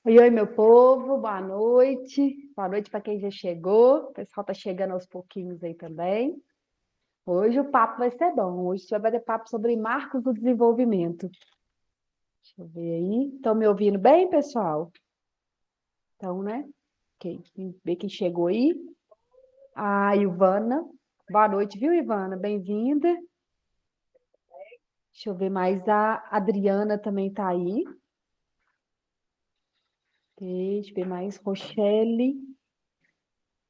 Oi, oi, meu povo, boa noite. Boa noite para quem já chegou. O pessoal tá chegando aos pouquinhos aí também. Hoje o papo vai ser bom. Hoje a gente vai bater papo sobre marcos do desenvolvimento. Deixa eu ver aí. Estão me ouvindo bem, pessoal? Então, né? Quem vê quem chegou aí. A Ivana. Boa noite, viu, Ivana? Bem-vinda. Deixa eu ver mais. A Adriana também tá aí. Deixa eu ver mais. Rochelle.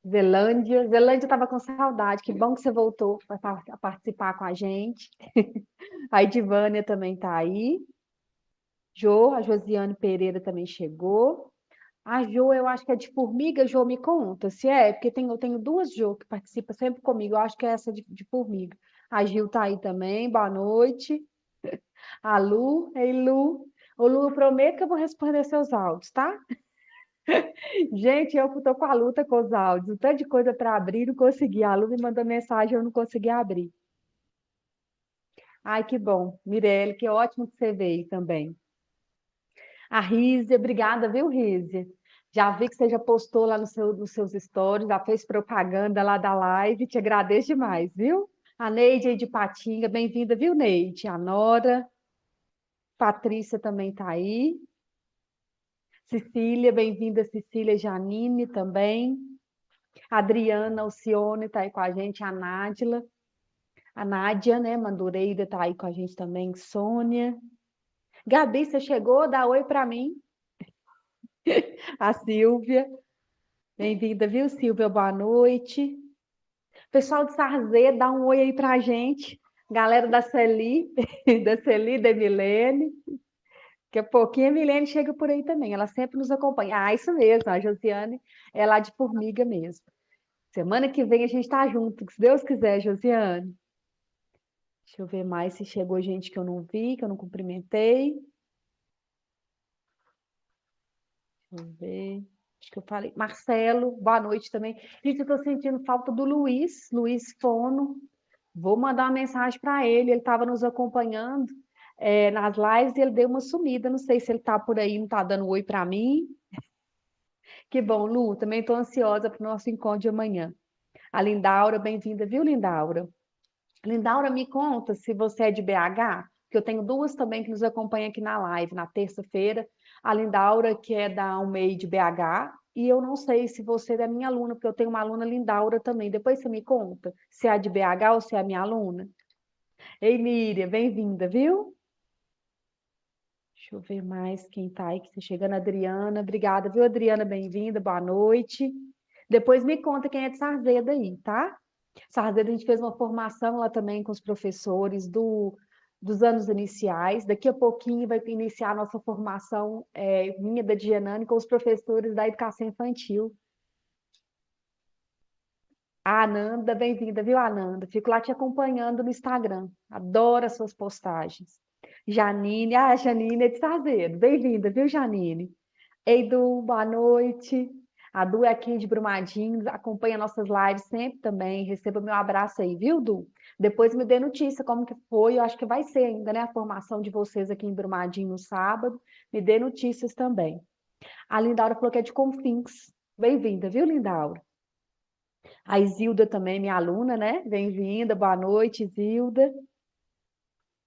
Zelândia. Zelândia estava com saudade. Que bom que você voltou para participar com a gente. A Edivânia também está aí. A Josiane Pereira também chegou. A Jo, eu acho que é de formiga, Jo, me conta. Se é, porque eu tenho duas Jo que participam sempre comigo. Eu acho que é essa de formiga. A Gil está aí também. Boa noite. A Lu. Ei, Lu. Ô, Lu, eu prometo que eu vou responder seus áudios, tá? Gente, eu tô com a luta com os áudios. Um tanto de coisa para abrir, não consegui. A Lu me mandou mensagem, eu não consegui abrir. Ai, que bom. Mirelle, que ótimo que você veio também. A Rízia, obrigada, viu, Rízia? Já vi que você já postou lá nos seus stories, já fez propaganda lá da live. Te agradeço demais, viu? A Neide aí de Patinga, bem-vinda, viu, Neide? A Nora, Patrícia também está aí. Cecília, bem-vinda, Cecília Janine também. Adriana Alcione está aí com a gente, a Nádila. A Nádia, né, Mandureira está aí com a gente também, Sônia. Gabi, você chegou? Dá oi para mim. A Silvia, bem-vinda, viu, Silvia? Boa noite. Pessoal de Sarzê, dá um oi aí pra gente. Galera da Celi, da Milene. Daqui a pouquinho a Milene chega por aí também. Ela sempre nos acompanha. Ah, isso mesmo, a Josiane é lá de Formiga mesmo. Semana que vem a gente tá junto, se Deus quiser, Josiane. Deixa eu ver mais se chegou gente que eu não vi, que eu não cumprimentei. Deixa eu ver. Acho que eu falei. Marcelo, boa noite também. Gente, eu tô sentindo falta do Luiz, Luiz Fono. Vou mandar uma mensagem para ele. Ele estava nos acompanhando nas lives e ele deu uma sumida. Não sei se ele está por aí, não está dando oi para mim. Que bom, Lu. Também estou ansiosa para o nosso encontro de amanhã. A Lindaura, bem-vinda, viu, Lindaura? Lindaura, me conta se você é de BH, que eu tenho duas também que nos acompanham aqui na live, na terça-feira. A Lindaura, que é da UMEI de BH, e eu não sei se você é da minha aluna, porque eu tenho uma aluna Lindaura também. Depois você me conta se é de BH ou se é minha aluna. Ei, Miriam, bem-vinda, viu? Deixa eu ver mais quem tá aí, que está chegando. Adriana, obrigada, viu, Adriana? Bem-vinda, boa noite. Depois me conta quem é de Sarzeda aí, tá? Sarzeda, a gente fez uma formação lá também com os professores dos anos iniciais. Daqui a pouquinho vai iniciar a nossa formação, minha da Dianane, com os professores da educação infantil. A Ananda, bem-vinda, viu, Ananda? Fico lá te acompanhando no Instagram. Adoro as suas postagens. Janine, Janine é de Sazedo. Bem-vinda, viu, Janine? Ei, Du, boa noite. A Du é aqui de Brumadinho, acompanha nossas lives sempre também. Receba meu abraço aí, viu, Du? Depois me dê notícia como que foi. Eu acho que vai ser ainda, né, a formação de vocês aqui em Brumadinho no sábado. Me dê notícias também. A Lindaura falou que é de Confins. Bem-vinda, viu, Lindaura? A Isilda também, minha aluna, né? Bem-vinda, boa noite, Isilda.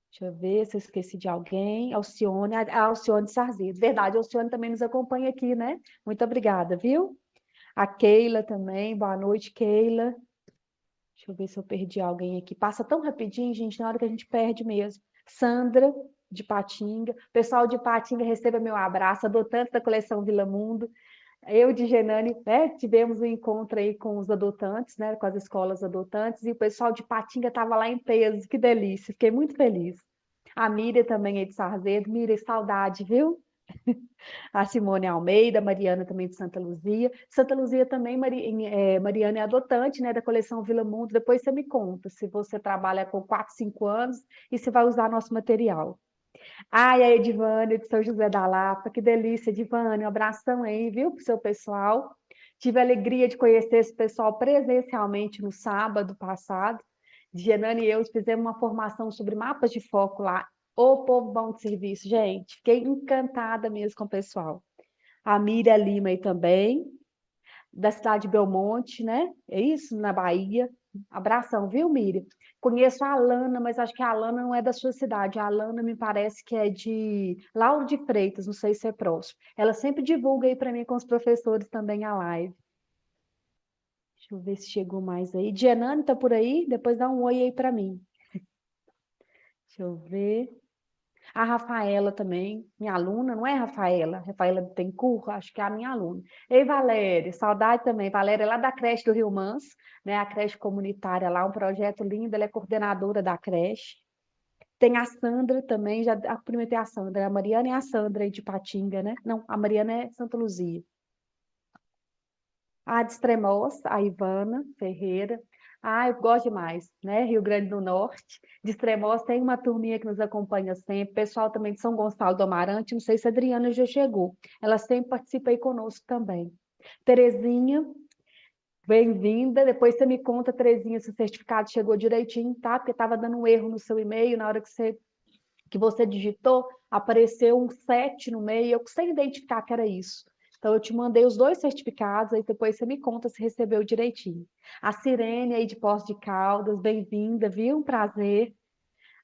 Deixa eu ver se eu esqueci de alguém. Alcione, a Alcione Sarzedo. Verdade, a Alcione também nos acompanha aqui, né? Muito obrigada, viu? A Keila também, boa noite, Keila. Deixa eu ver se eu perdi alguém aqui. Passa tão rapidinho, gente, na hora que a gente perde mesmo. Sandra, de Patinga. Pessoal de Patinga, receba meu abraço. Adotante da coleção Vila Mundo. Eu de Genane, né, tivemos um encontro aí com os adotantes, né, com as escolas adotantes, e o pessoal de Patinga estava lá em peso, que delícia, fiquei muito feliz. A Miriam também é de Sarzedo, Miriam, saudade, viu? A Simone Almeida, a Mariana também de Santa Luzia. Santa Luzia também, Mariana é adotante, né, da coleção Vila Mundo. Depois você me conta se você trabalha com 4, 5 anos e se vai usar nosso material. Ai, a Edivânia de São José da Lapa, que delícia, Edivânia, um abração aí, viu, pro seu pessoal. Tive a alegria de conhecer esse pessoal presencialmente no sábado passado. Gianana e eu fizemos uma formação sobre mapas de foco lá. Ô, povo bom de serviço, gente. Fiquei encantada mesmo com o pessoal. A Miriam Lima aí também, da cidade de Belmonte, né? É isso, na Bahia. Abração, viu, Miriam? Conheço a Alana, mas acho que a Alana não é da sua cidade. A Alana me parece que é de Lauro de Freitas, não sei se é próximo. Ela sempre divulga aí para mim com os professores também a live. Deixa eu ver se chegou mais aí. Dienane tá por aí? Depois dá um oi aí para mim. Deixa eu ver. A Rafaela também, minha aluna, não é Rafaela? Rafaela Bittencourt, acho que é a minha aluna. Ei, Valéria, saudade também. Valéria é lá da creche do Rio Mans, né? A creche comunitária lá, um projeto lindo, ela é coordenadora da creche. Tem a Sandra também, já cumprimentei a Sandra, a Mariana e a Sandra aí de Patinga, né? Não, a Mariana é Santa Luzia. A de Extremoz, a Ivana Ferreira. Ah, eu gosto demais, né? Rio Grande do Norte. De Extremoz tem uma turminha que nos acompanha sempre. Pessoal também de São Gonçalo do Amarante. Não sei se a Adriana já chegou. Ela sempre participa aí conosco também. Terezinha, bem-vinda. Depois você me conta, Terezinha, se o certificado chegou direitinho, tá? Porque estava dando um erro no seu e-mail na hora que você digitou, apareceu um 7 no meio, eu sem identificar que era isso. Então, eu te mandei os dois certificados, aí depois você me conta se recebeu direitinho. A Sirene aí de Poços de Caldas, bem-vinda, viu? Um prazer.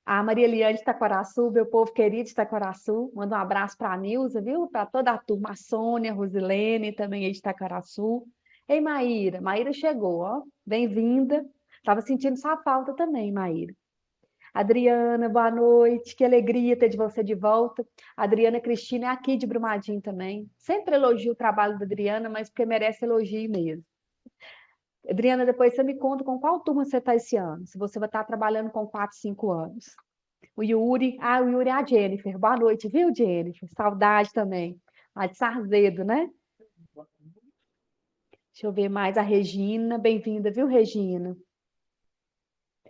A Maria Eliane de Itacoraçu, meu povo querido de Itacoraçu, manda um abraço para a Nilza, viu? Para toda a turma, a Sônia, a Rosilene, também aí de Itacoraçu. Ei, Maíra, Maíra chegou, ó, bem-vinda. Estava sentindo sua falta também, Maíra. Adriana, boa noite. Que alegria ter de você de volta. A Adriana Cristina é aqui de Brumadinho também. Sempre elogio o trabalho da Adriana, mas porque merece elogio mesmo. Adriana, depois você me conta com qual turma você está esse ano. Se você vai estar trabalhando com 4, 5 anos. O Yuri é a Jennifer. Boa noite, viu, Jennifer? Saudade também. A de Sarzedo, né? Deixa eu ver mais. A Regina, bem-vinda, viu, Regina?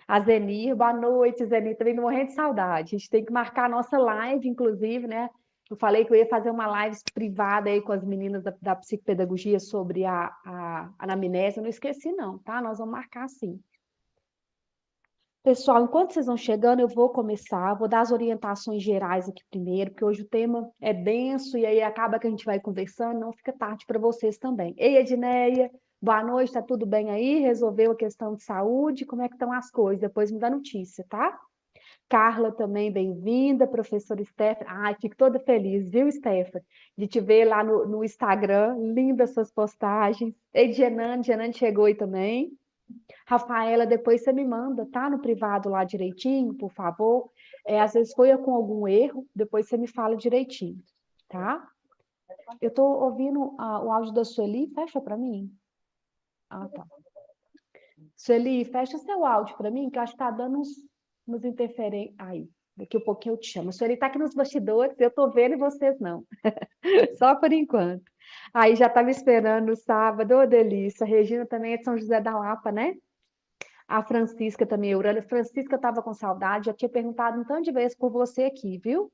A Zenir, boa noite, Zenir. Também me morrendo de saudade. A gente tem que marcar a nossa live, inclusive, né? Eu falei que eu ia fazer uma live privada aí com as meninas da psicopedagogia sobre a anamnese. Eu não esqueci, não, tá? Nós vamos marcar sim. Pessoal, enquanto vocês vão chegando, eu vou começar, vou dar as orientações gerais aqui primeiro, porque hoje o tema é denso e aí acaba que a gente vai conversando, não fica tarde para vocês também. Ei, Edneia, boa noite, tá tudo bem aí? Resolveu a questão de saúde? Como é que estão as coisas? Depois me dá notícia, tá? Carla também, bem-vinda, professora Stephanie. Ai, fico toda feliz, viu, Stephanie? De te ver lá no Instagram, lindas suas postagens. Ei, Genane chegou aí também. Rafaela, depois você me manda, tá? No privado lá direitinho, por favor. Às vezes foi com algum erro, depois você me fala direitinho, tá? Eu tô ouvindo o áudio da Sueli, fecha para mim. Ah, tá. Sueli, fecha seu áudio para mim, que eu acho que tá dando uns interferências. Aí, daqui a pouquinho eu te chamo. A Sueli tá aqui nos bastidores, eu tô vendo e vocês não. Só por enquanto. Aí já tá me esperando no sábado, ô delícia. A Regina também é de São José da Lapa, né? A Francisca também, a Urânia. Francisca estava com saudade, já tinha perguntado um tanto de vezes por você aqui, viu?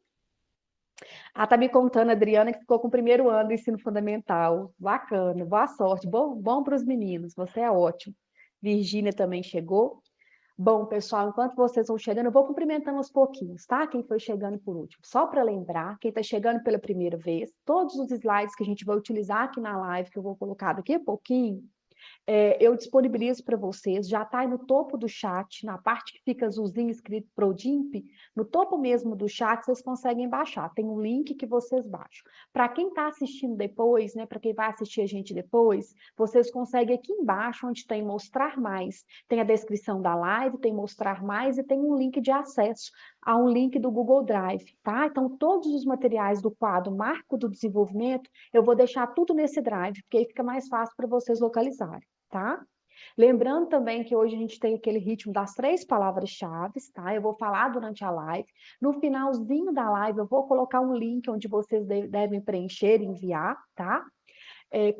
Ah, tá me contando, a Adriana, que ficou com o primeiro ano do ensino fundamental. Bacana, boa sorte, bom para os meninos, você é ótimo. Virgínia também chegou. Bom, pessoal, enquanto vocês vão chegando, eu vou cumprimentando aos pouquinhos, tá? Quem foi chegando por último. Só para lembrar, quem está chegando pela primeira vez, todos os slides que a gente vai utilizar aqui na live, que eu vou colocar daqui a pouquinho, eu disponibilizo para vocês, já está aí no topo do chat, na parte que fica azulzinho escrito Prodimp, no topo mesmo do chat vocês conseguem baixar, tem um link que vocês baixam. Para quem está assistindo depois, né, para quem vai assistir a gente depois, vocês conseguem aqui embaixo, onde tem mostrar mais, tem a descrição da live, tem mostrar mais e tem um link de acesso a um link do Google Drive, tá? Então, todos os materiais do quadro Marco do Desenvolvimento, eu vou deixar tudo nesse Drive, porque aí fica mais fácil para vocês localizarem, tá? Lembrando também que hoje a gente tem aquele ritmo das 3 palavras-chave, tá? Eu vou falar durante a live. No finalzinho da live, eu vou colocar um link onde vocês devem preencher e enviar, tá?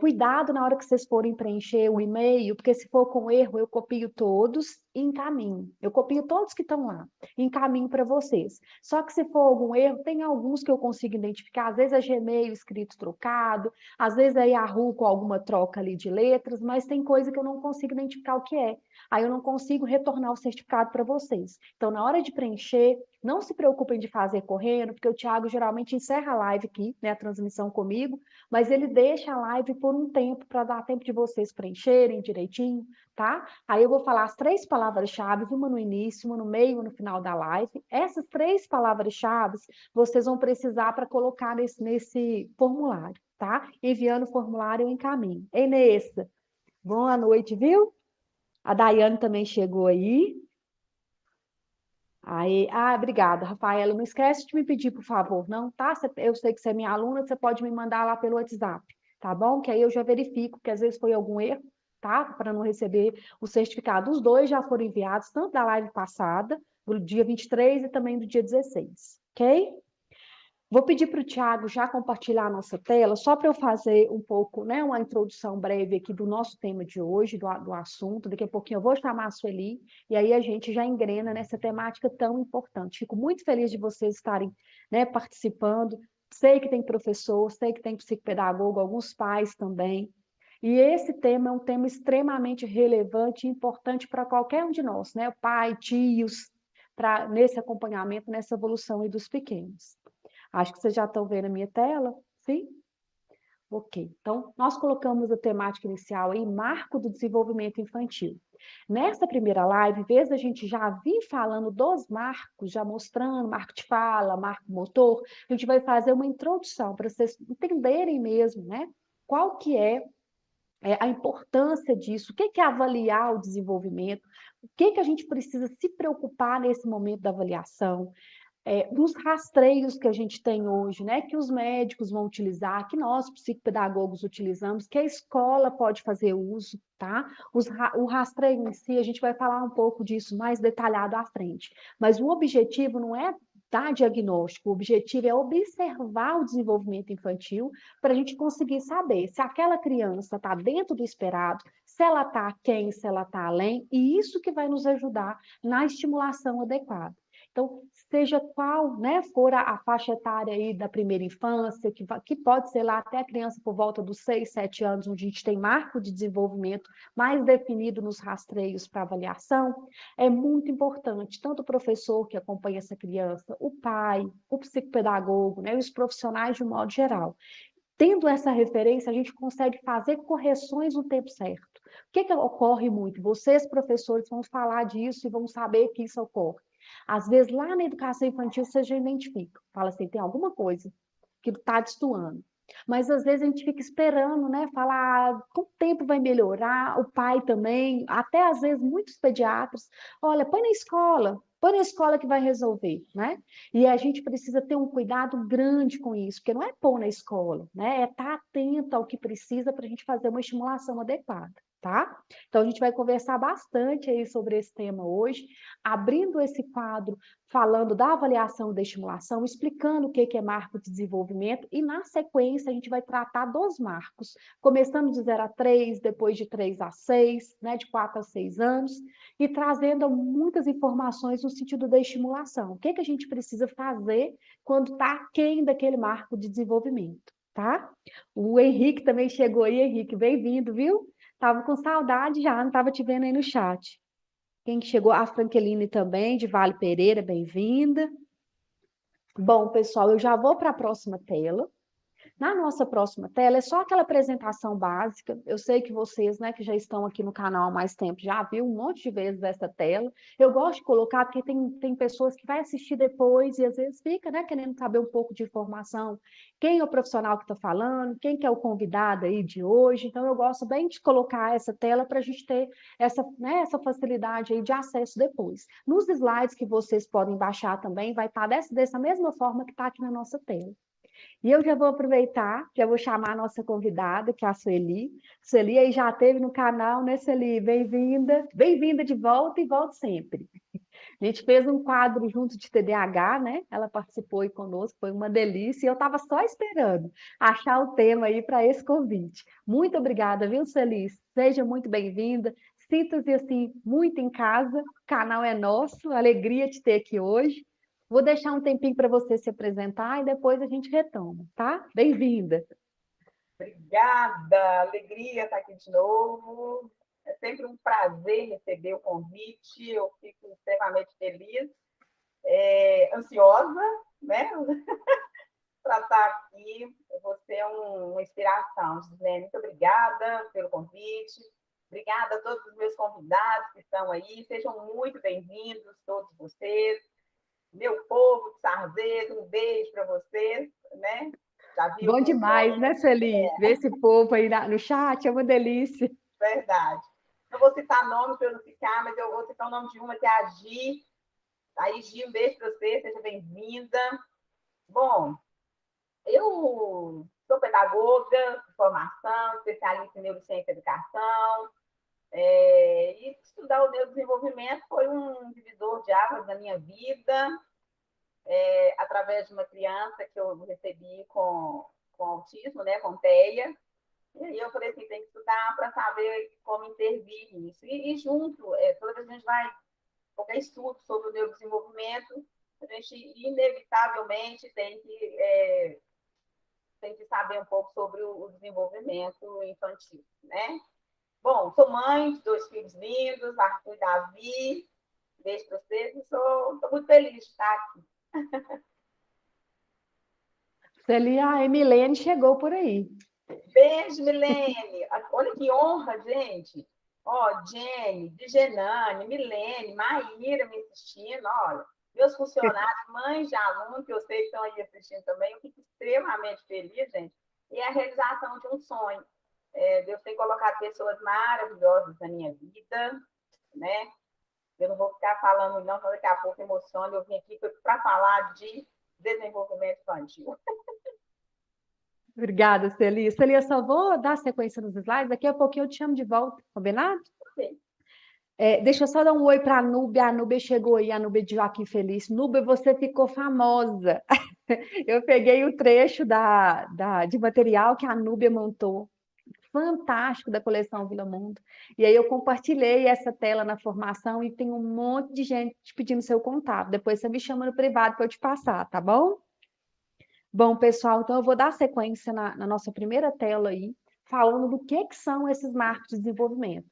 Cuidado na hora que vocês forem preencher o e-mail, porque se for com erro, eu copio todos e encaminho. Eu copio todos que estão lá, encaminho para vocês. Só que se for algum erro, tem alguns que eu consigo identificar, às vezes é Gmail escrito trocado, às vezes é Yahoo com alguma troca ali de letras, mas tem coisa que eu não consigo identificar o que é. Aí eu não consigo retornar o certificado para vocês. Então, na hora de preencher, não se preocupem de fazer correndo, porque o Thiago geralmente encerra a live aqui, né, a transmissão comigo, mas ele deixa a live por um tempo, para dar tempo de vocês preencherem direitinho, tá? Aí eu vou falar as 3 palavras-chave, uma no início, uma no meio, uma no final da live. Essas 3 palavras-chave vocês vão precisar para colocar nesse formulário, tá? Enviando o formulário, eu encaminho. Ei, Nessa, boa noite, viu? A Daiane também chegou aí. Aí, obrigada, Rafaela. Não esquece de me pedir, por favor, não, tá? Eu sei que você é minha aluna, você pode me mandar lá pelo WhatsApp, tá bom? Que aí eu já verifico, que às vezes foi algum erro, tá? Para não receber o certificado. Os 2 já foram enviados, tanto da live passada, do dia 23 e também do dia 16, ok? Vou pedir para o Thiago já compartilhar a nossa tela, só para eu fazer um pouco, né, uma introdução breve aqui do nosso tema de hoje, do assunto. Daqui a pouquinho eu vou chamar a Sueli, e aí a gente já engrena nessa temática tão importante. Fico muito feliz de vocês estarem, né, participando. Sei que tem professor, sei que tem psicopedagogo, alguns pais também. E esse tema é um tema extremamente relevante e importante para qualquer um de nós, né? Pai, tios, nesse acompanhamento, nessa evolução aí dos pequenos. Acho que vocês já estão vendo a minha tela, sim? Ok. Então, nós colocamos a temática inicial aí, marco do desenvolvimento infantil. Nessa primeira live, em vez da gente já vir falando dos marcos, já mostrando marco de fala, marco motor, a gente vai fazer uma introdução para vocês entenderem mesmo, né? Qual que é a importância disso, o que é avaliar o desenvolvimento, o que a gente precisa se preocupar nesse momento da avaliação, dos rastreios que a gente tem hoje, né, que os médicos vão utilizar, que nós, psicopedagogos, utilizamos, que a escola pode fazer uso, tá? O rastreio em si, a gente vai falar um pouco disso mais detalhado à frente. Mas o objetivo não é dar diagnóstico, o objetivo é observar o desenvolvimento infantil para a gente conseguir saber se aquela criança está dentro do esperado, se ela está aquém, se ela está além, e isso que vai nos ajudar na estimulação adequada. Então, seja qual, né, for a faixa etária aí da primeira infância, que pode ser lá até a criança por volta dos 6, 7 anos, onde a gente tem marco de desenvolvimento mais definido nos rastreios para avaliação, é muito importante, tanto o professor que acompanha essa criança, o pai, o psicopedagogo, né, os profissionais de um modo geral. Tendo essa referência, a gente consegue fazer correções no tempo certo. O que ocorre muito? Vocês, professores, vão falar disso e vão saber que isso ocorre. Às vezes, lá na educação infantil, você já identifica. Fala assim, tem alguma coisa que está destoando. Mas, às vezes, a gente fica esperando, né? Falar, com o tempo vai melhorar, o pai também, até, às vezes, muitos pediatras. Olha, põe na escola que vai resolver, né? E a gente precisa ter um cuidado grande com isso, porque não é pôr na escola, né? É estar atento ao que precisa para a gente fazer uma estimulação adequada, tá? Então, a gente vai conversar bastante aí sobre esse tema hoje, abrindo esse quadro, falando da avaliação e da estimulação, explicando o que é marco de desenvolvimento, e na sequência a gente vai tratar dos marcos, começando de 0 a 3, depois de 3 a 6, né, de 4 a 6 anos, e trazendo muitas informações no sentido da estimulação. O que a gente precisa fazer quando está aquém daquele marco de desenvolvimento, tá? O Henrique também chegou aí, Henrique, bem-vindo, viu? Tava com saudade já, não estava te vendo aí no chat. Quem que chegou? A Franqueline também, de Vale Pereira, bem-vinda. Bom, pessoal, eu já vou para a próxima tela. Na nossa próxima tela é só aquela apresentação básica. Eu sei que vocês, né, que já estão aqui no canal há mais tempo, já viu um monte de vezes essa tela. Eu gosto de colocar porque tem pessoas que vai assistir depois e às vezes fica, né, querendo saber um pouco de informação. Quem é o profissional que está falando, quem que é o convidado aí de hoje. Então, eu gosto bem de colocar essa tela para a gente ter essa, né, essa facilidade aí de acesso depois. Nos slides que vocês podem baixar também, vai estar dessa mesma forma que está aqui na nossa tela. E eu já vou aproveitar, já vou chamar a nossa convidada, que é a Sueli. Sueli aí já esteve no canal, né, Sueli? Bem-vinda. Bem-vinda de volta e volte sempre. A gente fez um quadro junto de TDAH, né? Ela participou aí conosco, foi uma delícia. E eu estava só esperando achar o tema aí para esse convite. Muito obrigada, viu, Sueli? Seja muito bem-vinda. Sinta-se assim muito em casa, o canal é nosso, alegria de ter aqui hoje. Vou deixar um tempinho para você se apresentar e depois a gente retoma, tá? Bem-vinda. Obrigada, alegria estar aqui de novo. É sempre um prazer receber o convite, eu fico extremamente feliz, ansiosa, né, para estar aqui. Você é uma inspiração, Gisele. Muito obrigada pelo convite. Obrigada a todos os meus convidados que estão aí. Sejam muito bem-vindos, todos vocês. Meu povo de Sarzedo, um beijo para vocês, né? Já viu Bom que eu sou. demais, né, Celi? Ver esse povo aí no chat é uma delícia. Verdade. Não vou citar nome para eu não ficar, mas eu vou citar o nome de uma, que é a Gi. Aí, Gi, um beijo para você, seja bem-vinda. Bom, eu sou pedagoga de formação, especialista em neurociência e educação, e estudar o neurodesenvolvimento foi um divisor de águas na minha vida, através de uma criança que eu recebi com autismo, né, com TEA. E aí eu falei assim, tem que estudar para saber como intervir nisso. E junto, toda vez que a gente vai, qualquer estudo sobre o neurodesenvolvimento, a gente inevitavelmente tem que saber um pouco sobre o desenvolvimento infantil, né? Bom, sou mãe de 2 filhos lindos, Arthur e Davi. Beijo para vocês e estou muito feliz de estar aqui. Celi, a Emilene chegou por aí. Beijo, Milene. Olha que honra, gente. Ó, Jenny, Digenane, Milene, Maíra me assistindo. Olha, meus funcionários, mães de aluno, que eu sei que estão aí assistindo também, eu fico extremamente feliz, gente. E é a realização de um sonho. Deus tem colocado pessoas maravilhosas na minha vida, né? Eu não vou ficar falando, não, porque daqui a pouco emociona. Eu vim aqui para falar de desenvolvimento infantil. Obrigada, Celi. Celi, eu só vou dar sequência nos slides, daqui a pouquinho eu te chamo de volta, combinado? Okay. Deixa eu só dar um oi para a Núbia chegou aí, a Núbia de Joaquim Feliz. Núbia, você ficou famosa. Eu peguei o trecho de material que a Núbia montou, fantástico, da coleção Vila Mundo. E aí eu compartilhei essa tela na formação e tem um monte de gente te pedindo seu contato. Depois você me chama no privado para eu te passar, tá bom? Bom, pessoal, então eu vou dar sequência na nossa primeira tela aí, falando do que são esses marcos de desenvolvimento.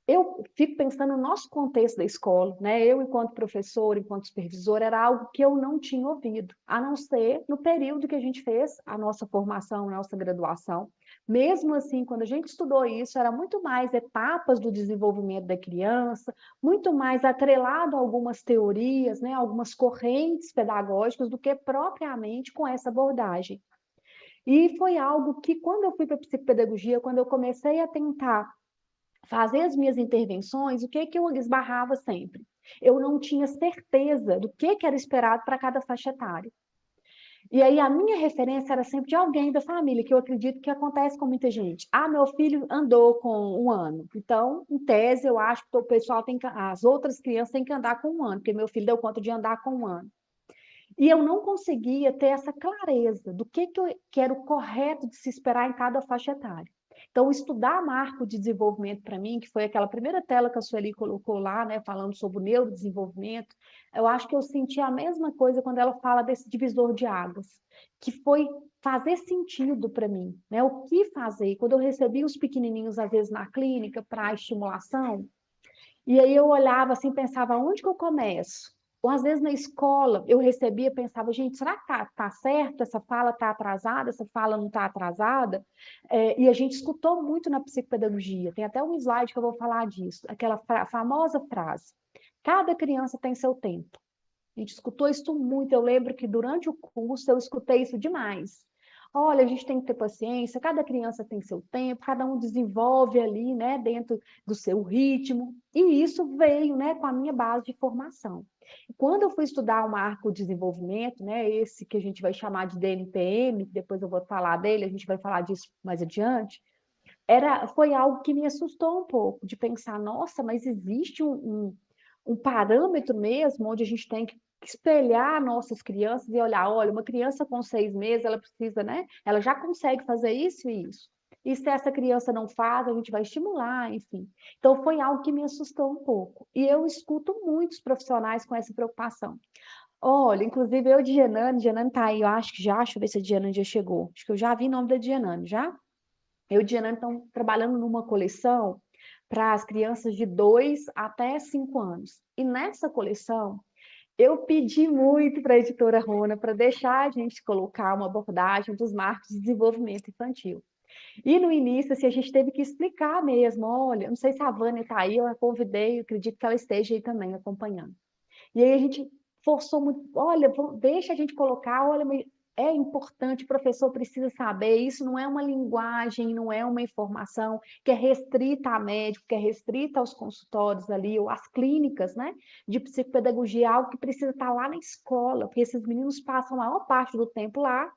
Eu fico pensando no nosso contexto da escola, né? Eu, enquanto professor, enquanto supervisor, era algo que eu não tinha ouvido, a não ser no período que a gente fez a nossa formação, a nossa graduação. Mesmo assim, quando a gente estudou isso, era muito mais etapas do desenvolvimento da criança, muito mais atrelado a algumas teorias, né? Algumas correntes pedagógicas, do que propriamente com essa abordagem. E foi algo que, quando eu fui para a psicopedagogia, quando eu comecei a tentar fazer as minhas intervenções, o que eu esbarrava sempre? Eu não tinha certeza do que era esperado para cada faixa etária. E aí a minha referência era sempre de alguém da família, que eu acredito que acontece com muita gente. Ah, meu filho andou com 1 ano. Então, em tese, eu acho que o pessoal as outras crianças têm que andar com 1 ano, porque meu filho deu conta de andar com 1 ano. E eu não conseguia ter essa clareza do que era o correto de se esperar em cada faixa etária. Então, estudar marco de desenvolvimento para mim, que foi aquela primeira tela que a Sueli colocou lá, né, falando sobre o neurodesenvolvimento, eu acho que eu senti a mesma coisa quando ela fala desse divisor de águas, que foi fazer sentido para mim, né? O que fazer? Quando eu recebi os pequenininhos, às vezes, na clínica, para estimulação, e aí eu olhava assim, pensava, onde que eu começo? Ou às vezes na escola eu recebia, pensava, gente, será que tá certo? Essa fala está atrasada, essa fala não está atrasada? E a gente escutou muito na psicopedagogia, tem até um slide que eu vou falar disso, aquela famosa frase, cada criança tem seu tempo. A gente escutou isso muito, eu lembro que durante o curso eu escutei isso demais. Olha, a gente tem que ter paciência, cada criança tem seu tempo, cada um desenvolve ali, né, dentro do seu ritmo, e isso veio, né, com a minha base de formação. Quando eu fui estudar o marco de desenvolvimento, né, esse que a gente vai chamar de DNPM, depois eu vou falar dele, a gente vai falar disso mais adiante, foi algo que me assustou um pouco, de pensar, nossa, mas existe um parâmetro mesmo, onde a gente tem que espelhar nossas crianças e olhar, olha, uma criança com 6 meses, ela precisa, né? Ela já consegue fazer isso e isso. E se essa criança não faz, a gente vai estimular, enfim. Então, foi algo que me assustou um pouco. E eu escuto muitos profissionais com essa preocupação. Olha, inclusive eu de Genane tá aí, eu acho que já, deixa eu ver se a Genane já chegou. Acho que eu já vi o nome da Genane, já? Eu e a Genane estão trabalhando numa coleção para as crianças de 2 até 5 anos. E nessa coleção, eu pedi muito para a editora Rona para deixar a gente colocar uma abordagem dos marcos de desenvolvimento infantil. E no início, assim, a gente teve que explicar mesmo, olha, não sei se a Vânia está aí, eu a convidei, eu acredito que ela esteja aí também acompanhando. E aí a gente forçou muito, olha, deixa a gente colocar, olha, é importante, o professor precisa saber, isso não é uma linguagem, não é uma informação que é restrita a médico, que é restrita aos consultórios ali, ou às clínicas, né, de psicopedagogia, algo que precisa estar lá na escola, porque esses meninos passam a maior parte do tempo lá.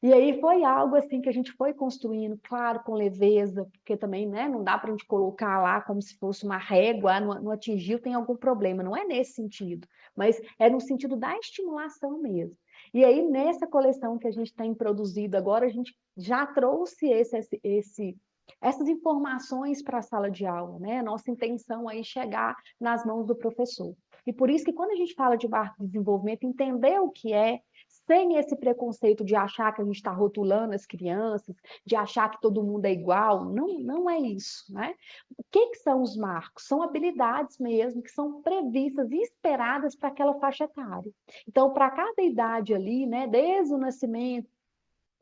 E aí foi algo assim que a gente foi construindo, claro, com leveza, porque também, né, não dá para a gente colocar lá como se fosse uma régua, não atingiu, tem algum problema, não é nesse sentido, mas é no sentido da estimulação mesmo. E aí, nessa coleção que a gente tem produzido agora, a gente já trouxe essas informações para a sala de aula, né? Nossa intenção aí é chegar nas mãos do professor. E por isso que quando a gente fala de marco de desenvolvimento, entender o que é, sem esse preconceito de achar que a gente está rotulando as crianças, de achar que todo mundo é igual, não é isso, né? O que são os marcos? São habilidades mesmo que são previstas e esperadas para aquela faixa etária. Então, para cada idade ali, né, desde o nascimento,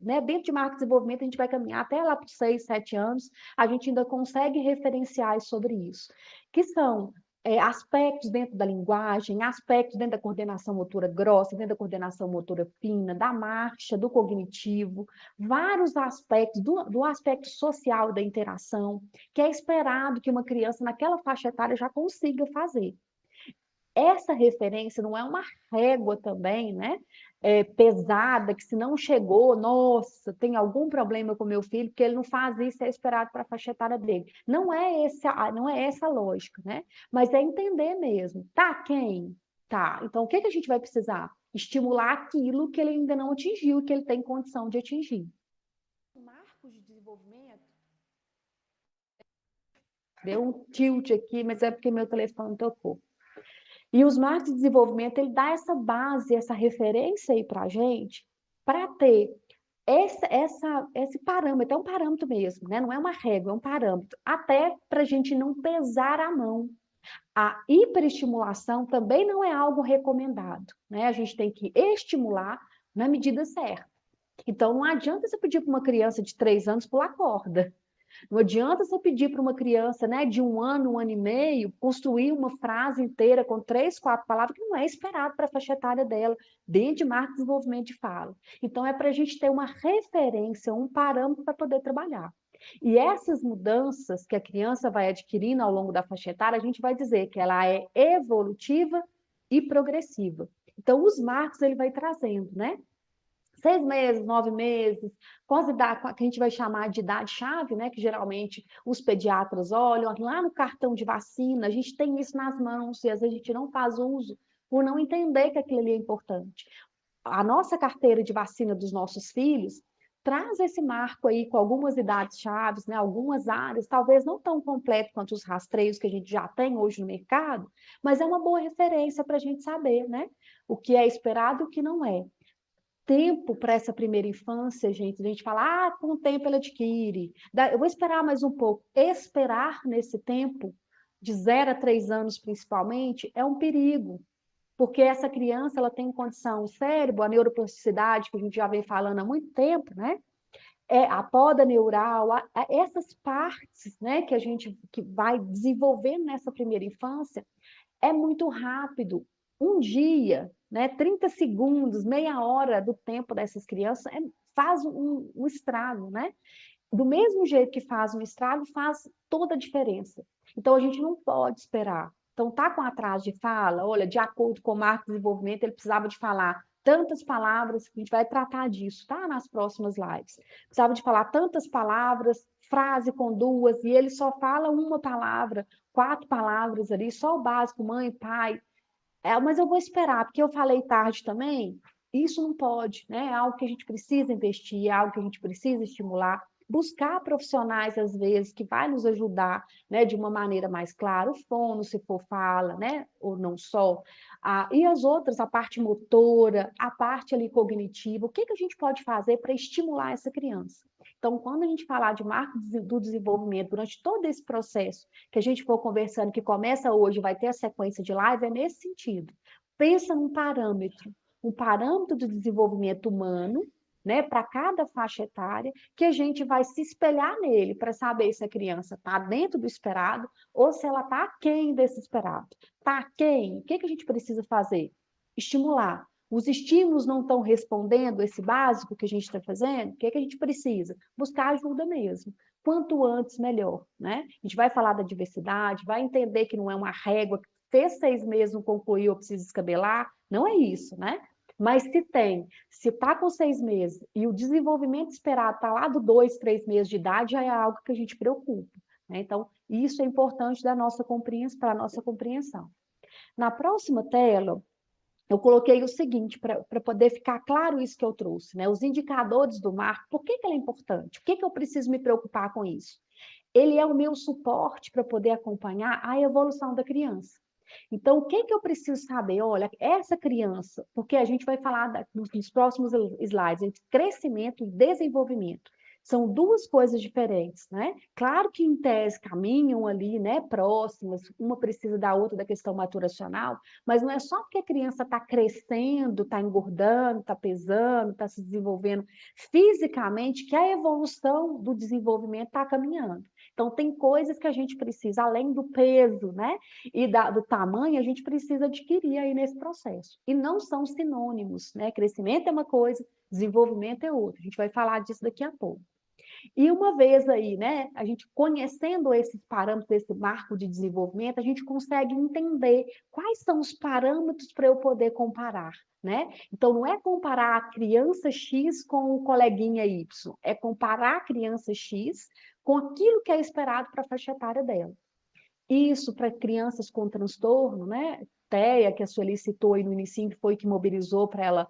né, dentro de marco de desenvolvimento, a gente vai caminhar até lá para os 6, 7 anos, a gente ainda consegue referenciais sobre isso, que são aspectos dentro da linguagem, aspectos dentro da coordenação motora grossa, dentro da coordenação motora fina, da marcha, do cognitivo, vários aspectos do aspecto social da interação, que é esperado que uma criança naquela faixa etária já consiga fazer. Essa referência não é uma régua também, né? Pesada, que se não chegou, nossa, tem algum problema com meu filho, porque ele não faz isso, é esperado para a faixa etária dele. Não é essa a lógica, né? Mas é entender mesmo. Tá quem? Tá. Então, o que que a gente vai precisar? Estimular aquilo que ele ainda não atingiu, que ele tem condição de atingir. Marcos de desenvolvimento. Deu um tilt aqui, mas é porque meu telefone tocou. E os marcos de desenvolvimento, ele dá essa base, essa referência aí para a gente, para ter esse parâmetro, é um parâmetro mesmo, né? Não é uma régua, é um parâmetro, até para a gente não pesar a mão. A hiperestimulação também não é algo recomendado, né? A gente tem que estimular na medida certa. Então, não adianta você pedir para uma criança de 3 anos pular corda. Não adianta você pedir para uma criança, né, de 1 ano e meio, construir uma frase inteira com 3, 4 palavras, que não é esperado para a faixa etária dela, dentro de marco de desenvolvimento de fala. Então, é para a gente ter uma referência, um parâmetro para poder trabalhar. E essas mudanças que a criança vai adquirindo ao longo da faixa etária, a gente vai dizer que ela é evolutiva e progressiva. Então, os marcos ele vai trazendo, né? 6 meses, 9 meses, com as idades que a gente vai chamar de idade-chave, né? Que geralmente os pediatras olham lá no cartão de vacina, a gente tem isso nas mãos e às vezes a gente não faz uso por não entender que aquilo ali é importante. A nossa carteira de vacina dos nossos filhos traz esse marco aí com algumas idades-chaves, né? Algumas áreas, talvez não tão completo quanto os rastreios que a gente já tem hoje no mercado, mas é uma boa referência para a gente saber, né? O que é esperado e o que não é. Tempo para essa primeira infância, gente, a gente fala, com o tempo ela adquire, eu vou esperar mais um pouco. Esperar nesse tempo, de 0 a 3 anos principalmente, é um perigo, porque essa criança ela tem condição, o cérebro, a neuroplasticidade, que a gente já vem falando há muito tempo, né? A poda neural, essas partes, né, que a gente que vai desenvolvendo nessa primeira infância, é muito rápido. Um dia, né, 30 segundos, meia hora do tempo dessas crianças faz um estrago, né? Do mesmo jeito que faz um estrago, faz toda a diferença. Então, a gente não pode esperar. Então, tá com atraso de fala, olha, de acordo com o marco de desenvolvimento, ele precisava de falar tantas palavras, a gente vai tratar disso, tá? Nas próximas lives. Precisava de falar tantas palavras, frase com 2, e ele só fala uma palavra, 4 palavras ali, só o básico, mãe, pai. Mas eu vou esperar, porque eu falei tarde também. Isso não pode, né? É algo que a gente precisa investir, é algo que a gente precisa estimular. buscar profissionais, às vezes, que vai nos ajudar, né, de uma maneira mais clara, o fono, se for fala, né, ou não só, e as outras, a parte motora, a parte ali cognitiva, o que que a gente pode fazer para estimular essa criança? Então, quando a gente falar de marco do desenvolvimento, durante todo esse processo que a gente for conversando, que começa hoje, vai ter a sequência de live, é nesse sentido. Pensa num parâmetro, um parâmetro de desenvolvimento humano, né, para cada faixa etária, que a gente vai se espelhar nele para saber se a criança está dentro do esperado ou se ela está aquém desse esperado. Está aquém? O que que a gente precisa fazer? Estimular. Os estímulos não estão respondendo esse básico que a gente está fazendo? O que que a gente precisa? Buscar ajuda mesmo. Quanto antes, melhor, né? A gente vai falar da diversidade, vai entender que não é uma régua, que fez 6 meses, não concluiu, eu preciso descabelar. Não é isso, né? Mas se está com 6 meses e o desenvolvimento esperado está lá do 2, 3 meses de idade, já é algo que a gente preocupa, né? Então, isso é importante para a nossa compreensão. Na próxima tela, eu coloquei o seguinte, para poder ficar claro isso que eu trouxe, né? Os indicadores do marco, por que que ele é importante? Por que que eu preciso me preocupar com isso? Ele é o meu suporte para poder acompanhar a evolução da criança. Então, o que que eu preciso saber? Olha, essa criança, porque a gente vai falar nos próximos slides, entre crescimento e desenvolvimento. São duas coisas diferentes, né? Claro que em tese caminham ali, né, próximas, uma precisa da outra da questão maturacional, mas não é só porque a criança está crescendo, está engordando, está pesando, está se desenvolvendo fisicamente, que a evolução do desenvolvimento está caminhando. Então, tem coisas que a gente precisa, além do peso, né, e do tamanho, a gente precisa adquirir aí nesse processo. E não são sinônimos, né? Crescimento é uma coisa, desenvolvimento é outra. A gente vai falar disso daqui a pouco. E uma vez aí, né, a gente conhecendo esses parâmetros, esse marco de desenvolvimento, a gente consegue entender quais são os parâmetros para eu poder comparar, né? Então, não é comparar a criança X com o coleguinha Y, é comparar a criança X com aquilo que é esperado para a faixa etária dela. Isso para crianças com transtorno, né? TEA, que a Sueli citou aí no início, que foi que mobilizou para ela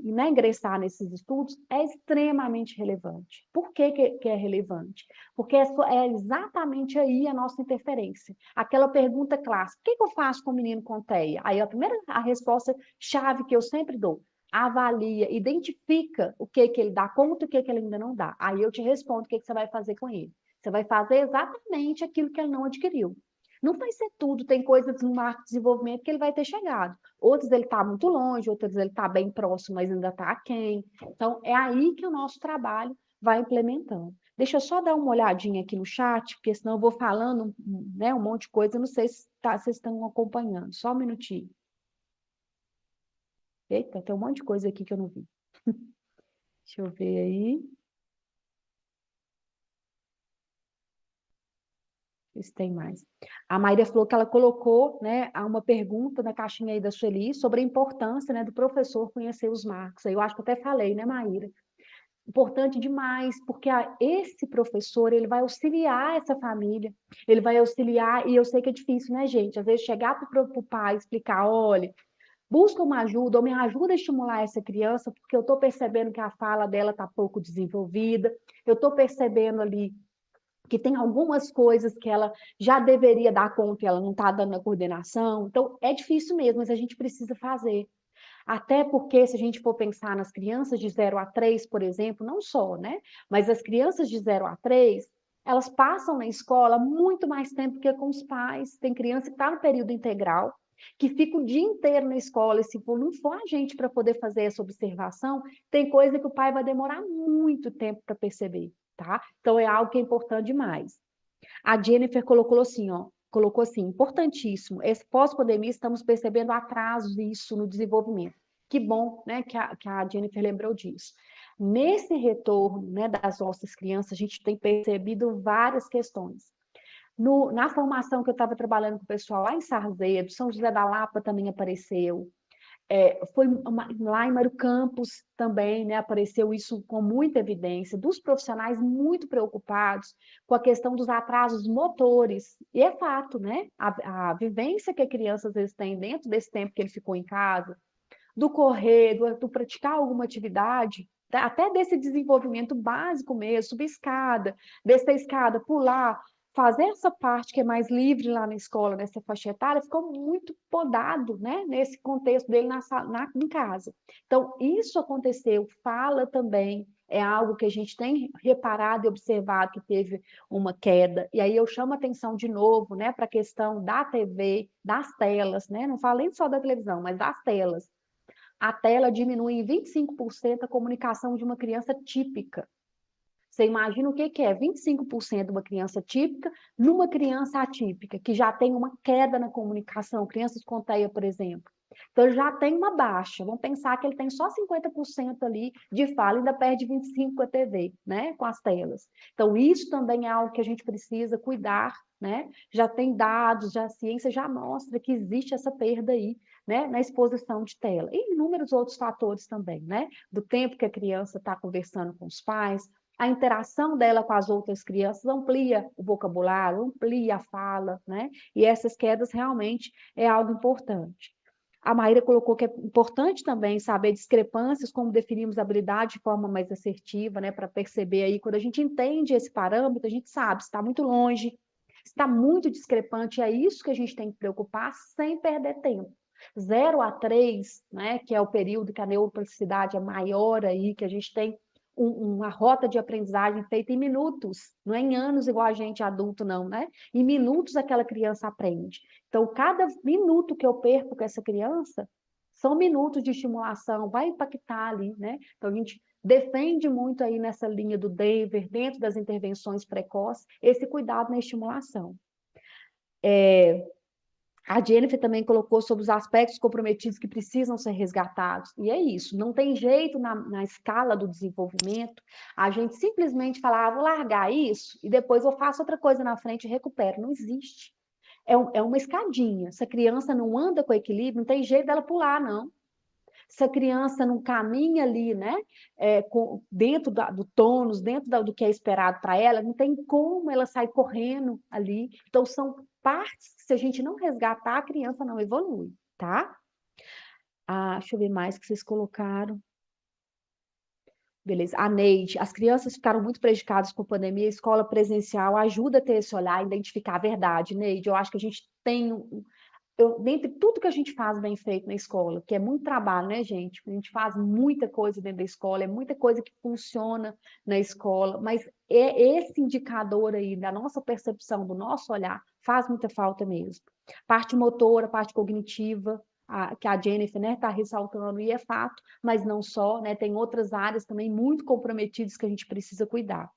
né, ingressar nesses estudos, é extremamente relevante. Por que é relevante? Porque é exatamente aí a nossa interferência. Aquela pergunta clássica, o que eu faço com o menino com TEA? Aí a resposta chave que eu sempre dou, avalia, identifica o que ele dá conta e o que ele ainda não dá. Aí eu te respondo o que você vai fazer com ele. Você vai fazer exatamente aquilo que ele não adquiriu. Não vai ser tudo, tem coisas no marco de desenvolvimento que ele vai ter chegado. Outros ele está muito longe, outros ele está bem próximo, mas ainda está aquém. Então, é aí que o nosso trabalho vai implementando. Deixa eu só dar uma olhadinha aqui no chat, porque senão eu vou falando, né, um monte de coisa, não sei se vocês estão acompanhando. Só um minutinho. Eita, tem um monte de coisa aqui que eu não vi. Deixa eu ver aí. Se tem mais. A Maíra falou que ela colocou, né, uma pergunta na caixinha aí da Sueli sobre a importância, né, do professor conhecer os marcos. Aí eu acho que eu até falei, né, Maíra? Importante demais, porque esse professor, ele vai auxiliar essa família, ele vai auxiliar, e eu sei que é difícil, né, gente? Às vezes chegar para o pai e explicar, olha, busca uma ajuda, ou me ajuda a estimular essa criança, porque eu estou percebendo que a fala dela está pouco desenvolvida, eu estou percebendo ali que tem algumas coisas que ela já deveria dar conta e ela não está dando a coordenação. Então, é difícil mesmo, mas a gente precisa fazer. Até porque, se a gente for pensar nas crianças de 0 a 3, por exemplo, não só, né? Mas as crianças de 0 a 3, elas passam na escola muito mais tempo que com os pais. Tem criança que está no período integral, que fica o dia inteiro na escola, e se não for a gente para poder fazer essa observação, tem coisa que o pai vai demorar muito tempo para perceber, tá? Então, é algo que é importante demais. A Jennifer colocou assim, ó, colocou assim, importantíssimo, esse pós-pandemia estamos percebendo atrasos disso no desenvolvimento. Que bom, né, que a Jennifer lembrou disso. Nesse retorno, né, das nossas crianças, a gente tem percebido várias questões. Na formação que eu estava trabalhando com o pessoal lá em Sarzedo, São José da Lapa também apareceu, lá em Mário Campos também, né, apareceu isso com muita evidência, dos profissionais muito preocupados com a questão dos atrasos motores. E é fato, né? A vivência que a criança às vezes tem dentro desse tempo que ele ficou em casa, do correr, do praticar alguma atividade, até desse desenvolvimento básico mesmo, subir escada, descer a escada, pular, fazer essa parte que é mais livre lá na escola, nessa faixa etária, ficou muito podado, né, nesse contexto dele em casa. Então, isso aconteceu, fala também, é algo que a gente tem reparado e observado que teve uma queda. E aí eu chamo a atenção de novo, né, para a questão da TV, das telas, né, não falei só da televisão, mas das telas. A tela diminui em 25% a comunicação de uma criança típica. Você imagina o que é 25% de uma criança típica numa criança atípica, que já tem uma queda na comunicação, crianças com TEA, por exemplo. Então, ele já tem uma baixa. Vamos pensar que ele tem só 50% ali de fala, ainda perde 25% com a TV, né? Com as telas. Então, isso também é algo que a gente precisa cuidar, né? Já tem dados, já a ciência já mostra que existe essa perda aí, né? Na exposição de tela. E inúmeros outros fatores também, né? Do tempo que a criança está conversando com os pais, a interação dela com as outras crianças amplia o vocabulário, amplia a fala, né? E essas quedas realmente é algo importante. A Maíra colocou que é importante também saber discrepâncias, como definimos a habilidade de forma mais assertiva, né? Para perceber aí, quando a gente entende esse parâmetro, a gente sabe se está muito longe, se está muito discrepante, é isso que a gente tem que preocupar sem perder tempo. 0 a 3, né? Que é o período que a neuroplasticidade é maior aí, que a gente tem uma rota de aprendizagem feita em minutos, não é em anos igual a gente adulto, não, né? Em minutos aquela criança aprende. Então, cada minuto que eu perco com essa criança, são minutos de estimulação, vai impactar ali, né? Então, a gente defende muito aí nessa linha do Denver, dentro das intervenções precoces, esse cuidado na estimulação. A Jennifer também colocou sobre os aspectos comprometidos que precisam ser resgatados. E é isso, não tem jeito na escala do desenvolvimento a gente simplesmente falar, vou largar isso e depois eu faço outra coisa na frente e recupero. Não existe. É uma escadinha. Se a criança não anda com equilíbrio, não tem jeito dela pular, não. Se a criança não caminha ali, né, dentro do tônus, dentro do que é esperado para ela, não tem como ela sair correndo ali. Então, são partes que, se a gente não resgatar, a criança não evolui, tá? Deixa eu ver mais que vocês colocaram. Beleza. A Neide, as crianças ficaram muito prejudicadas com a pandemia, a escola presencial ajuda a ter esse olhar, a identificar a verdade, Neide. Eu acho que a gente tem dentre tudo que a gente faz bem feito na escola, que é muito trabalho, né, gente? A gente faz muita coisa dentro da escola, é muita coisa que funciona na escola, mas esse indicador aí da nossa percepção, do nosso olhar, faz muita falta mesmo. Parte motora, parte cognitiva, que a Jennifer, né, está ressaltando, e é fato, mas não só, né? Tem outras áreas também muito comprometidas que a gente precisa cuidar.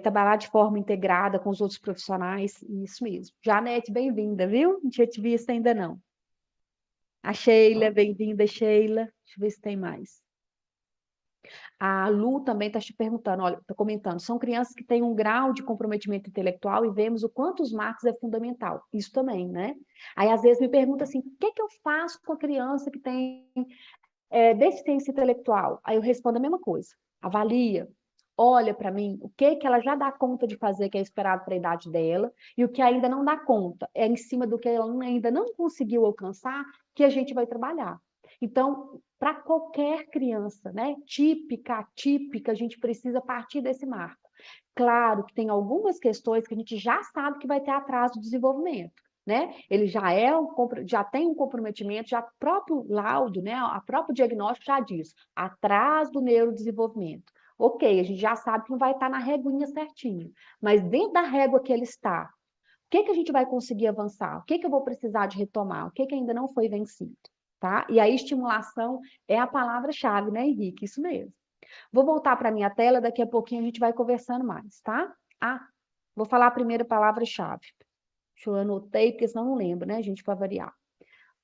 Trabalhar de forma integrada com os outros profissionais, isso mesmo. Janete, bem-vinda, viu? Não tinha te visto ainda não. A Sheila, bem-vinda, Sheila. Deixa eu ver se tem mais. A Lu também está te perguntando, olha, está comentando, são crianças que têm um grau de comprometimento intelectual e vemos o quanto os marcos é fundamental. Isso também, né? Aí, às vezes, me pergunta assim, o que eu faço com a criança que tem deficiência intelectual? Aí eu respondo a mesma coisa. Avalia, olha para mim o que ela já dá conta de fazer, que é esperado para a idade dela, e o que ainda não dá conta. É em cima do que ela ainda não conseguiu alcançar que a gente vai trabalhar. Então, para qualquer criança, né, típica, atípica, a gente precisa partir desse marco. Claro que tem algumas questões que a gente já sabe que vai ter atraso do desenvolvimento. Né? Ele já tem um comprometimento, já próprio laudo, né? A próprio diagnóstico já diz, atraso do neurodesenvolvimento. Ok, a gente já sabe que não vai estar na réguinha certinho, mas dentro da régua que ele está, o que a gente vai conseguir avançar? O que eu vou precisar de retomar? O que ainda não foi vencido? Tá? E aí, estimulação é a palavra-chave, né, Henrique? Isso mesmo. Vou voltar para a minha tela, daqui a pouquinho a gente vai conversando mais, tá? Vou falar a primeira palavra-chave. Eu anotei, porque senão não lembro, né, gente, para variar.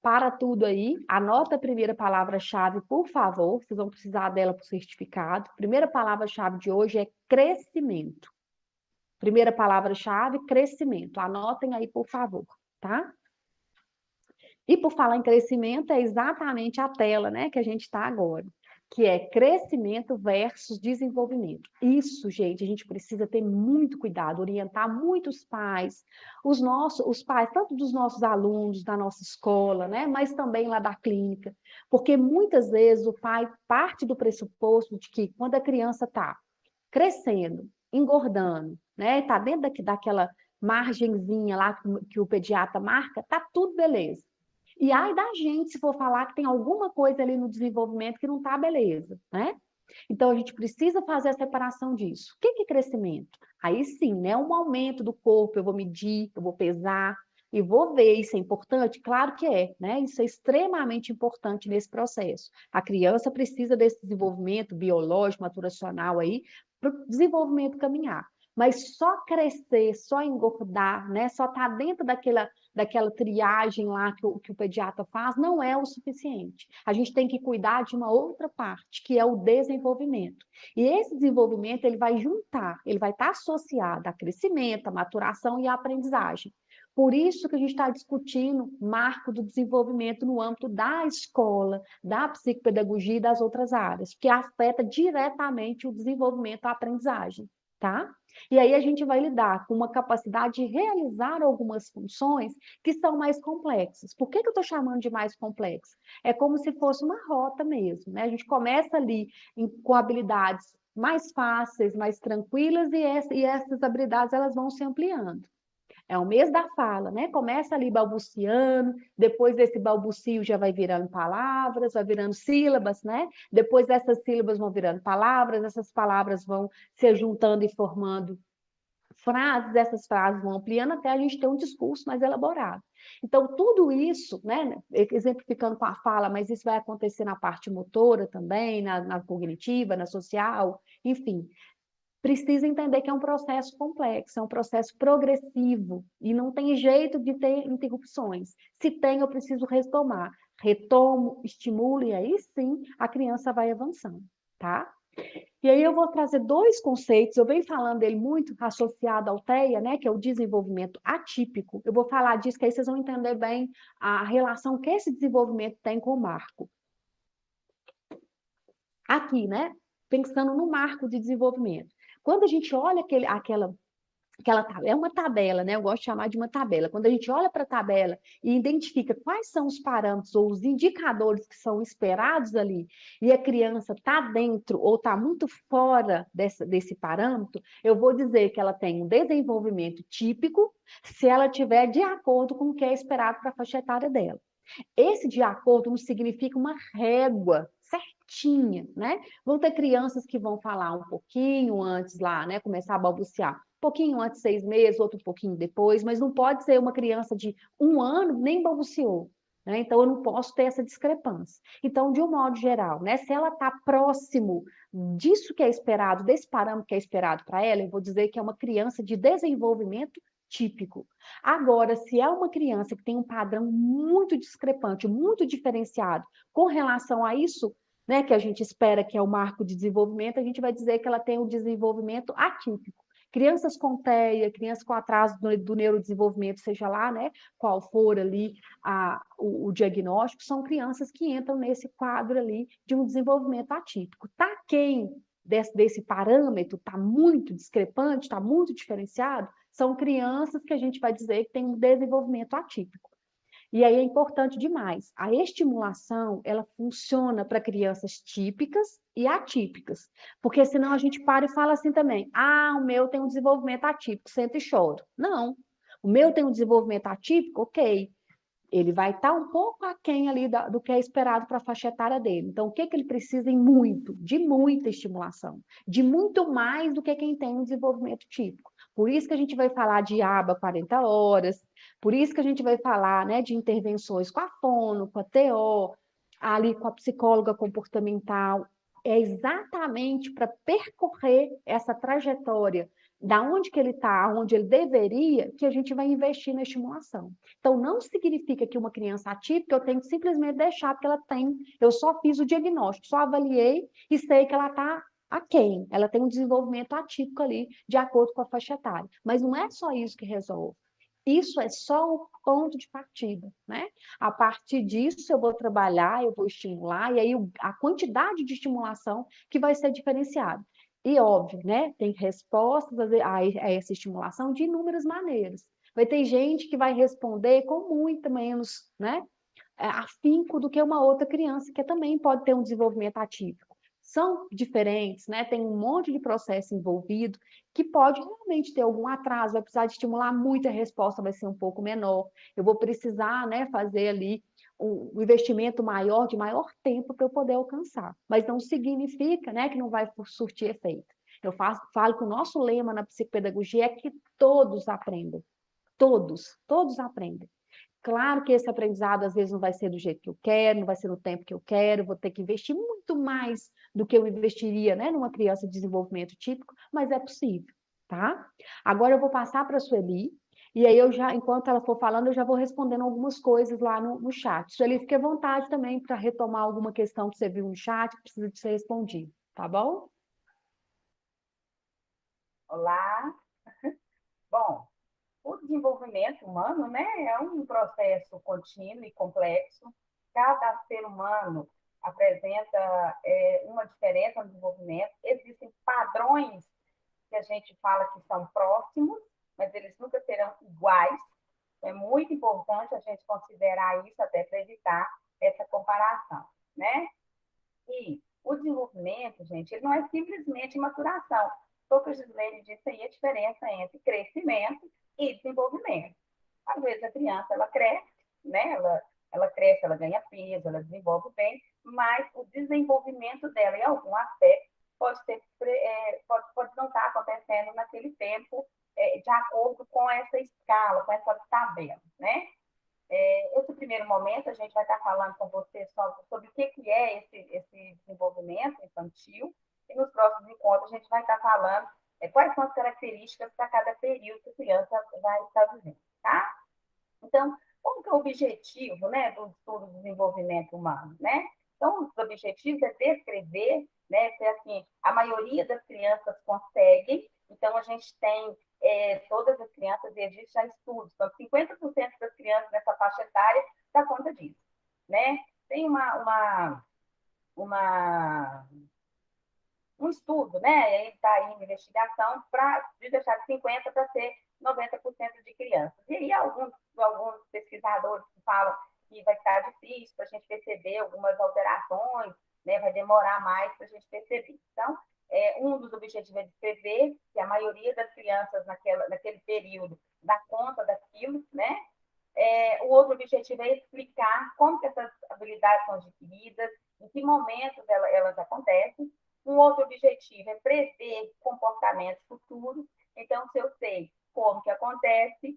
Para tudo aí, anota a primeira palavra-chave, por favor, vocês vão precisar dela para o certificado. Primeira palavra-chave de hoje é crescimento. Primeira palavra-chave, crescimento. Anotem aí, por favor, tá? E por falar em crescimento, é exatamente a tela, né, que a gente está agora. que é crescimento versus desenvolvimento. Isso, gente, a gente precisa ter muito cuidado, orientar muitos pais, os pais, tanto dos nossos alunos, da nossa escola, né, mas também lá da clínica, porque muitas vezes o pai parte do pressuposto de que quando a criança está crescendo, engordando, né, está dentro daquela margenzinha lá que o pediatra marca, tá tudo beleza. E ai da gente se for falar que tem alguma coisa ali no desenvolvimento que não está beleza, né? Então, a gente precisa fazer a separação disso. O que é crescimento? Aí sim, né? Um aumento do corpo, eu vou medir, eu vou pesar, e vou ver, isso é importante? Claro que é, né? Isso é extremamente importante nesse processo. A criança precisa desse desenvolvimento biológico, maturacional aí, para o desenvolvimento caminhar. Mas só crescer, só engordar, né? Só estar tá dentro daquela triagem lá que o pediatra faz, não é o suficiente. A gente tem que cuidar de uma outra parte, que é o desenvolvimento. E esse desenvolvimento, ele vai juntar, ele vai estar associado a crescimento, a maturação e a aprendizagem. Por isso que a gente está discutindo marco do desenvolvimento no âmbito da escola, da psicopedagogia e das outras áreas, que afeta diretamente o desenvolvimento, a aprendizagem, tá? E aí a gente vai lidar com uma capacidade de realizar algumas funções que são mais complexas. Por que eu estou chamando de mais complexo? É como se fosse uma rota mesmo, né? A gente começa ali com habilidades mais fáceis, mais tranquilas, e essas habilidades elas vão se ampliando. É o mês da fala, né? Começa ali balbuciando, depois desse balbucio já vai virando palavras, vai virando sílabas, né? Depois dessas sílabas vão virando palavras, essas palavras vão se juntando e formando frases, essas frases vão ampliando até a gente ter um discurso mais elaborado. Então, tudo isso, né, exemplificando com a fala, mas isso vai acontecer na parte motora também, na cognitiva, na social, enfim, precisa entender que é um processo complexo, é um processo progressivo, e não tem jeito de ter interrupções. Se tem, eu preciso retomar. Retomo, estimulo, e aí sim a criança vai avançando, tá? E aí eu vou trazer dois conceitos, eu venho falando dele muito associado ao TEA, né, que é o desenvolvimento atípico. Eu vou falar disso, que aí vocês vão entender bem a relação que esse desenvolvimento tem com o marco. Aqui, né, pensando no marco de desenvolvimento. Quando a gente olha aquela tabela, é uma tabela, né? Eu gosto de chamar de uma tabela. Quando a gente olha para a tabela e identifica quais são os parâmetros ou os indicadores que são esperados ali, e a criança está dentro ou está muito fora desse parâmetro, eu vou dizer que ela tem um desenvolvimento típico se ela tiver de acordo com o que é esperado para a faixa etária dela. Esse de acordo não significa uma régua certinha, né? Vão ter crianças que vão falar um pouquinho antes lá, né? Começar a balbuciar. Um pouquinho antes, 6 meses, outro pouquinho depois, mas não pode ser uma criança de 1 ano nem balbuciou. Né? Então, eu não posso ter essa discrepância. Então, de um modo geral, né? Se ela está próximo disso que é esperado, desse parâmetro que é esperado para ela, eu vou dizer que é uma criança de desenvolvimento típico. Agora, se é uma criança que tem um padrão muito discrepante, muito diferenciado com relação a isso, né, que a gente espera que é o marco de desenvolvimento, a gente vai dizer que ela tem um desenvolvimento atípico. Crianças com TEA, crianças com atraso do neurodesenvolvimento, seja lá, né, qual for ali o diagnóstico, são crianças que entram nesse quadro ali de um desenvolvimento atípico. Tá quem desse parâmetro está muito discrepante, está muito diferenciado, são crianças que a gente vai dizer que têm um desenvolvimento atípico. E aí é importante demais. A estimulação, ela funciona para crianças típicas e atípicas. Porque senão a gente para e fala assim também: ah, o meu tem um desenvolvimento atípico, senta e chora. Não. O meu tem um desenvolvimento atípico, ok. Ele vai estar um pouco aquém ali do que é esperado para a faixa etária dele. Então, o que ele precisa em muito? De muita estimulação. De muito mais do que quem tem um desenvolvimento típico. Por isso que a gente vai falar de aba 40 horas, por isso que a gente vai falar, né, de intervenções com a fono, com a TO, ali com a psicóloga comportamental. É exatamente para percorrer essa trajetória da onde que ele está, onde ele deveria, que a gente vai investir na estimulação. Então, não significa que uma criança atípica eu tenho que simplesmente deixar porque ela tem, eu só fiz o diagnóstico, só avaliei e sei que ela está aquém, ela tem um desenvolvimento atípico ali, de acordo com a faixa etária. Mas não é só isso que resolve. Isso é só o ponto de partida, né? A partir disso, eu vou trabalhar, eu vou estimular, e aí a quantidade de estimulação que vai ser diferenciada. E óbvio, né? Tem respostas a essa estimulação de inúmeras maneiras. Vai ter gente que vai responder com muito menos, né? Afinco do que uma outra criança que também pode ter um desenvolvimento atípico. São diferentes, né? Tem um monte de processo envolvido que pode realmente ter algum atraso, vai precisar de estimular muito, a resposta vai ser um pouco menor. Eu vou precisar, né, fazer ali um investimento maior, de maior tempo para eu poder alcançar. Mas não significa, né, que não vai surtir efeito. Falo que o nosso lema na psicopedagogia é que todos aprendem. Todos aprendem. Claro que esse aprendizado às vezes não vai ser do jeito que eu quero, não vai ser no tempo que eu quero, vou ter que investir muito mais do que eu investiria, né, numa criança de desenvolvimento típico, mas é possível, tá? Agora eu vou passar para a Sueli, e aí eu já, enquanto ela for falando, eu já vou respondendo algumas coisas lá no chat. Sueli, fique à vontade também para retomar alguma questão que você viu no chat, que precisa de ser respondida, tá bom? Olá. Bom, o desenvolvimento humano, né, é um processo contínuo e complexo. Cada ser humano apresenta uma diferença no desenvolvimento. Existem padrões que a gente fala que são próximos, mas eles nunca serão iguais. É muito importante a gente considerar isso até para evitar essa comparação, né? E o desenvolvimento, gente, ele não é simplesmente maturação. Foi o que a Gislene disse aí, a diferença entre crescimento e desenvolvimento. Às vezes a criança, ela cresce, né? Ela cresce, ela ganha peso, ela desenvolve bem, mas o desenvolvimento dela em algum aspecto pode não estar acontecendo naquele tempo de acordo com essa escala, com essa tabela, né? Esse primeiro momento, a gente vai estar falando com você sobre o que é esse desenvolvimento infantil, e nos próximos encontros a gente vai estar falando quais são as características para cada período que a criança vai estar vivendo, tá? Então, como que é o objetivo, né, do estudo do desenvolvimento humano, né? Então, os objetivos é descrever, né, que assim, a maioria das crianças conseguem, então a gente tem todas as crianças, e existe já estudos, então 50% das crianças nessa faixa etária dá conta disso, né? Tem uma um estudo, né? Ele está em investigação de deixar de 50% para ser 90% de crianças. E aí alguns pesquisadores falam que vai estar difícil para a gente perceber algumas alterações, né? Vai demorar mais para a gente perceber. Então, um dos objetivos é descrever que a maioria das crianças naquele período dá conta daquilo, né? O outro objetivo é explicar como que essas habilidades são adquiridas, em que momentos elas acontecem. Um outro objetivo é prever comportamentos futuros. Então, se eu sei como que acontece,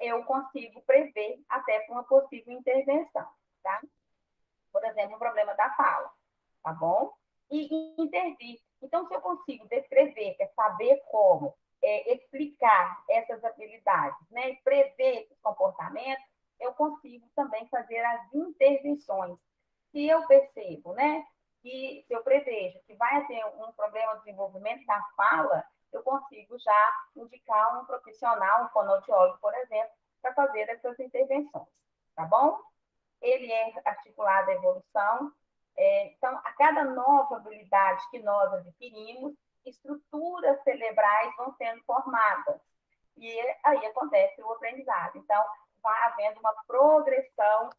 eu consigo prever até para uma possível intervenção, tá? Por exemplo, um problema da fala, tá bom? E intervir. Então, se eu consigo descrever, saber como, explicar essas habilidades, né, prever esses comportamentos, eu consigo também fazer as intervenções. Se eu percebo, né, que se eu prevejo que vai ter um problema de desenvolvimento da fala, eu consigo já indicar um profissional, um fonoaudiólogo, por exemplo, para fazer essas intervenções, tá bom? Ele é articulado à evolução. Então, a cada nova habilidade que nós adquirimos, estruturas cerebrais vão sendo formadas. E aí acontece o aprendizado. Então, vai havendo uma progressão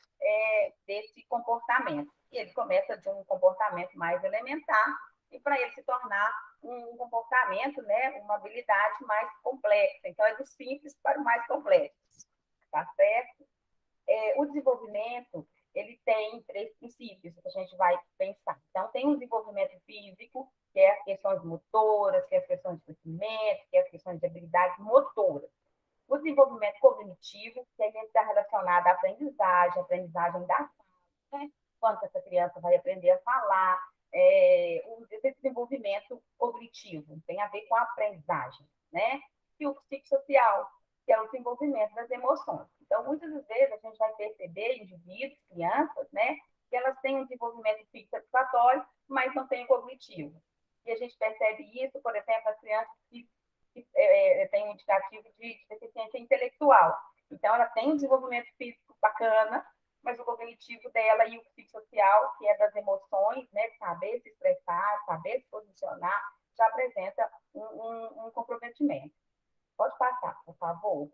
desse comportamento. E ele começa de um comportamento mais elementar, e para ele se tornar um comportamento, né, uma habilidade mais complexa. Então, é do simples para o mais complexo. Tá certo? O desenvolvimento, ele tem três princípios que a gente vai pensar. Então, tem o desenvolvimento físico, que é as questões motoras, que é as questões de crescimento, que é as questões de habilidades motoras. O desenvolvimento cognitivo, que está relacionado à aprendizagem da fala, né? Quando essa criança vai aprender a falar, esse desenvolvimento cognitivo tem a ver com a aprendizagem, né? E o psicossocial, que é o desenvolvimento das emoções. Então, muitas vezes a gente vai perceber indivíduos, crianças, né, que elas têm um desenvolvimento psicosatisfatório, mas não têm o cognitivo. E a gente percebe isso, por exemplo, as crianças que têm um indicativo de deficiência intelectual. Então, ela tem um desenvolvimento físico bacana, mas o cognitivo dela e o psicossocial, que é das emoções, né, saber se expressar, saber se posicionar, já apresenta um comprometimento. Pode passar, por favor.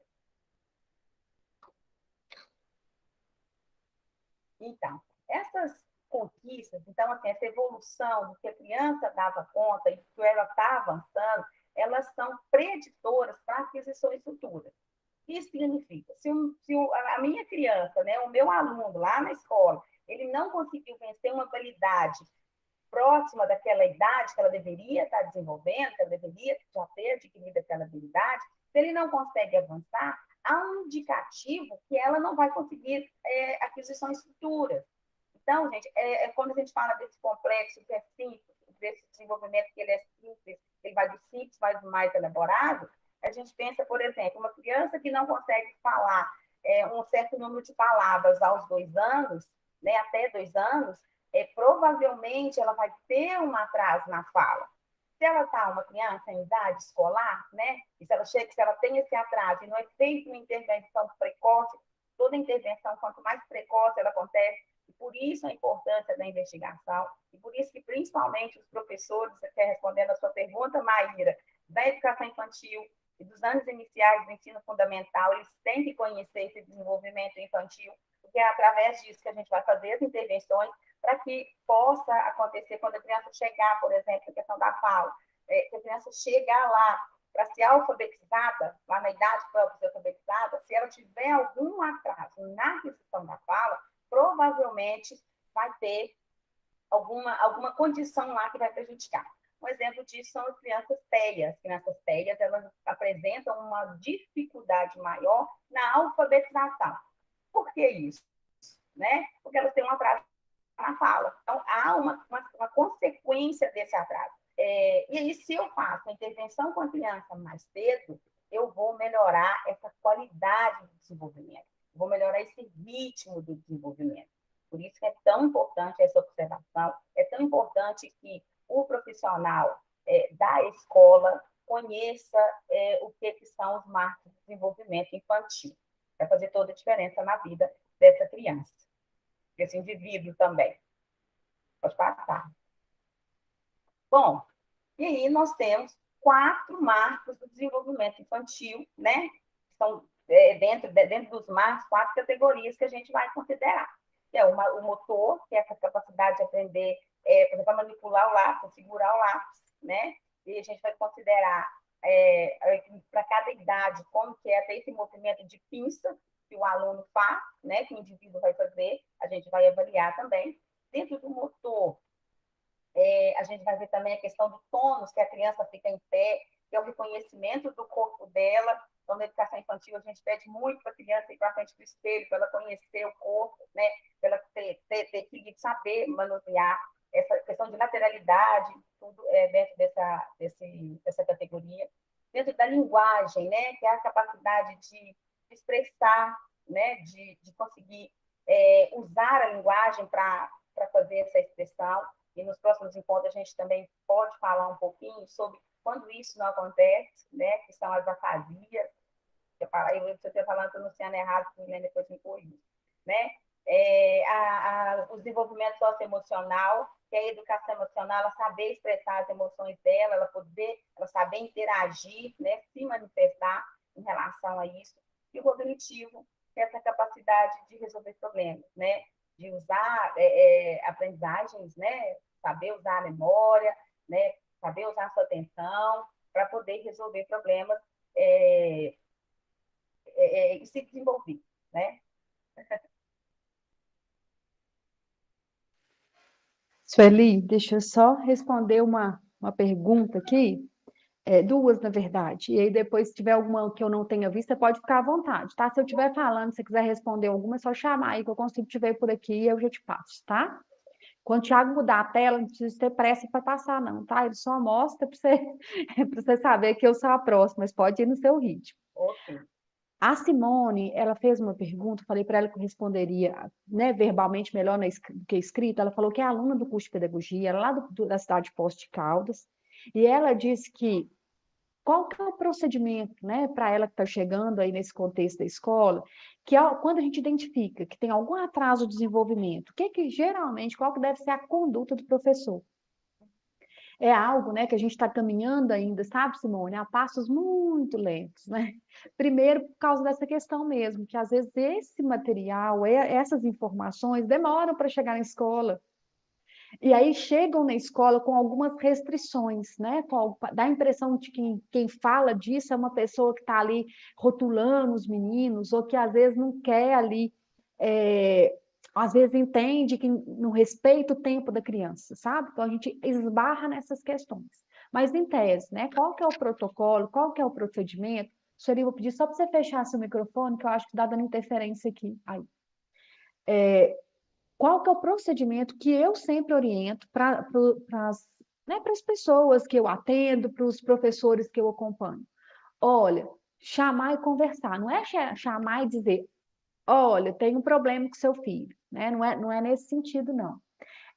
Então, essas conquistas, então, assim, essa evolução do que a criança dava conta e que ela está avançando, elas são preditoras para aquisições futuras. Isso significa, a minha criança, né, o meu aluno lá na escola, ele não conseguiu vencer uma habilidade próxima daquela idade que ela deveria estar desenvolvendo, que ela deveria já ter adquirido aquela habilidade, se ele não consegue avançar, há um indicativo que ela não vai conseguir aquisições futuras. Então, gente, quando a gente fala desse complexo que é simples, desse desenvolvimento que ele é simples, ele vai do simples para o mais elaborado, a gente pensa, por exemplo, uma criança que não consegue falar um certo número de palavras aos 2 anos, né, até 2 anos, provavelmente ela vai ter um atraso na fala. Se ela está uma criança em idade escolar, né, e se ela tem esse atraso e não é feita uma intervenção precoce, toda intervenção, quanto mais precoce ela acontece, e por isso a importância da investigação, e por isso que principalmente os professores, até respondendo a sua pergunta, Maíra, da educação infantil e dos anos iniciais do ensino fundamental, eles têm que conhecer esse desenvolvimento infantil, porque é através disso que a gente vai fazer as intervenções para que possa acontecer quando a criança chegar, por exemplo, a questão da fala, que a criança chegar lá para ser alfabetizada, lá na idade para ser alfabetizada, se ela tiver algum atraso na aquisição da fala, provavelmente vai ter alguma condição lá que vai prejudicar. Um exemplo disso são as crianças TEAs. As crianças TEAs, elas apresentam uma dificuldade maior na alfabetização. Por que isso? Né? Porque elas têm um atraso na fala. Então, há uma consequência desse atraso. E aí, se eu faço a intervenção com a criança mais cedo, eu vou melhorar essa qualidade do desenvolvimento, vou melhorar esse ritmo do desenvolvimento. Por isso que é tão importante essa observação, é tão importante que o profissional da escola conheça o que são os marcos de desenvolvimento infantil. Vai fazer toda a diferença na vida dessa criança, desse indivíduo também. Pode passar. Bom, e aí nós temos 4 marcos do desenvolvimento infantil, né? São dentro dos marcos, 4 categorias que a gente vai considerar. É o motor, que é essa capacidade de aprender, por exemplo, a manipular o lápis, segurar o lápis, né? E a gente vai considerar para cada idade como que é até esse movimento de pinça que o aluno faz, né? Que o indivíduo vai fazer, a gente vai avaliar também. Dentro do motor, a gente vai ver também a questão do tônus, que a criança fica em pé, que é o reconhecimento do corpo dela. Então, na educação infantil, a gente pede muito para a criança ir para frente do espelho, para ela conhecer o corpo, né? Para ela ter equilíbrio, saber manusear essa questão de lateralidade, tudo dentro dessa categoria. Dentro da linguagem, né? Que é a capacidade de expressar, né? De conseguir usar a linguagem para fazer essa expressão. E nos próximos encontros a gente também pode falar um pouquinho sobre quando isso não acontece, né, que são as afasias. Se eu estou falando, pronunciando errado, depois me corrija, né? O desenvolvimento socioemocional, que é a educação emocional, ela saber expressar as emoções dela, ela saber interagir, né, se manifestar em relação a isso. E o cognitivo, que é essa capacidade de resolver problemas, né? De usar aprendizagens, né? Saber usar a memória, né? Saber usar a sua atenção para poder resolver problemas e se desenvolver, né? Sueli, deixa eu só responder uma pergunta aqui, duas, na verdade. E aí, depois, se tiver alguma que eu não tenha visto, você pode ficar à vontade, tá? Se eu estiver falando, se você quiser responder alguma, é só chamar aí que eu consigo te ver por aqui e eu já te passo, tá? Quando o Thiago mudar a tela, não precisa ter pressa para passar, não, tá? Ele só mostra para você, para você saber que eu sou a próxima, mas pode ir no seu ritmo. Ok. A Simone, ela fez uma pergunta, falei para ela que eu responderia, né, verbalmente melhor do que escrita. Ela falou que é aluna do curso de pedagogia, lá da cidade de Poços de Caldas, e ela disse que qual que é o procedimento, né, para ela que está chegando aí nesse contexto da escola, que quando a gente identifica que tem algum atraso de desenvolvimento, geralmente, qual que deve ser a conduta do professor? É algo, né, que a gente está caminhando ainda, sabe, Simone, a passos muito lentos, né? Primeiro, por causa dessa questão mesmo, que às vezes esse material, essas informações demoram para chegar na escola. E aí chegam na escola com algumas restrições, né? Dá a impressão de que quem fala disso é uma pessoa que está ali rotulando os meninos, ou que às vezes não quer ali, às vezes entende que não respeita o tempo da criança, sabe? Então a gente esbarra nessas questões. Mas em tese, né? Qual que é o protocolo, qual que é o procedimento? Sherry, vou pedir só para você fechar seu microfone, que eu acho que está dando interferência aqui. Aí. Qual que é o procedimento que eu sempre oriento para né, as pessoas que eu atendo, para os professores que eu acompanho? Olha, chamar e conversar. Não é chamar e dizer, olha, tem um problema com seu filho. Né? Não é nesse sentido, não.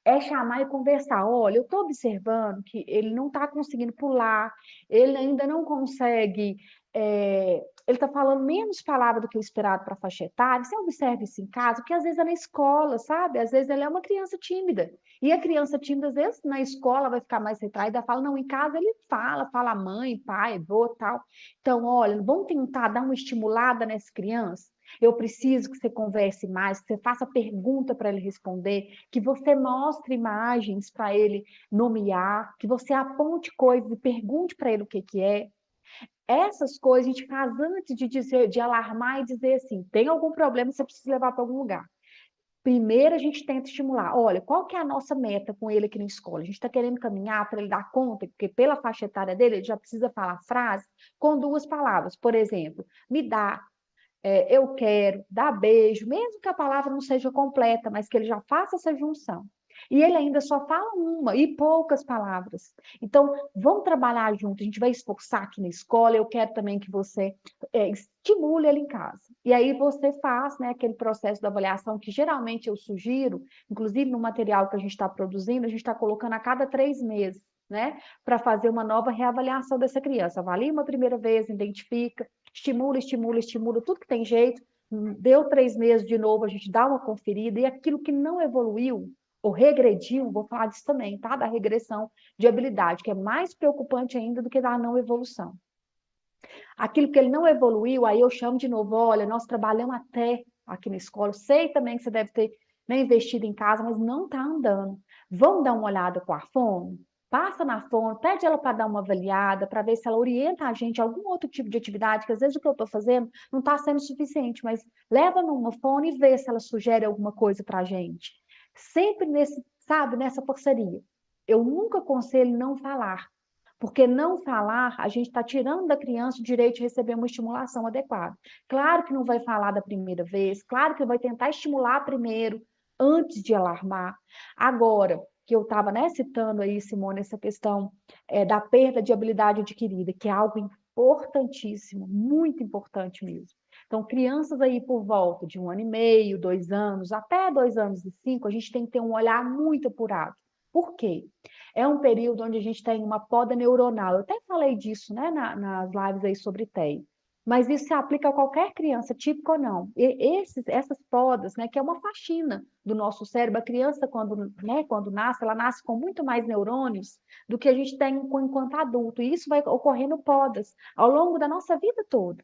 É chamar e conversar. Olha, eu estou observando que ele não está conseguindo pular, ele ainda não consegue. Ele está falando menos palavras do que o esperado para a faixa etária. Você observa isso em casa, porque às vezes é na escola, sabe? Às vezes ele é uma criança tímida. E a criança tímida, às vezes, na escola vai ficar mais retraída, fala, não, em casa ele fala mãe, pai, avô, tal. Então, olha, vamos tentar dar uma estimulada nessa criança. Eu preciso que você converse mais, que você faça pergunta para ele responder, que você mostre imagens para ele nomear, que você aponte coisas e pergunte para ele o que é. Essas coisas a gente faz antes de dizer, de alarmar e dizer assim, tem algum problema, você precisa levar para algum lugar. Primeiro a gente tenta estimular, olha, qual que é a nossa meta com ele aqui na escola? A gente está querendo caminhar para ele dar conta, porque pela faixa etária dele, ele já precisa falar frase com 2 palavras. Por exemplo, me dá, eu quero, dar beijo, mesmo que a palavra não seja completa, mas que ele já faça essa junção. E ele ainda só fala uma e poucas palavras. Então, vamos trabalhar junto. A gente vai esforçar aqui na escola. Eu quero também que você estimule ele em casa. E aí você faz, né, aquele processo da avaliação que geralmente eu sugiro, inclusive no material que a gente está produzindo, a gente está colocando a cada 3 meses, né, para fazer uma nova reavaliação dessa criança. Avalia uma primeira vez, identifica, estimula, tudo que tem jeito. Deu 3 meses de novo, a gente dá uma conferida, e aquilo que não evoluiu, ou regrediu, vou falar disso também, tá? Da regressão de habilidade, que é mais preocupante ainda do que da não evolução. Aquilo que ele não evoluiu, aí eu chamo de novo, olha, nós trabalhamos até aqui na escola, sei também que você deve ter, né, investido em casa, mas não está andando. Vamos dar uma olhada com a fono? Passa na fono, pede ela para dar uma avaliada, para ver se ela orienta a gente a algum outro tipo de atividade, que às vezes o que eu estou fazendo não está sendo suficiente, mas leva numa fono e vê se ela sugere alguma coisa para a gente. Sempre nesse, sabe, nessa parceria. Eu nunca aconselho não falar, porque não falar, a gente está tirando da criança o direito de receber uma estimulação adequada. Claro que não vai falar da primeira vez, claro que vai tentar estimular primeiro, antes de alarmar. Agora, que eu estava, né, citando aí, Simone, essa questão da perda de habilidade adquirida, que é algo importantíssimo, muito importante mesmo. Então, crianças aí por volta de 1 ano e meio, 2 anos, até 2 anos e 5, a gente tem que ter um olhar muito apurado. Por quê? É um período onde a gente tem uma poda neuronal. Eu até falei disso, né, nas lives aí sobre TEI. Mas isso se aplica a qualquer criança, típica ou não. E essas podas, né, que é uma faxina do nosso cérebro, a criança, quando nasce, ela nasce com muito mais neurônios do que a gente tem enquanto adulto. E isso vai ocorrendo podas ao longo da nossa vida toda.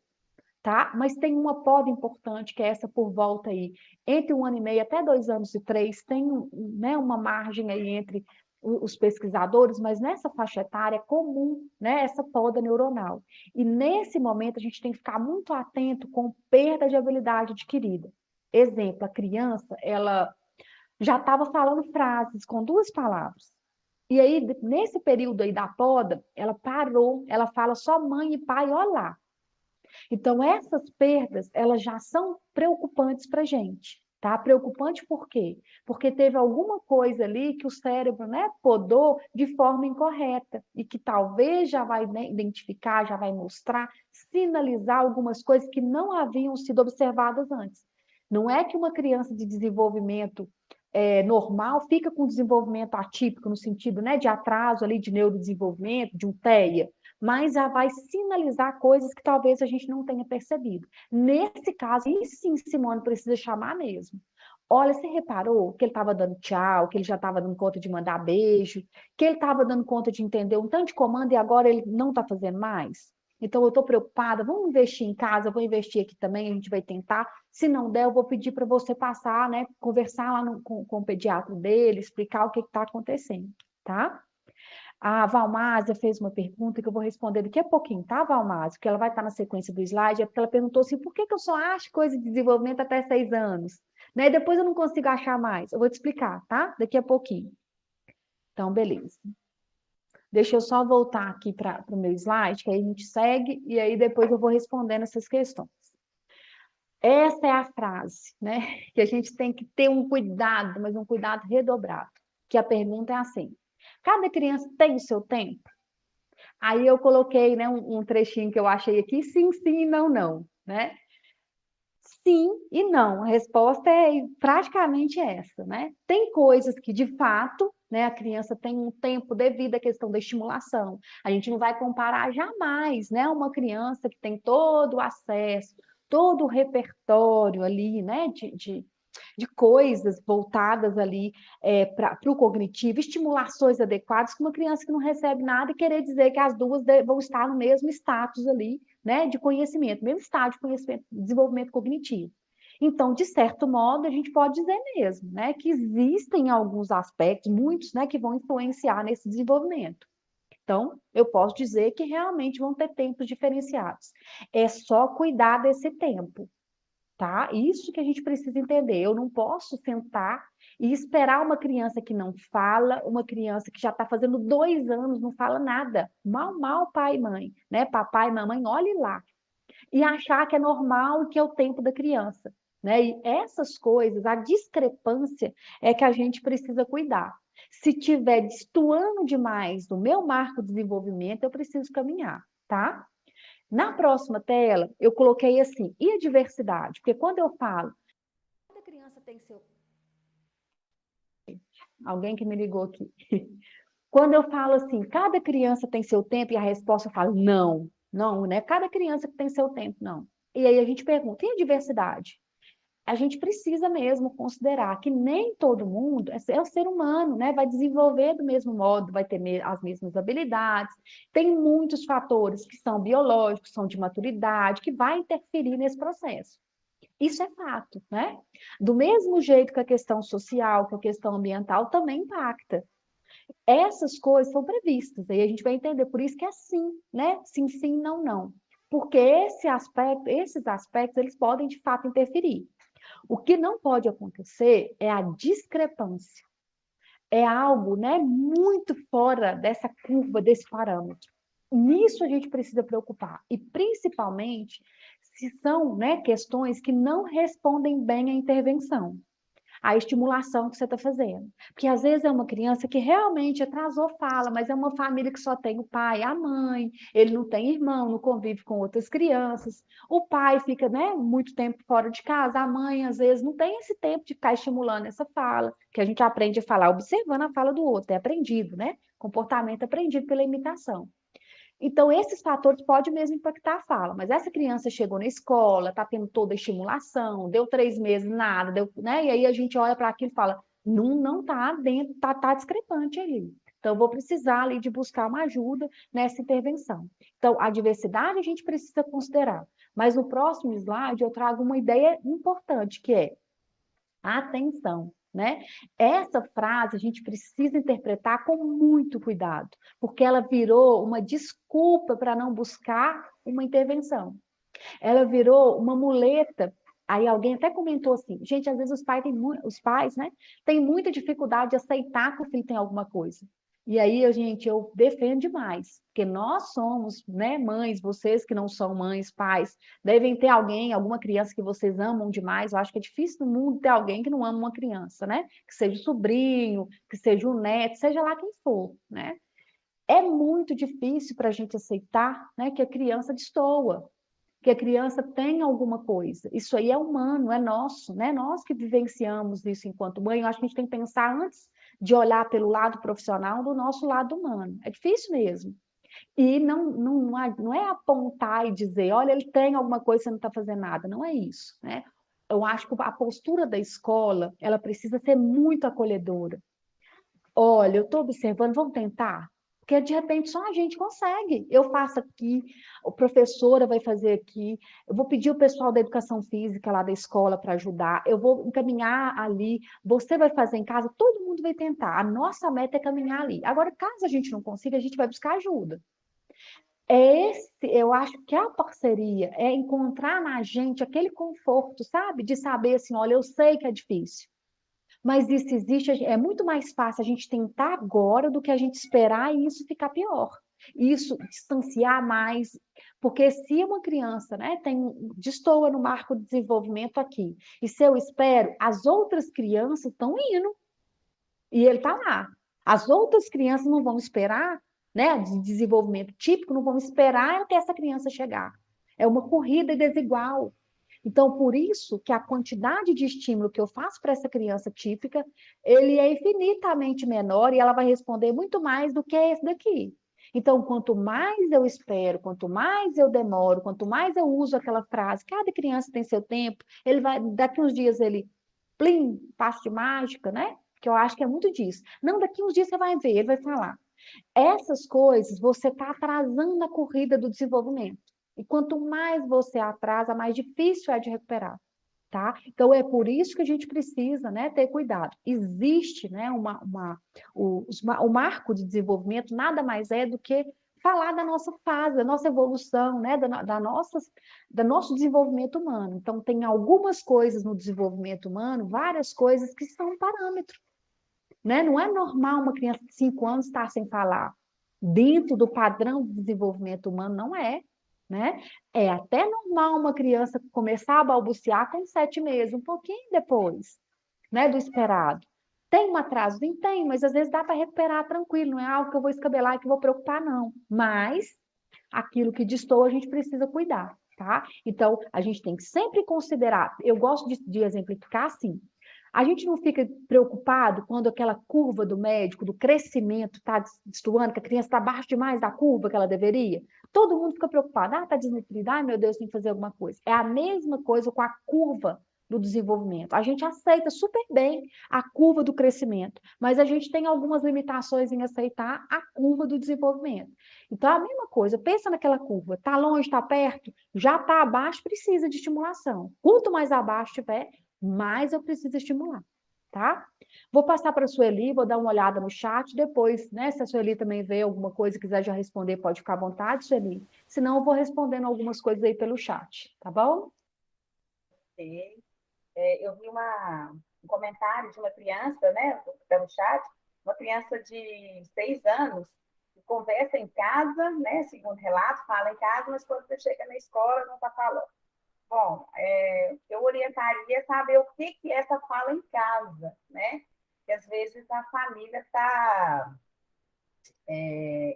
Tá? Mas tem uma poda importante, que é essa por volta aí, entre 1 ano e meio até 2 anos e 3, tem, né, uma margem aí entre os pesquisadores, mas nessa faixa etária é comum, né, essa poda neuronal. E nesse momento a gente tem que ficar muito atento com perda de habilidade adquirida. Exemplo, a criança, ela já estava falando frases com 2 palavras. E aí, nesse período aí da poda, ela parou, ela fala só mãe e pai, olá. Então, essas perdas, elas já são preocupantes para a gente, tá? Preocupante por quê? Porque teve alguma coisa ali que o cérebro, né, podou de forma incorreta e que talvez já vai, né, identificar, já vai mostrar, sinalizar algumas coisas que não haviam sido observadas antes. Não é que uma criança de desenvolvimento normal fica com desenvolvimento atípico, no sentido, né, de atraso ali de neurodesenvolvimento, de um TEA, mas já vai sinalizar coisas que talvez a gente não tenha percebido. Nesse caso, aí sim, Simone, precisa chamar mesmo. Olha, você reparou que ele estava dando tchau, que ele já estava dando conta de mandar beijo, que ele estava dando conta de entender um tanto de comando e agora ele não está fazendo mais? Então, eu estou preocupada, vamos investir em casa, eu vou investir aqui também, a gente vai tentar. Se não der, eu vou pedir para você passar, né, conversar lá com o pediatra dele, explicar o que está acontecendo, tá? A Valmásia fez uma pergunta que eu vou responder daqui a pouquinho, tá, Valmásia? Porque ela vai estar na sequência do slide, é porque ela perguntou assim, por que eu só acho coisa de desenvolvimento até 6 anos? Né? E depois eu não consigo achar mais. Eu vou te explicar, tá? Daqui a pouquinho. Então, beleza. Deixa eu só voltar aqui para o meu slide, que aí a gente segue, e aí depois eu vou respondendo essas questões. Essa é a frase, né? Que a gente tem que ter um cuidado, mas um cuidado redobrado. Que a pergunta é assim: cada criança tem o seu tempo? Aí eu coloquei, né, um trechinho que eu achei aqui, sim, sim, não, não, né? Sim e não. A resposta é praticamente essa, né? Tem coisas que, de fato, né, a criança tem um tempo devido à questão da estimulação. A gente não vai comparar jamais, né, uma criança que tem todo o acesso, todo o repertório ali, né, de coisas voltadas ali para o cognitivo, estimulações adequadas, com uma criança que não recebe nada e querer dizer que as duas vão estar no mesmo status ali, né, de conhecimento, mesmo estágio de conhecimento, desenvolvimento cognitivo. Então, de certo modo, a gente pode dizer mesmo, né, que existem alguns aspectos, muitos, né, que vão influenciar nesse desenvolvimento. Então, eu posso dizer que realmente vão ter tempos diferenciados. É só cuidar desse tempo, tá? Isso que a gente precisa entender. Eu não posso sentar e esperar uma criança que não fala, uma criança que já está fazendo 2 anos, não fala nada. Mal, mal, pai e mãe, né? Papai e mamãe, olhe lá. E achar que é normal e que é o tempo da criança, né? E essas coisas, a discrepância é que a gente precisa cuidar. Se tiver destoando demais do meu marco de desenvolvimento, eu preciso caminhar, tá? Na próxima tela, eu coloquei assim, e a diversidade? Porque quando eu falo, cada criança tem seu... Alguém que me ligou aqui. Quando eu falo assim, cada criança tem seu tempo, e a resposta eu falo, não, não, né? Cada criança tem seu tempo, não. E aí a gente pergunta, e a diversidade? A gente precisa mesmo considerar que nem todo mundo é o ser humano, né? Vai desenvolver do mesmo modo, vai ter as mesmas habilidades. Tem muitos fatores que são biológicos, são de maturidade, que vai interferir nesse processo. Isso é fato, né? Do mesmo jeito que a questão social, que a questão ambiental também impacta. Essas coisas são previstas, aí a gente vai entender, por isso que é sim, né? Sim, sim, não, não. Porque esses aspectos, eles podem de fato interferir. O que não pode acontecer é a discrepância. É algo, né, muito fora dessa curva, desse parâmetro. Nisso a gente precisa preocupar. E principalmente se são, né, questões que não respondem bem à intervenção, à estimulação que você está fazendo. Porque às vezes é uma criança que realmente atrasou fala, mas é uma família que só tem o pai e a mãe, ele não tem irmão, não convive com outras crianças. O pai fica, né, muito tempo fora de casa, a mãe às vezes não tem esse tempo de ficar estimulando essa fala, que a gente aprende a falar observando a fala do outro, é aprendido, né? Comportamento aprendido pela imitação. Então, esses fatores podem mesmo impactar a fala, mas essa criança chegou na escola, está tendo toda a estimulação, deu 3 meses, nada, deu, né? E aí a gente olha para aquilo e fala, não está dentro, tá discrepante ali. Então, eu vou precisar ali de buscar uma ajuda nessa intervenção. Então, a diversidade a gente precisa considerar. Mas no próximo slide eu trago uma ideia importante, que é atenção, né? Essa frase a gente precisa interpretar com muito cuidado, porque ela virou uma desculpa para não buscar uma intervenção. Ela virou uma muleta. Aí alguém até comentou assim, gente, às vezes os pais, né, têm muita dificuldade de aceitar que o filho tem alguma coisa. E aí, gente, eu defendo demais, porque nós somos, né, mães, vocês que não são mães, pais, devem ter alguém, alguma criança que vocês amam demais. Eu acho que é difícil no mundo ter alguém que não ama uma criança, né? Que seja o sobrinho, que seja o neto, seja lá quem for, né? É muito difícil para a gente aceitar, né, que a criança destoa, que a criança tem alguma coisa. Isso aí é humano, é nosso, né? Nós que vivenciamos isso enquanto mãe, eu acho que a gente tem que pensar antes de olhar pelo lado profissional do nosso lado humano. É difícil mesmo. E não é apontar e dizer, olha, ele tem alguma coisa, você não está fazendo nada. Não é isso, né? Eu acho que a postura da escola, ela precisa ser muito acolhedora. Olha, eu estou observando, vamos tentar? Porque de repente só a gente consegue. Eu faço aqui, a professora vai fazer aqui, eu vou pedir o pessoal da educação física lá da escola para ajudar, eu vou encaminhar ali, você vai fazer em casa, todo mundo vai tentar. A nossa meta é caminhar ali. Agora, caso a gente não consiga, a gente vai buscar ajuda. Eu acho que a parceria é encontrar na gente aquele conforto, sabe? De saber assim, olha, eu sei que é difícil, mas isso existe, é muito mais fácil a gente tentar agora do que a gente esperar e isso ficar pior. Isso distanciar mais, porque se uma criança, né, destoa no marco de desenvolvimento aqui, e se eu espero, as outras crianças estão indo, e ele está lá. As outras crianças não vão esperar, né, de desenvolvimento típico, não vão esperar até essa criança chegar. É uma corrida desigual. Então, por isso que a quantidade de estímulo que eu faço para essa criança típica, ele é infinitamente menor e ela vai responder muito mais do que esse daqui. Então, quanto mais eu espero, quanto mais eu demoro, quanto mais eu uso aquela frase, cada criança tem seu tempo, ele vai, daqui uns dias ele, plim, passo de mágica, né? Que eu acho que é muito disso. Não, daqui uns dias você vai ver, ele vai falar. Essas coisas você está atrasando a corrida do desenvolvimento. E quanto mais você atrasa, mais difícil é de recuperar, tá? Então, é por isso que a gente precisa, né, ter cuidado. Existe, né, o marco de desenvolvimento nada mais é do que falar da nossa fase, da nossa evolução, né, do nosso desenvolvimento humano. Então, tem algumas coisas no desenvolvimento humano, várias coisas que são parâmetros, né? Não é normal uma criança de 5 anos estar sem falar. Dentro do padrão de desenvolvimento humano, não é. Né? É até normal uma criança começar a balbuciar com 7 meses, um pouquinho depois, né, do esperado. Tem um atraso? Tem, mas às vezes dá para recuperar tranquilo, não é algo que eu vou escabelar e que eu vou preocupar, não. Mas aquilo que destoa, a gente precisa cuidar, tá? Então, a gente tem que sempre considerar, eu gosto de exemplificar assim, a gente não fica preocupado quando aquela curva do médico, do crescimento, está destoando, que a criança está abaixo demais da curva que ela deveria. Todo mundo fica preocupado. Ah, está desnutrida. Ai, meu Deus, tem que fazer alguma coisa. É a mesma coisa com a curva do desenvolvimento. A gente aceita super bem a curva do crescimento, mas a gente tem algumas limitações em aceitar a curva do desenvolvimento. Então, é a mesma coisa. Pensa naquela curva. Está longe, está perto? Já está abaixo, precisa de estimulação. Quanto mais abaixo tiver, mais eu preciso estimular, tá? Vou passar para a Sueli, vou dar uma olhada no chat, depois, né, se a Sueli também vê alguma coisa e quiser já responder, pode ficar à vontade, Sueli. Senão eu vou respondendo algumas coisas aí pelo chat, tá bom? Eu vi um comentário de uma criança, né, pelo chat, uma criança de 6 anos, que conversa em casa, né, segundo relato, fala em casa, mas quando você chega na escola não está falando. Bom, eu orientaria a saber o que é essa fala em casa, né? Que às vezes a família está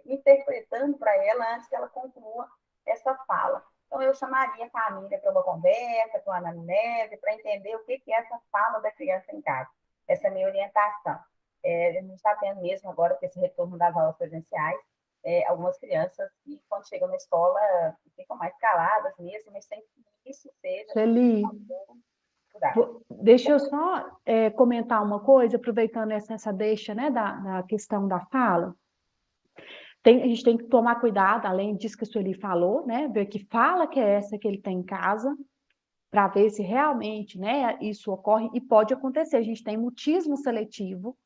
interpretando para ela antes que ela conclua essa fala. Então, eu chamaria a família para uma conversa, para uma anamnese, para entender o que é essa fala da criança em casa. Essa é a minha orientação. A gente está tendo mesmo agora, com esse retorno das aulas presenciais, algumas crianças que, quando chegam na escola, ficam mais caladas mesmo, mas sem que isso seja Sueli, deixa eu só comentar uma coisa, aproveitando essa deixa, né, da questão da fala. A gente tem que tomar cuidado, além disso que a Sueli falou, né, ver que fala que é essa que ele tem em casa, para ver se realmente, né, isso ocorre e pode acontecer. A gente tem mutismo seletivo,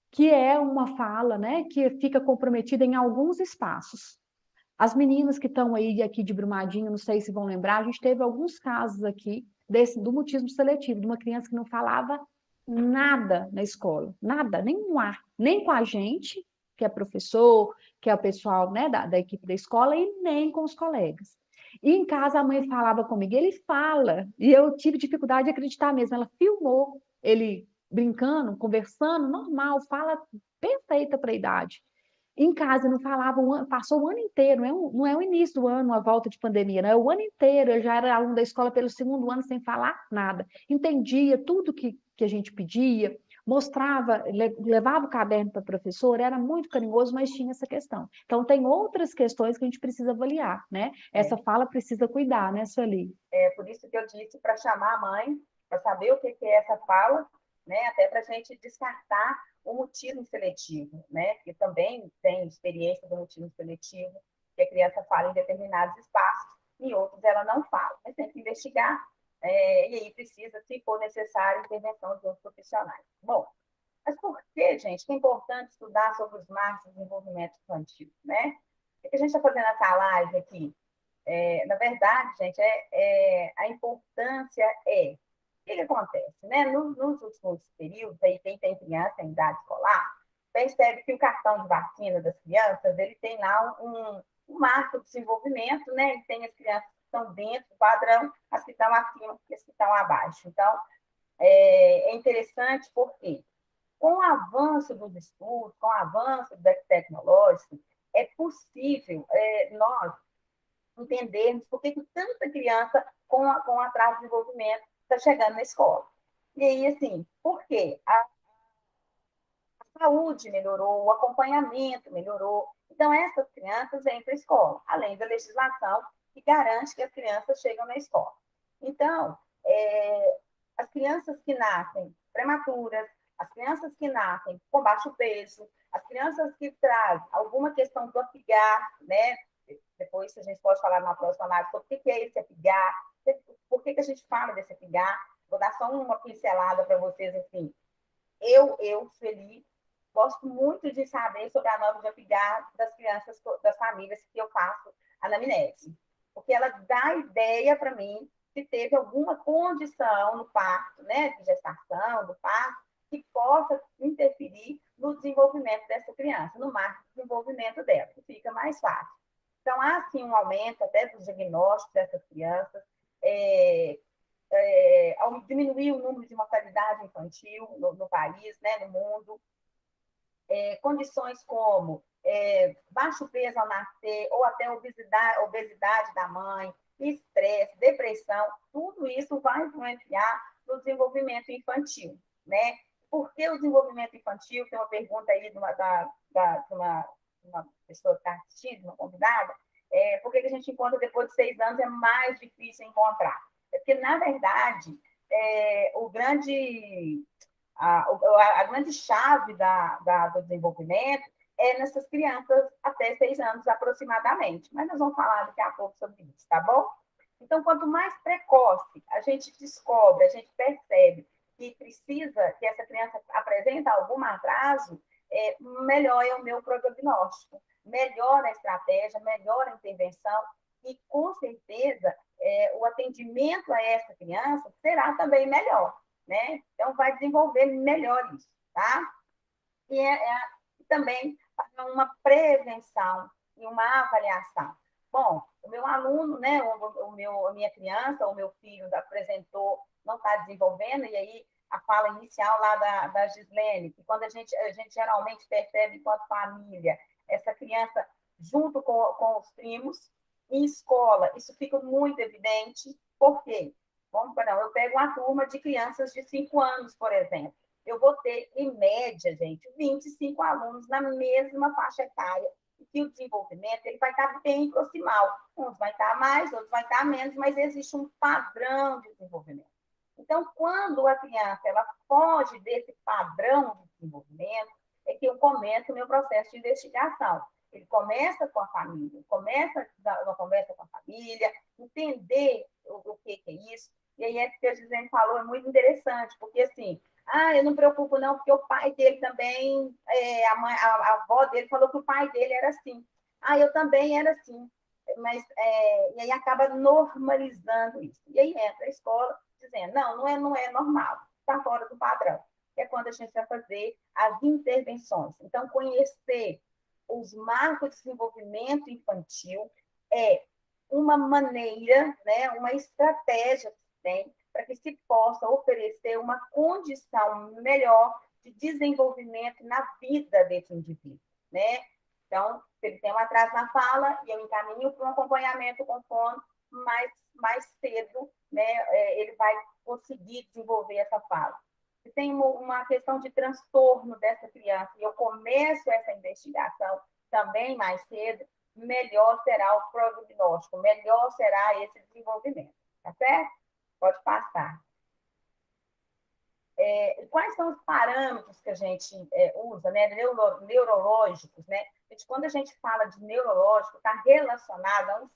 que é uma fala, né, que fica comprometida em alguns espaços. As meninas que estão aí aqui de Brumadinho, não sei se vão lembrar, a gente teve alguns casos aqui do mutismo seletivo, de uma criança que não falava nada na escola, nada, nenhum ar, nem com a gente, que é professor, que é o pessoal, né, da equipe da escola, e nem com os colegas. E em casa a mãe falava comigo, ele fala, e eu tive dificuldade de acreditar mesmo, ela filmou ele brincando, conversando, normal, fala perfeita para a idade. Em casa não falava, passou o ano inteiro, não é o início do ano, a volta de pandemia, não é o ano inteiro, ele já era aluno da escola pelo segundo ano sem falar nada. Entendia tudo que a gente pedia, mostrava, levava o caderno para a professora, era muito carinhoso, mas tinha essa questão. Então, tem outras questões que a gente precisa avaliar, né? Essa fala precisa cuidar, né, Sueli? É por isso que eu disse para chamar a mãe, para saber o que é essa fala, né? Até para a gente descartar o mutismo seletivo, né? Que também tem experiência do mutismo seletivo, que a criança fala em determinados espaços, em outros ela não fala. Mas tem que investigar, e aí precisa, se for necessário, intervenção de outros profissionais. Bom, mas por que, gente, que é importante estudar sobre os marcos de desenvolvimento infantil, né? O que a gente está fazendo essa live aqui? Na verdade, gente, a importância o que acontece, né? Nos últimos períodos, aí quem tem criança em idade escolar, percebe que o cartão de vacina das crianças, ele tem lá um marco de desenvolvimento, né? Ele tem as crianças que estão dentro do padrão, as que estão acima e as que estão abaixo. Então, é interessante porque, com o avanço dos estudos, com o avanço tecnológico, é possível nós entendermos por que tanta criança com atraso de desenvolvimento está chegando na escola. E aí, assim, por quê? A saúde melhorou, o acompanhamento melhorou. Então, essas crianças vêm para a escola, além da legislação que garante que as crianças chegam na escola. Então, as crianças que nascem prematuras, as crianças que nascem com baixo peso, as crianças que trazem alguma questão do apigar, né? Depois a gente pode falar na próxima live sobre o que é esse apigar, por que a gente fala desse apigar. Vou dar só uma pincelada para vocês, assim. Sueli, gosto muito de saber sobre a nova de apigar das crianças, das famílias que eu faço anamnese, porque ela dá ideia para mim se teve alguma condição no parto, né, de gestação, do parto, que possa interferir no desenvolvimento dessa criança, no marco de desenvolvimento dela, que fica mais fácil. Então, há sim um aumento até dos diagnósticos dessas crianças, ao diminuir o número de mortalidade infantil no país, né, no mundo, condições como baixo peso ao nascer, ou até obesidade da mãe, estresse, depressão, tudo isso vai influenciar no desenvolvimento infantil, né? Por que o desenvolvimento infantil? Tem uma pergunta aí de uma pessoa que está assistindo, uma convidada, por que a gente encontra depois de 6 anos é mais difícil encontrar? É porque, na verdade, a grande chave do desenvolvimento é nessas crianças até 6 anos aproximadamente. Mas nós vamos falar daqui a pouco sobre isso, tá bom? Então, quanto mais precoce a gente descobre, a gente percebe que precisa, que essa criança apresenta algum atraso, melhor é o meu prognóstico, melhor a estratégia, melhor a intervenção e, com certeza, o atendimento a essa criança será também melhor, né? Então, vai desenvolver melhor isso, tá? E também para uma prevenção e uma avaliação. Bom, o meu aluno, né, a minha criança, o meu filho apresentou, não está desenvolvendo, e aí a fala inicial lá da Gislene, que quando a gente geralmente percebe enquanto família, essa criança junto com os primos, em escola, isso fica muito evidente. Por quê? Eu pego uma turma de crianças de 5 anos, por exemplo. Eu vou ter, em média, gente, 25 alunos na mesma faixa etária, e que o desenvolvimento ele vai estar bem proximal. Uns vai estar mais, outros vai estar menos, mas existe um padrão de desenvolvimento. Então, quando a criança ela foge desse padrão de desenvolvimento, é que eu começo o meu processo de investigação. Ele começa com a família, começa uma conversa com a família, entender o que é isso. E aí, que a Gisele falou é muito interessante, porque assim, eu não me preocupo não, porque o pai dele também, a avó dele falou que o pai dele era assim. Eu também era assim. Mas, e aí acaba normalizando isso. E aí entra a escola dizendo, não é normal, está fora do padrão. Que é quando a gente vai fazer as intervenções. Então, conhecer os marcos de desenvolvimento infantil é uma maneira, né, uma estratégia que se tem para que se possa oferecer uma condição melhor de desenvolvimento na vida desse indivíduo, né? Então, se ele tem um atraso na fala, e eu encaminho para um acompanhamento com fono, mais cedo, né, ele vai conseguir desenvolver essa fala. se tem uma questão de transtorno dessa criança, e eu começo essa investigação também mais cedo, melhor será o prognóstico, melhor será esse desenvolvimento, tá certo? Pode passar. Quais são os parâmetros que a gente usa, né, neurológicos, né? Quando a gente fala de neurológico, está relacionado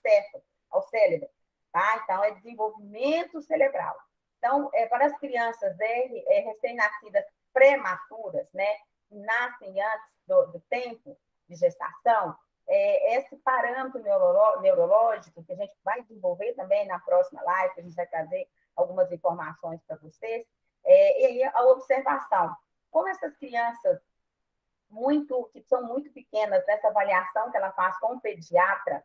ao cérebro, tá? Então, é desenvolvimento cerebral. Então, para as crianças recém-nascidas prematuras, né, que nascem antes do tempo de gestação, esse parâmetro neurológico, que a gente vai desenvolver também na próxima live, que a gente vai trazer algumas informações para vocês, e aí a observação. Como essas crianças que são muito pequenas, nessa avaliação que ela faz com o pediatra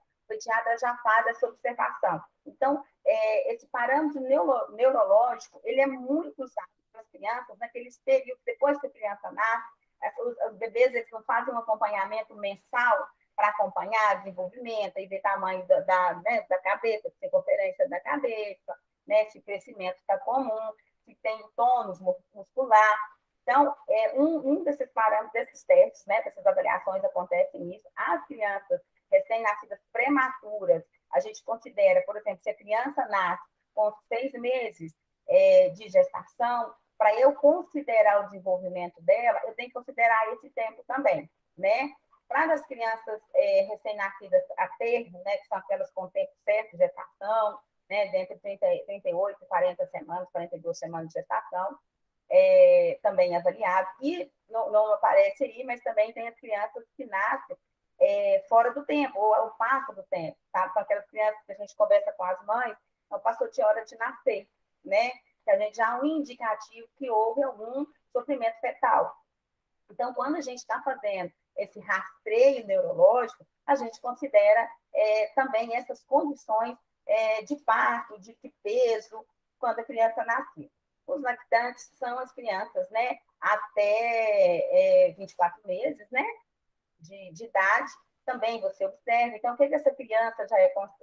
já faz essa observação. Então, esse parâmetro neurológico, ele é muito usado para as crianças naqueles períodos, depois que a criança nasce, os bebês eles não fazem um acompanhamento mensal para acompanhar o desenvolvimento e ver tamanho né, da cabeça, circunferência da cabeça, né, se o crescimento está comum, se tem tônus muscular. Então, um desses parâmetros, desses testes, né, dessas avaliações acontecem nisso. As crianças recém-nascidas prematuras, a gente considera, por exemplo, se a criança nasce com 6 meses de gestação, para eu considerar o desenvolvimento dela, eu tenho que considerar esse tempo também, né? Para as crianças recém-nascidas a termo, né, que são aquelas com tempo certo de gestação, né, dentro de 38, 40 semanas, 42 semanas de gestação, também avaliado. E não aparece aí, mas também tem as crianças que nascem fora do tempo, ou ao passo do tempo, tá? São aquelas crianças que a gente conversa com as mães, não passou de hora de nascer, né? Que a gente já é um indicativo que houve algum sofrimento fetal. Então, quando a gente está fazendo esse rastreio neurológico, a gente considera também essas condições de parto, de peso, quando a criança nasceu. Os lactantes são as crianças, né, até 24 meses, né, de idade, também você observa. Então, o que essa criança já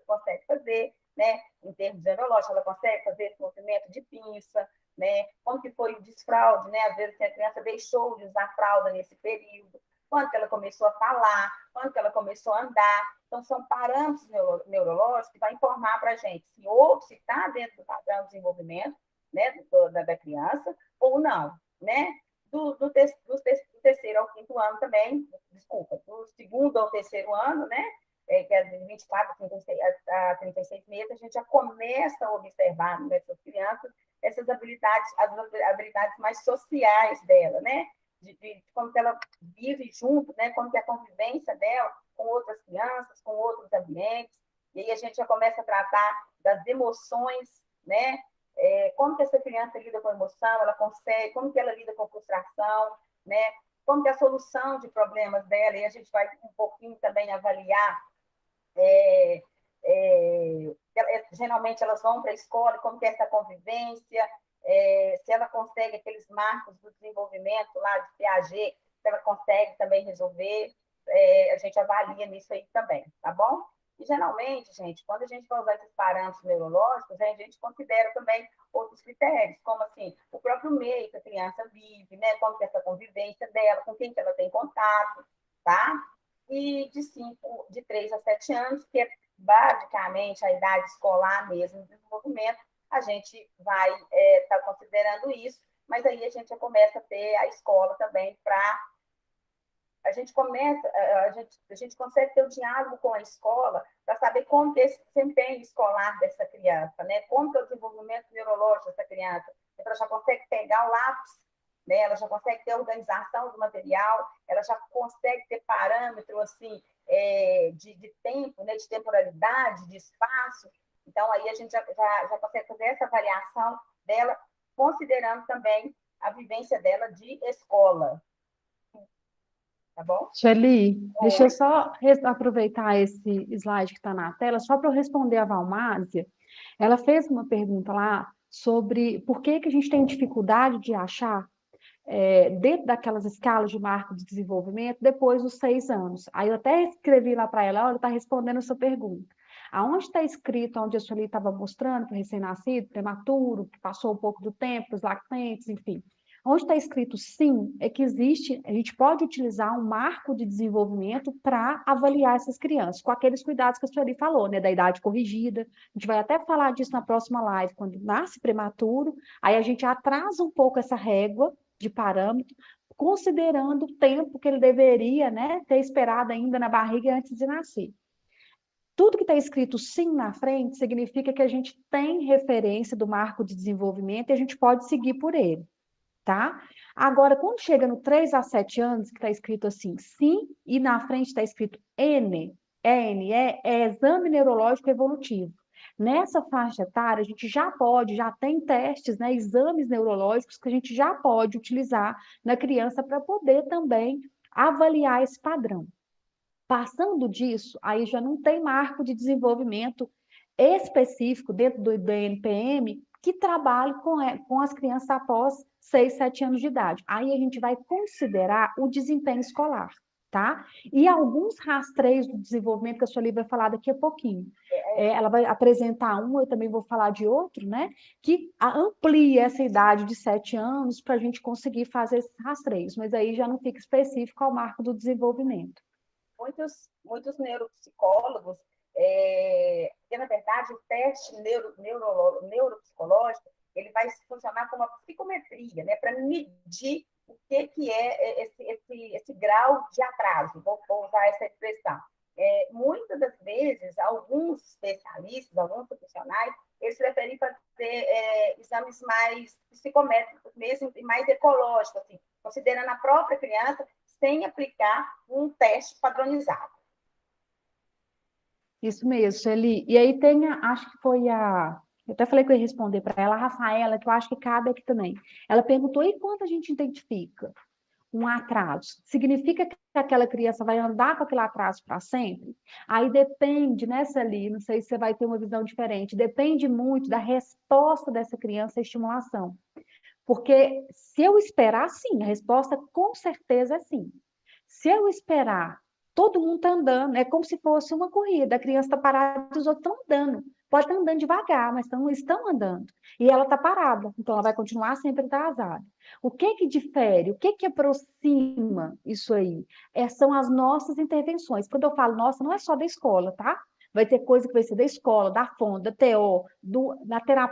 consegue fazer, né, em termos neurológicos, ela consegue fazer esse movimento de pinça, né, como que foi o desfraude, né, às vezes a criança deixou de usar fralda nesse período, quando que ela começou a falar, quando que ela começou a andar. Então, são parâmetros neurológicos que vão informar para a gente se está dentro do padrão de desenvolvimento, né, da criança ou não, né? Do terceiro ao quinto ano também, desculpa, do segundo ao terceiro ano, né? Que é de 24 a 36 meses, a gente já começa a observar nessas crianças essas habilidades, as habilidades mais sociais dela, né? De como que ela vive junto, né? Como que é a convivência dela com outras crianças, com outros ambientes. E aí a gente já começa a tratar das emoções, né? Como que essa criança lida com a emoção, ela consegue, como que ela lida com a frustração, né? Como que é a solução de problemas dela, e a gente vai um pouquinho também avaliar geralmente elas vão para a escola, como que é essa convivência, se ela consegue aqueles marcos do desenvolvimento lá de Piaget, se ela consegue também resolver, a gente avalia nisso aí também, tá bom? E geralmente, gente, quando a gente vai usar esses parâmetros neurológicos, a gente considera também outros critérios, como assim, o próprio meio que a criança vive, né? Como que é essa convivência dela, com quem que ela tem contato, tá? E de 3 a 7 anos, que é basicamente a idade escolar mesmo, de desenvolvimento, a gente vai estar considerando isso, mas aí a gente já começa a ter a escola também para a gente consegue ter o diálogo com a escola para saber como que é esse desempenho escolar dessa criança, né? Como que é o desenvolvimento neurológico dessa criança. Ela já consegue pegar o lápis, né? Ela já consegue ter organização do material, ela já consegue ter parâmetro assim, de tempo, né? De temporalidade, de espaço. Então, aí a gente já consegue fazer essa avaliação dela, considerando também a vivência dela de escola. Tá bom? Shelly, deixa eu Oi. só aproveitar esse slide que está na tela, só para eu responder a Valmásia. Ela fez uma pergunta lá sobre por que a gente tem dificuldade de achar dentro daquelas escalas de marco de desenvolvimento depois dos 6 anos. Aí eu até escrevi lá para ela, olha, está respondendo a sua pergunta. Aonde está escrito, onde a Shelly estava mostrando para o recém-nascido, prematuro, que passou um pouco do tempo, os lactentes, enfim. Onde está escrito sim, é que existe, a gente pode utilizar um marco de desenvolvimento para avaliar essas crianças, com aqueles cuidados que a senhora falou, né, da idade corrigida. A gente vai até falar disso na próxima live, quando nasce prematuro, aí a gente atrasa um pouco essa régua de parâmetro, considerando o tempo que ele deveria, né, ter esperado ainda na barriga antes de nascer. Tudo que está escrito sim na frente significa que a gente tem referência do marco de desenvolvimento e a gente pode seguir por ele, tá? Agora, quando chega no 3 a 7 anos, que está escrito assim, sim, e na frente está escrito N, é exame neurológico evolutivo. Nessa faixa etária, a gente já pode, já tem testes, né, exames neurológicos que a gente já pode utilizar na criança para poder também avaliar esse padrão. Passando disso, aí já não tem marco de desenvolvimento específico dentro do NPM que trabalhe com as crianças após 6, 7 anos de idade. Aí a gente vai considerar o desempenho escolar, tá? E alguns rastreios do desenvolvimento que a Sueli vai falar daqui a pouquinho. Ela vai apresentar um, eu também vou falar de outro, né? Que amplia essa idade de 7 anos para a gente conseguir fazer esses rastreios, mas aí já não fica específico ao marco do desenvolvimento. Muitos neuropsicólogos, porque, na verdade, o teste neuropsicológico ele vai funcionar como uma psicometria, né, para medir o que é esse grau de atraso, vou usar essa expressão. Muitas das vezes, alguns especialistas, alguns profissionais, eles preferem fazer exames mais psicométricos mesmo e mais ecológicos, assim, considerando a própria criança, sem aplicar um teste padronizado. Isso mesmo, Sueli. E aí tem, acho que foi eu até falei que eu ia responder para ela, a Rafaela, que eu acho que cabe aqui também. Ela perguntou, e quando a gente identifica um atraso? Significa que aquela criança vai andar com aquele atraso para sempre? Aí depende, né, Sueli? Não sei se você vai ter uma visão diferente. Depende muito da resposta dessa criança à estimulação. Porque se eu esperar, sim, a resposta com certeza é sim. Se eu esperar, todo mundo está andando, é como se fosse uma corrida, a criança está parada, os outros estão andando. Pode estar andando devagar, mas estão andando. E ela está parada, então ela vai continuar sempre atrasada. O que que difere? O que que aproxima isso aí? São as nossas intervenções. Quando eu falo nossa, não é só da escola, tá? Vai ter coisa que vai ser da escola, da fonte, da TO,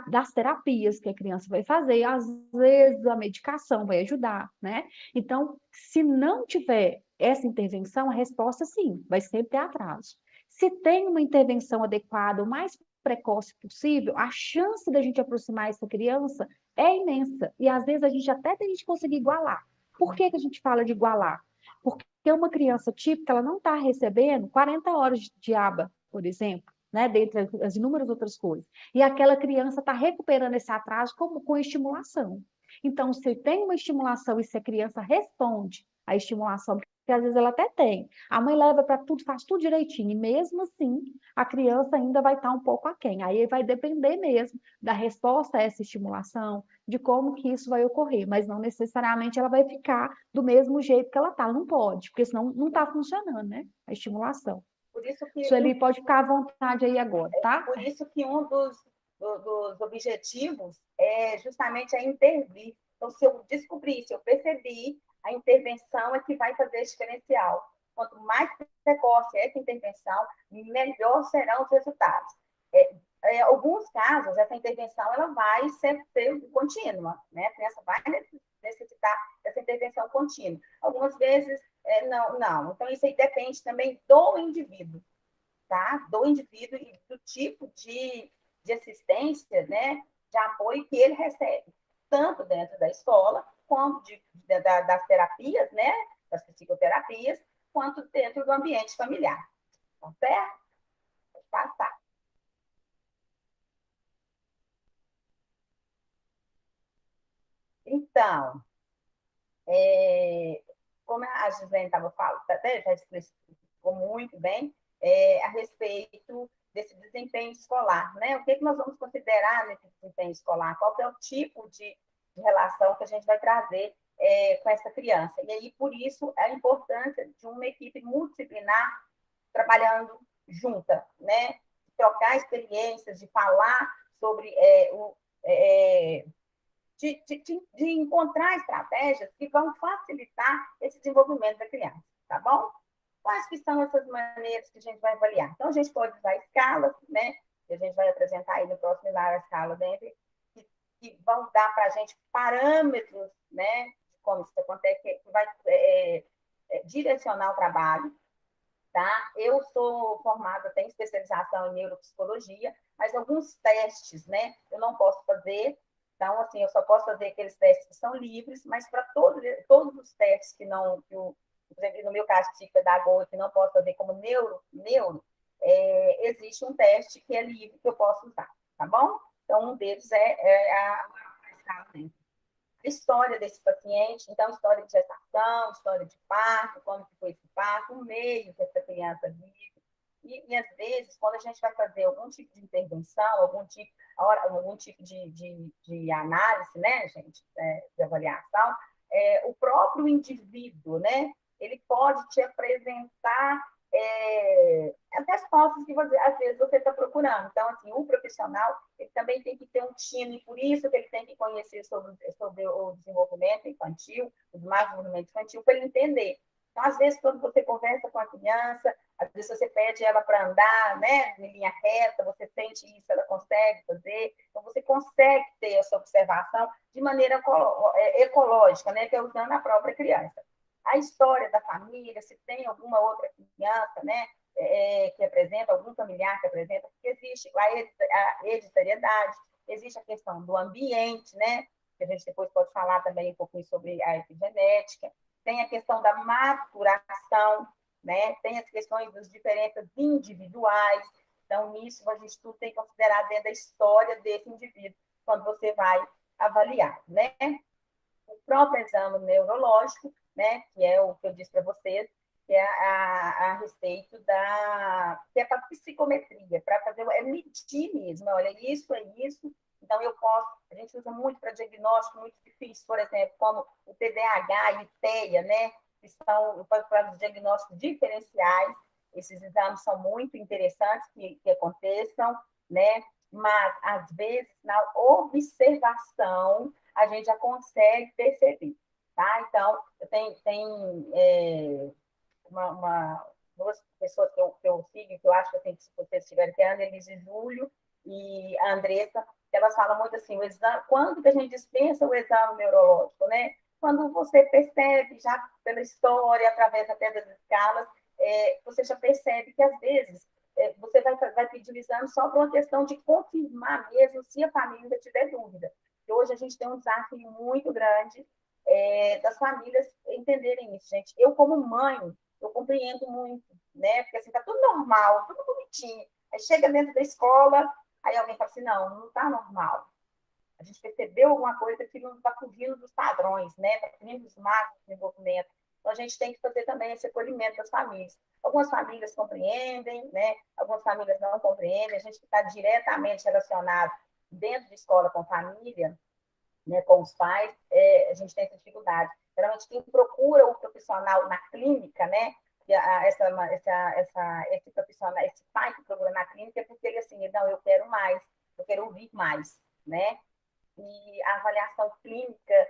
das terapias que a criança vai fazer, às vezes a medicação vai ajudar, né? Então, se não tiver essa intervenção, a resposta sim, vai sempre ter atraso. Se tem uma intervenção adequada, o mais precoce possível, a chance da gente aproximar essa criança é imensa. E às vezes a gente até tem que conseguir igualar. Por que que a gente fala de igualar? Porque uma criança típica, ela não está recebendo 40 horas de aba, por exemplo, né, dentre as inúmeras outras coisas. E aquela criança está recuperando esse atraso com estimulação. Então, se tem uma estimulação e se a criança responde à estimulação, porque às vezes ela até tem, a mãe leva para tudo, faz tudo direitinho, e mesmo assim, a criança ainda vai estar um pouco aquém. Aí vai depender mesmo da resposta a essa estimulação, de como que isso vai ocorrer, mas não necessariamente ela vai ficar do mesmo jeito que ela está, não pode, porque senão não está funcionando, né, a estimulação. Por isso que Sueli, pode ficar à vontade aí agora, tá? por isso que um dos objetivos é justamente a intervir. Então, se eu descobrir, se eu percebi, a intervenção é que vai fazer esse diferencial. Quanto mais precoce é essa intervenção, melhor serão os resultados. Alguns casos, essa intervenção ela vai ser contínua, né? A criança vai necessitar dessa intervenção contínua. Algumas vezes, não. Então, isso aí depende também do indivíduo, tá? Do indivíduo e do tipo de assistência, né? De apoio que ele recebe, tanto dentro da escola, quanto das terapias, né? Das psicoterapias, quanto dentro do ambiente familiar. Tá certo? Pode passar. Então, como a Gislaine estava falando, até já explicou muito bem, a respeito desse desempenho escolar, né? O que nós vamos considerar nesse desempenho escolar? Qual é o tipo de relação que a gente vai trazer com essa criança? E aí, por isso, a importância de uma equipe multidisciplinar trabalhando junta, né? De trocar experiências, de falar sobre de encontrar estratégias que vão facilitar esse desenvolvimento da criança, tá bom? Quais que são essas maneiras que a gente vai avaliar? Então, a gente pode usar escalas, né? Que a gente vai apresentar aí no próximo webinar a escala dentro, que vão dar para a gente parâmetros, né? De como isso acontece, que vai direcionar o trabalho, tá? Eu sou formada, tenho especialização em neuropsicologia, mas alguns testes, né? Eu não posso fazer. Então, assim, eu só posso fazer aqueles testes que são livres, mas para todos os testes que não, por exemplo, no meu caso, psicopedagogo, que não posso fazer como existe um teste que é livre que eu posso usar, tá bom? Então, um deles é a escala dentro. História desse paciente, então, história de gestação, história de parto, como que foi esse parto, o meio que essa criança vive. E às vezes, quando a gente vai fazer algum tipo de intervenção, algum tipo de análise, né, gente, de avaliação, o próprio indivíduo, né, ele pode te apresentar as respostas que você, às vezes você está procurando. Então, assim, o profissional ele também tem que ter um tino, e por isso que ele tem que conhecer sobre o desenvolvimento infantil, o desenvolvimento infantil, para ele entender. Então, às vezes, quando você conversa com a criança, às vezes você pede ela para andar, né, em linha reta, você sente isso, ela consegue fazer. Então, você consegue ter essa observação de maneira ecológica, né, que é usando a própria criança. A história da família, se tem alguma outra criança, né, que apresenta, algum familiar que apresenta, porque existe a hereditariedade, existe a questão do ambiente, né, que a gente depois pode falar também um pouquinho sobre a epigenética, tem a questão da maturação, né, tem as questões das diferenças individuais, então nisso a gente tudo tem que considerar dentro da história desse indivíduo, quando você vai avaliar, né? O próprio exame neurológico, né, que é o que eu disse para vocês, que é a respeito que é para psicometria, para fazer, medir mesmo, olha, isso é isso, então eu posso, a gente usa muito para diagnóstico muito difícil, por exemplo, como o TDAH e o TEA, né, que são para os diagnósticos diferenciais, esses exames são muito interessantes que aconteçam, né, mas às vezes na observação a gente já consegue perceber, tá? Então, eu tenho duas pessoas que eu sigo, que eu acho que assim, se vocês estiverem querendo, Elise Júlio e a Andressa, elas falam muito assim, quando que a gente dispensa o exame neurológico, né? Quando você percebe, já pela história, através até das escalas, você já percebe que, às vezes, você vai pedir o exame só por uma questão de confirmar mesmo se a família tiver dúvida. E hoje a gente tem um desafio muito grande das famílias entenderem isso, gente. Eu, como mãe, eu compreendo muito, né? Porque assim, tá tudo normal, tudo bonitinho. Aí chega dentro da escola, aí alguém fala assim, não está normal. A gente percebeu alguma coisa que não está fugindo dos padrões, né? Está fugindo dos marcos de desenvolvimento. Então, a gente tem que fazer também esse acolhimento das famílias. Algumas famílias compreendem, né? Algumas famílias não compreendem. A gente está diretamente relacionado dentro de escola com família, né, com os pais, a gente tem essa dificuldade. Geralmente, quem procura o profissional na clínica, né, esse profissional, esse pai que procura na clínica, é porque ele assim, não, eu quero mais, eu quero ouvir mais, né? E a avaliação clínica,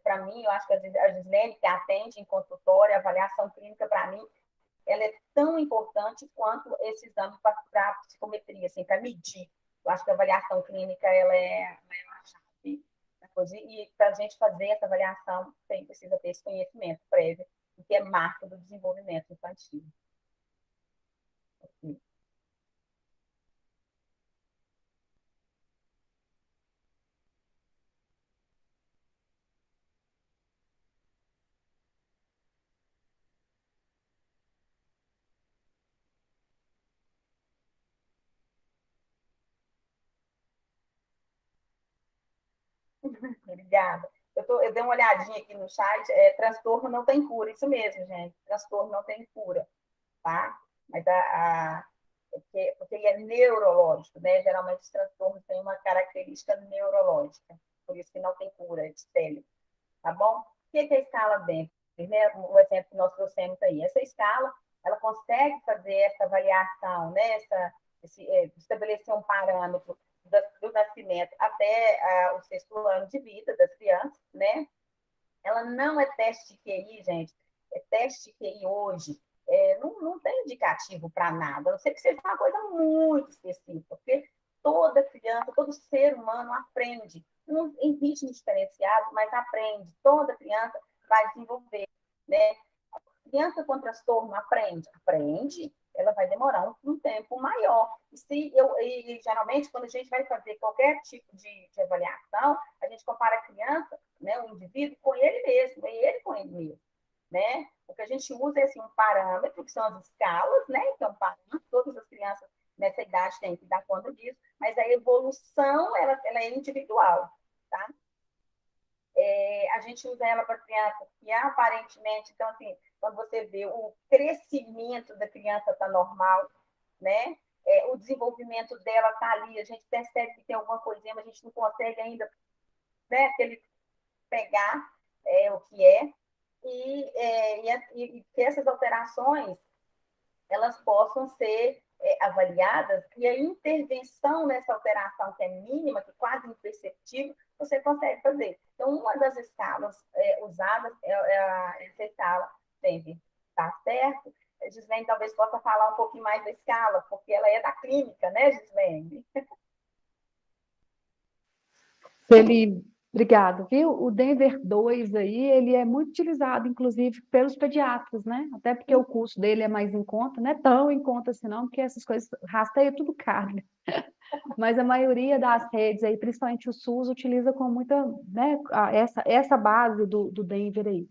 para mim, eu acho que a Gislene, que atende em consultório, a avaliação clínica, para mim, ela é tão importante quanto esse exame para psicometria, assim, para medir. Eu acho que a avaliação clínica, ela é uma chave da coisa. E para a gente fazer essa avaliação, precisa ter esse conhecimento prévio, que é marco do desenvolvimento infantil. Assim. Obrigada. Eu dei uma olhadinha aqui no chat, transtorno não tem cura, isso mesmo, gente, transtorno não tem cura, tá? Mas porque ele é neurológico, né? Geralmente os transtornos têm uma característica neurológica, por isso que não tem cura, é de tá bom? O que é a escala Bemp? Né? O exemplo que nós trouxemos aí. Essa escala, ela consegue fazer essa avaliação, né? Estabelecer um parâmetro do nascimento até o 6º ano de vida das crianças, né? Ela não é teste de QI, gente. É teste de QI hoje. Não tem indicativo para nada, a não ser que seja uma coisa muito específica, porque toda criança, todo ser humano aprende, em ritmo diferenciado, mas aprende. Toda criança vai desenvolver, né? Criança com transtorno aprende, ela vai demorar um tempo maior. E geralmente, quando a gente vai fazer qualquer tipo de avaliação, a gente compara a criança, né, o indivíduo, com ele mesmo, e ele com ele mesmo. Né? O que a gente usa é assim, um parâmetro, que são as escalas, né? Então, todas as crianças nessa idade têm que dar conta disso, mas a evolução ela é individual. Tá? A gente usa ela para criança que aparentemente, então, assim, quando você vê o crescimento da criança está normal, né? O desenvolvimento dela está ali, a gente percebe que tem alguma coisinha, mas a gente não consegue ainda, né, pegar o que é, e que essas alterações elas possam ser avaliadas, e a intervenção nessa alteração que é mínima, que é quase imperceptível, você consegue fazer. Então, uma das escalas usadas é essa escala Denver. Tá certo? A Gislene talvez possa falar um pouquinho mais da escala, porque ela é da clínica, né, Gislene? Ele, obrigado, viu? O Denver 2 aí, ele é muito utilizado, inclusive, pelos pediatras, né? Até porque o custo dele é mais em conta, não é tão em conta assim não, porque essas coisas, rasteia tudo caro, né? Mas a maioria das redes aí, principalmente o SUS, utiliza com muita, né, essa base do Denver aí.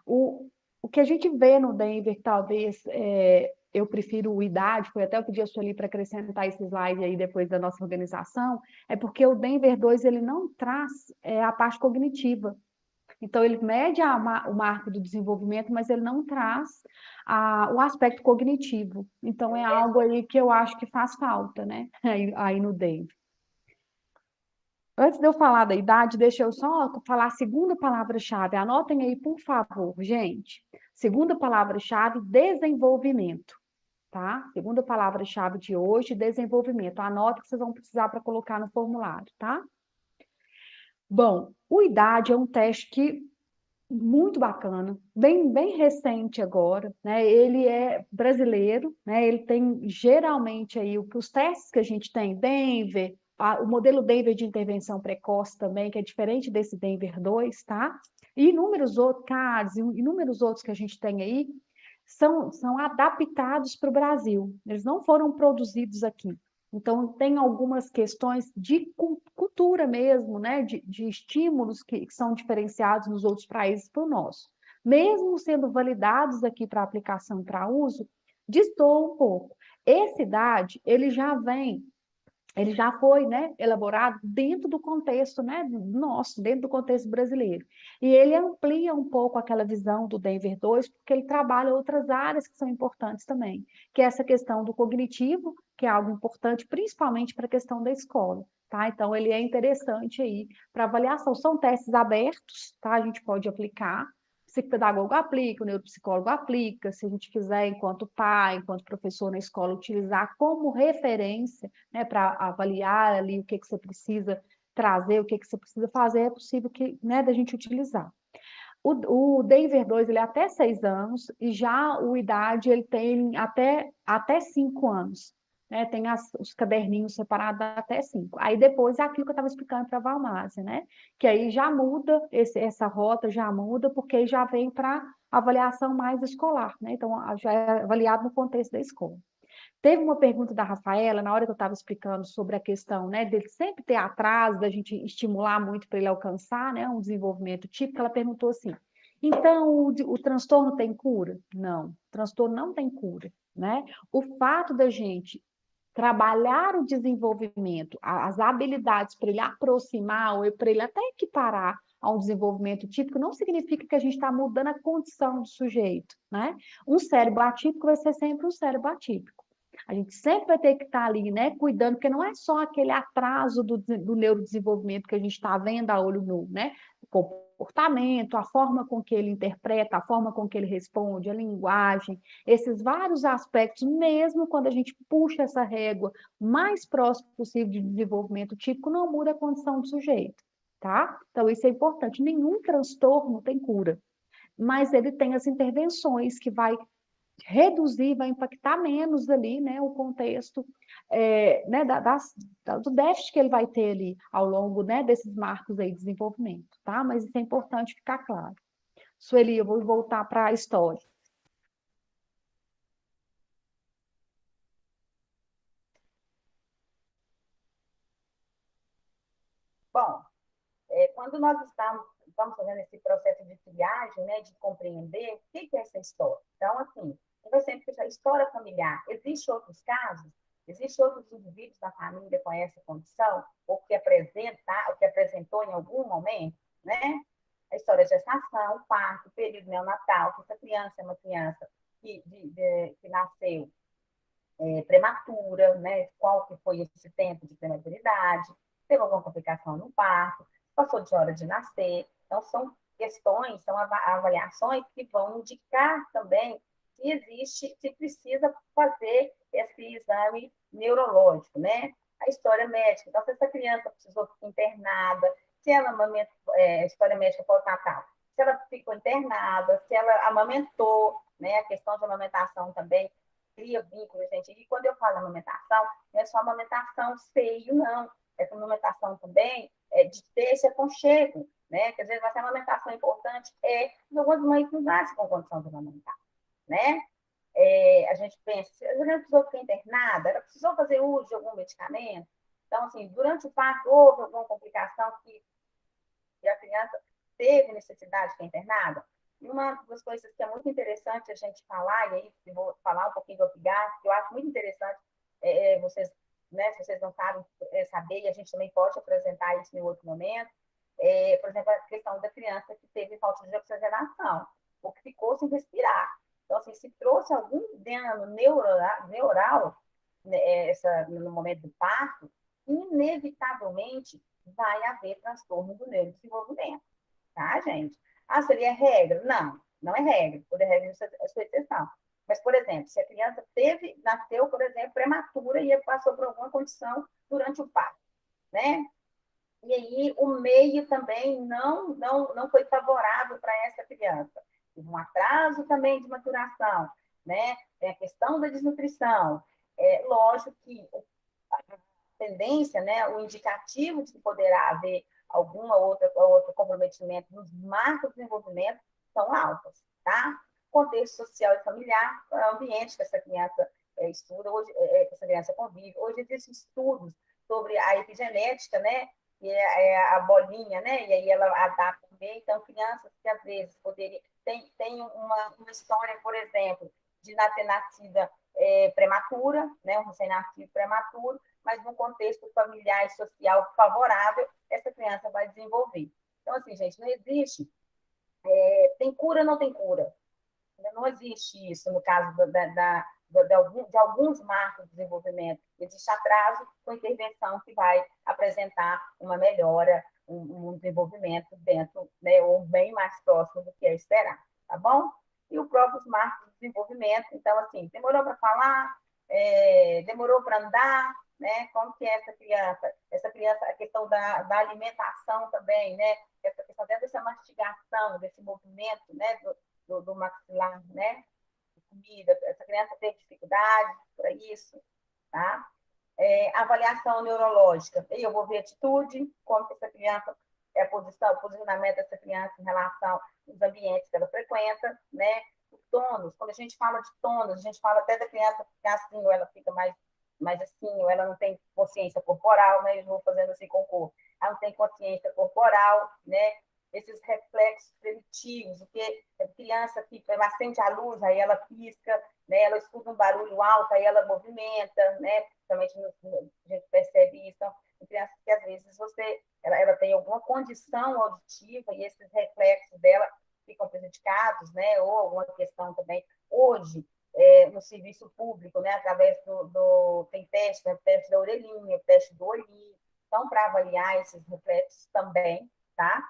O que a gente vê no Denver, talvez, eu prefiro o idade, foi até eu pedi a Sueli para acrescentar esse slide aí depois da nossa organização, é porque o Denver 2 ele não traz a parte cognitiva. Então, ele mede o marco do desenvolvimento, mas ele não traz o aspecto cognitivo. Então, é algo aí que eu acho que faz falta, né? Aí no Denver. Antes de eu falar da idade, deixa eu só falar a segunda palavra-chave. Anotem aí, por favor, gente. Segunda palavra-chave, desenvolvimento, tá? Segunda palavra-chave de hoje, desenvolvimento. Anotem que vocês vão precisar para colocar no formulário, tá? Bom, o idade é um teste que muito bacana, bem recente agora, né? Ele é brasileiro, né? Ele tem geralmente aí os testes que a gente tem, Denver, o modelo Denver de intervenção precoce também, que é diferente desse Denver 2, tá? E inúmeros outros CADs, inúmeros outros que a gente tem aí, são adaptados para o Brasil. Eles não foram produzidos aqui. Então, tem algumas questões de cultura mesmo, né? de estímulos que são diferenciados nos outros países para o nosso. Mesmo sendo validados aqui para aplicação para uso, destoa um pouco. Esse idade, ele já foi, né, elaborado dentro do contexto, né, nosso, dentro do contexto brasileiro. E ele amplia um pouco aquela visão do Denver 2, porque ele trabalha outras áreas que são importantes também, que é essa questão do cognitivo, que é algo importante, principalmente para a questão da escola. Tá? Então, ele é interessante aí para avaliação. São testes abertos, tá? A gente pode aplicar, o psicopedagogo aplica, o neuropsicólogo aplica, se a gente quiser, enquanto pai, enquanto professor na escola, utilizar como referência, né, para avaliar ali o que você precisa trazer, o que você precisa fazer, é possível que, né, da gente utilizar. O Denver 2 ele é até 6 anos, e já o idade ele tem até 5 anos. Né? Tem os caderninhos separados até 5. Aí depois é aquilo que eu estava explicando para a Valmásia, né? Que aí já muda, essa rota já muda, porque já vem para avaliação mais escolar, né? Então, já é avaliado no contexto da escola. Teve uma pergunta da Rafaela, na hora que eu estava explicando sobre a questão, né, dele sempre ter atraso, da gente estimular muito para ele alcançar, né, um desenvolvimento típico, ela perguntou assim, então o transtorno tem cura? Não, o transtorno não tem cura, né? O fato da gente trabalhar o desenvolvimento, as habilidades para ele aproximar ou para ele até equiparar a um desenvolvimento típico, não significa que a gente está mudando a condição do sujeito, né? Um cérebro atípico vai ser sempre um cérebro atípico. A gente sempre vai ter que estar ali, né, cuidando, porque não é só aquele atraso do neurodesenvolvimento que a gente está vendo a olho nu, né? comportamento, a forma com que ele interpreta, a forma com que ele responde, a linguagem, esses vários aspectos, mesmo quando a gente puxa essa régua mais próximo possível de desenvolvimento típico, não muda a condição do sujeito, tá? Então, isso é importante. Nenhum transtorno tem cura, mas ele tem as intervenções que vai reduzir, vai impactar menos ali, né, o contexto né, do déficit que ele vai ter ali ao longo, né, desses marcos aí de desenvolvimento, tá? Mas isso é importante ficar claro. Sueli, eu vou voltar para a história. Bom, quando nós estamos fazendo esse processo de triagem, né, de compreender o que é essa história. Então, assim, eu sempre que a história familiar, existem outros casos, existem outros indivíduos da família com essa condição, ou que apresentou em algum momento, né? A história de gestação, parto, período neonatal, que essa criança é uma criança que nasceu prematura, né? Qual que foi esse tempo de prematuridade, teve alguma complicação no parto, passou de hora de nascer. Então, são questões, são avaliações que vão indicar também se existe, se precisa fazer esse exame neurológico, né? A história médica. Então, se essa criança precisou ficar internada, se ela amamentou, história médica pós-natal, se ela ficou internada, se ela amamentou, né? A questão de amamentação também cria vínculo, gente. E quando eu falo amamentação, não é só amamentação seio, não. Essa amamentação também é de ter esse aconchego, né? Que às vezes essa amamentação importante algumas mães não nascem com condição de amamentar, né? A gente pensa, se a gente precisou ficar internada, ela precisou fazer uso de algum medicamento. Então, assim, durante o parto houve alguma complicação que a criança teve necessidade de ficar internada. E uma das coisas que é muito interessante a gente falar, e aí eu vou falar um pouquinho do OPGAR, que eu acho muito interessante, vocês, né, se vocês não sabem saber, e a gente também pode apresentar isso em outro momento, por exemplo, a questão da criança que teve falta de oxigenação, ou que ficou sem respirar. Então, assim, se trouxe algum dano neural né, no momento do parto, inevitavelmente vai haver transtorno do neurodesenvolvimento, tá, gente? Ah, seria regra? Não, não é regra. Por regra, isso é sua exceção. Mas, por exemplo, se a criança nasceu, por exemplo, prematura e passou por alguma condição durante o parto, né? E aí o meio também não foi favorável para essa criança. Teve um atraso também de maturação, né? Tem a questão da desnutrição. Lógico que a tendência, né, o indicativo de que poderá haver outro comprometimento nos marcos de desenvolvimento são altos, tá? Contexto social e familiar, o ambiente que essa criança estuda, hoje, que essa criança convive. Hoje existem estudos sobre a epigenética, né, que é a bolinha, né, e aí ela adapta bem. Então, crianças que às vezes poderiam... Tem uma história, por exemplo, de ter nascida prematura, né, um recém-nascido prematuro, mas num contexto familiar e social favorável, essa criança vai desenvolver. Então, assim, gente, não existe. Tem cura ou não tem cura? Não existe isso no caso de alguns marcos de desenvolvimento. Existe atraso com intervenção que vai apresentar uma melhora, um desenvolvimento dentro, né, ou bem mais próximo do que é esperado, tá bom? E os próprios marcos de desenvolvimento, então, assim, demorou para falar, demorou para andar, né? Como que é essa criança? Essa criança, a questão da alimentação também, né? Essa questão dessa mastigação, desse movimento, né? Do maxilar, né? De comida. Essa criança tem dificuldade para isso, tá? Avaliação neurológica. E eu vou ver atitude, como que essa criança o posicionamento dessa criança em relação aos ambientes que ela frequenta, né? O tônus, quando a gente fala de tônus, a gente fala até da criança ficar assim, ou ela fica mais assim, ou ela não tem consciência corporal, né? Eu vou fazendo assim com o corpo. Ela não tem consciência corporal, né? Esses reflexos primitivos, o que a criança fica, ela acende a luz, aí ela pisca, né? Ela escuta um barulho alto, aí ela movimenta, né? Principalmente a gente percebe isso. Então, crianças que às vezes ela tem alguma condição auditiva e esses reflexos dela ficam prejudicados, né? Ou alguma questão também. Hoje, no serviço público, né? Através tem teste, né? Teste da orelhinha, teste do olhinho. Então, para avaliar esses reflexos também, tá?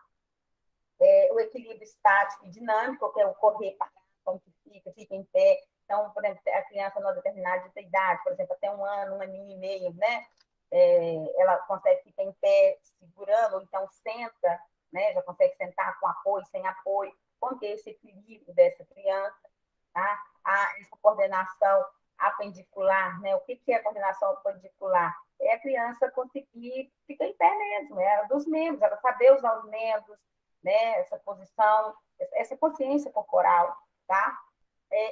o equilíbrio estático e dinâmico, que é o correr, parar, como que fica em pé. Então, por exemplo, a criança numa determinada idade, por exemplo, até 1 ano, 1 aninho e meio, né? Ela consegue ficar em pé segurando, ou então senta, né? Já consegue sentar com apoio, sem apoio. Como que é esse equilíbrio dessa criança? Tá? Essa coordenação apendicular, né? O que é a coordenação apendicular? É a criança conseguir ficar em pé mesmo, é dos membros, ela saber usar os membros, né? Essa posição, essa consciência corporal, tá?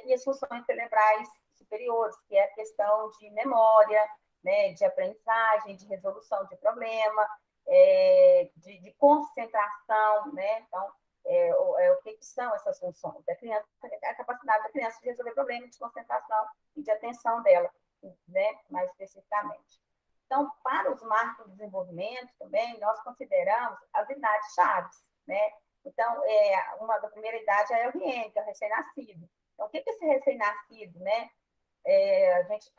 E as funções cerebrais superiores, que é a questão de memória, né? De aprendizagem, de resolução de problema, de concentração, né? Então, o que são essas funções da criança, a capacidade da criança de resolver problemas de concentração e de atenção dela, né, mais especificamente. Então, para os marcos de desenvolvimento também, nós consideramos as idades chaves, né? Então, uma da primeira idade é a RN, que é o recém-nascido. Então, o que é esse recém-nascido, né? A gente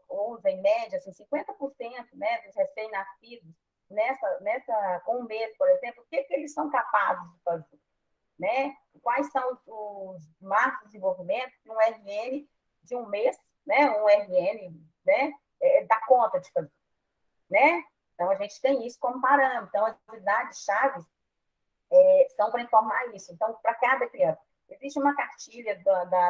usa, em média, assim, 50%, né, dos recém-nascidos com 1 mês, por exemplo, o que eles são capazes de fazer, né? Quais são os marcos de desenvolvimento que um RN de 1 mês, né, um RN, né, dá conta de fazer, né? Então, a gente tem isso como parâmetro. Então, as idades chaves são para informar isso. Então, para cada criança, existe uma cartilha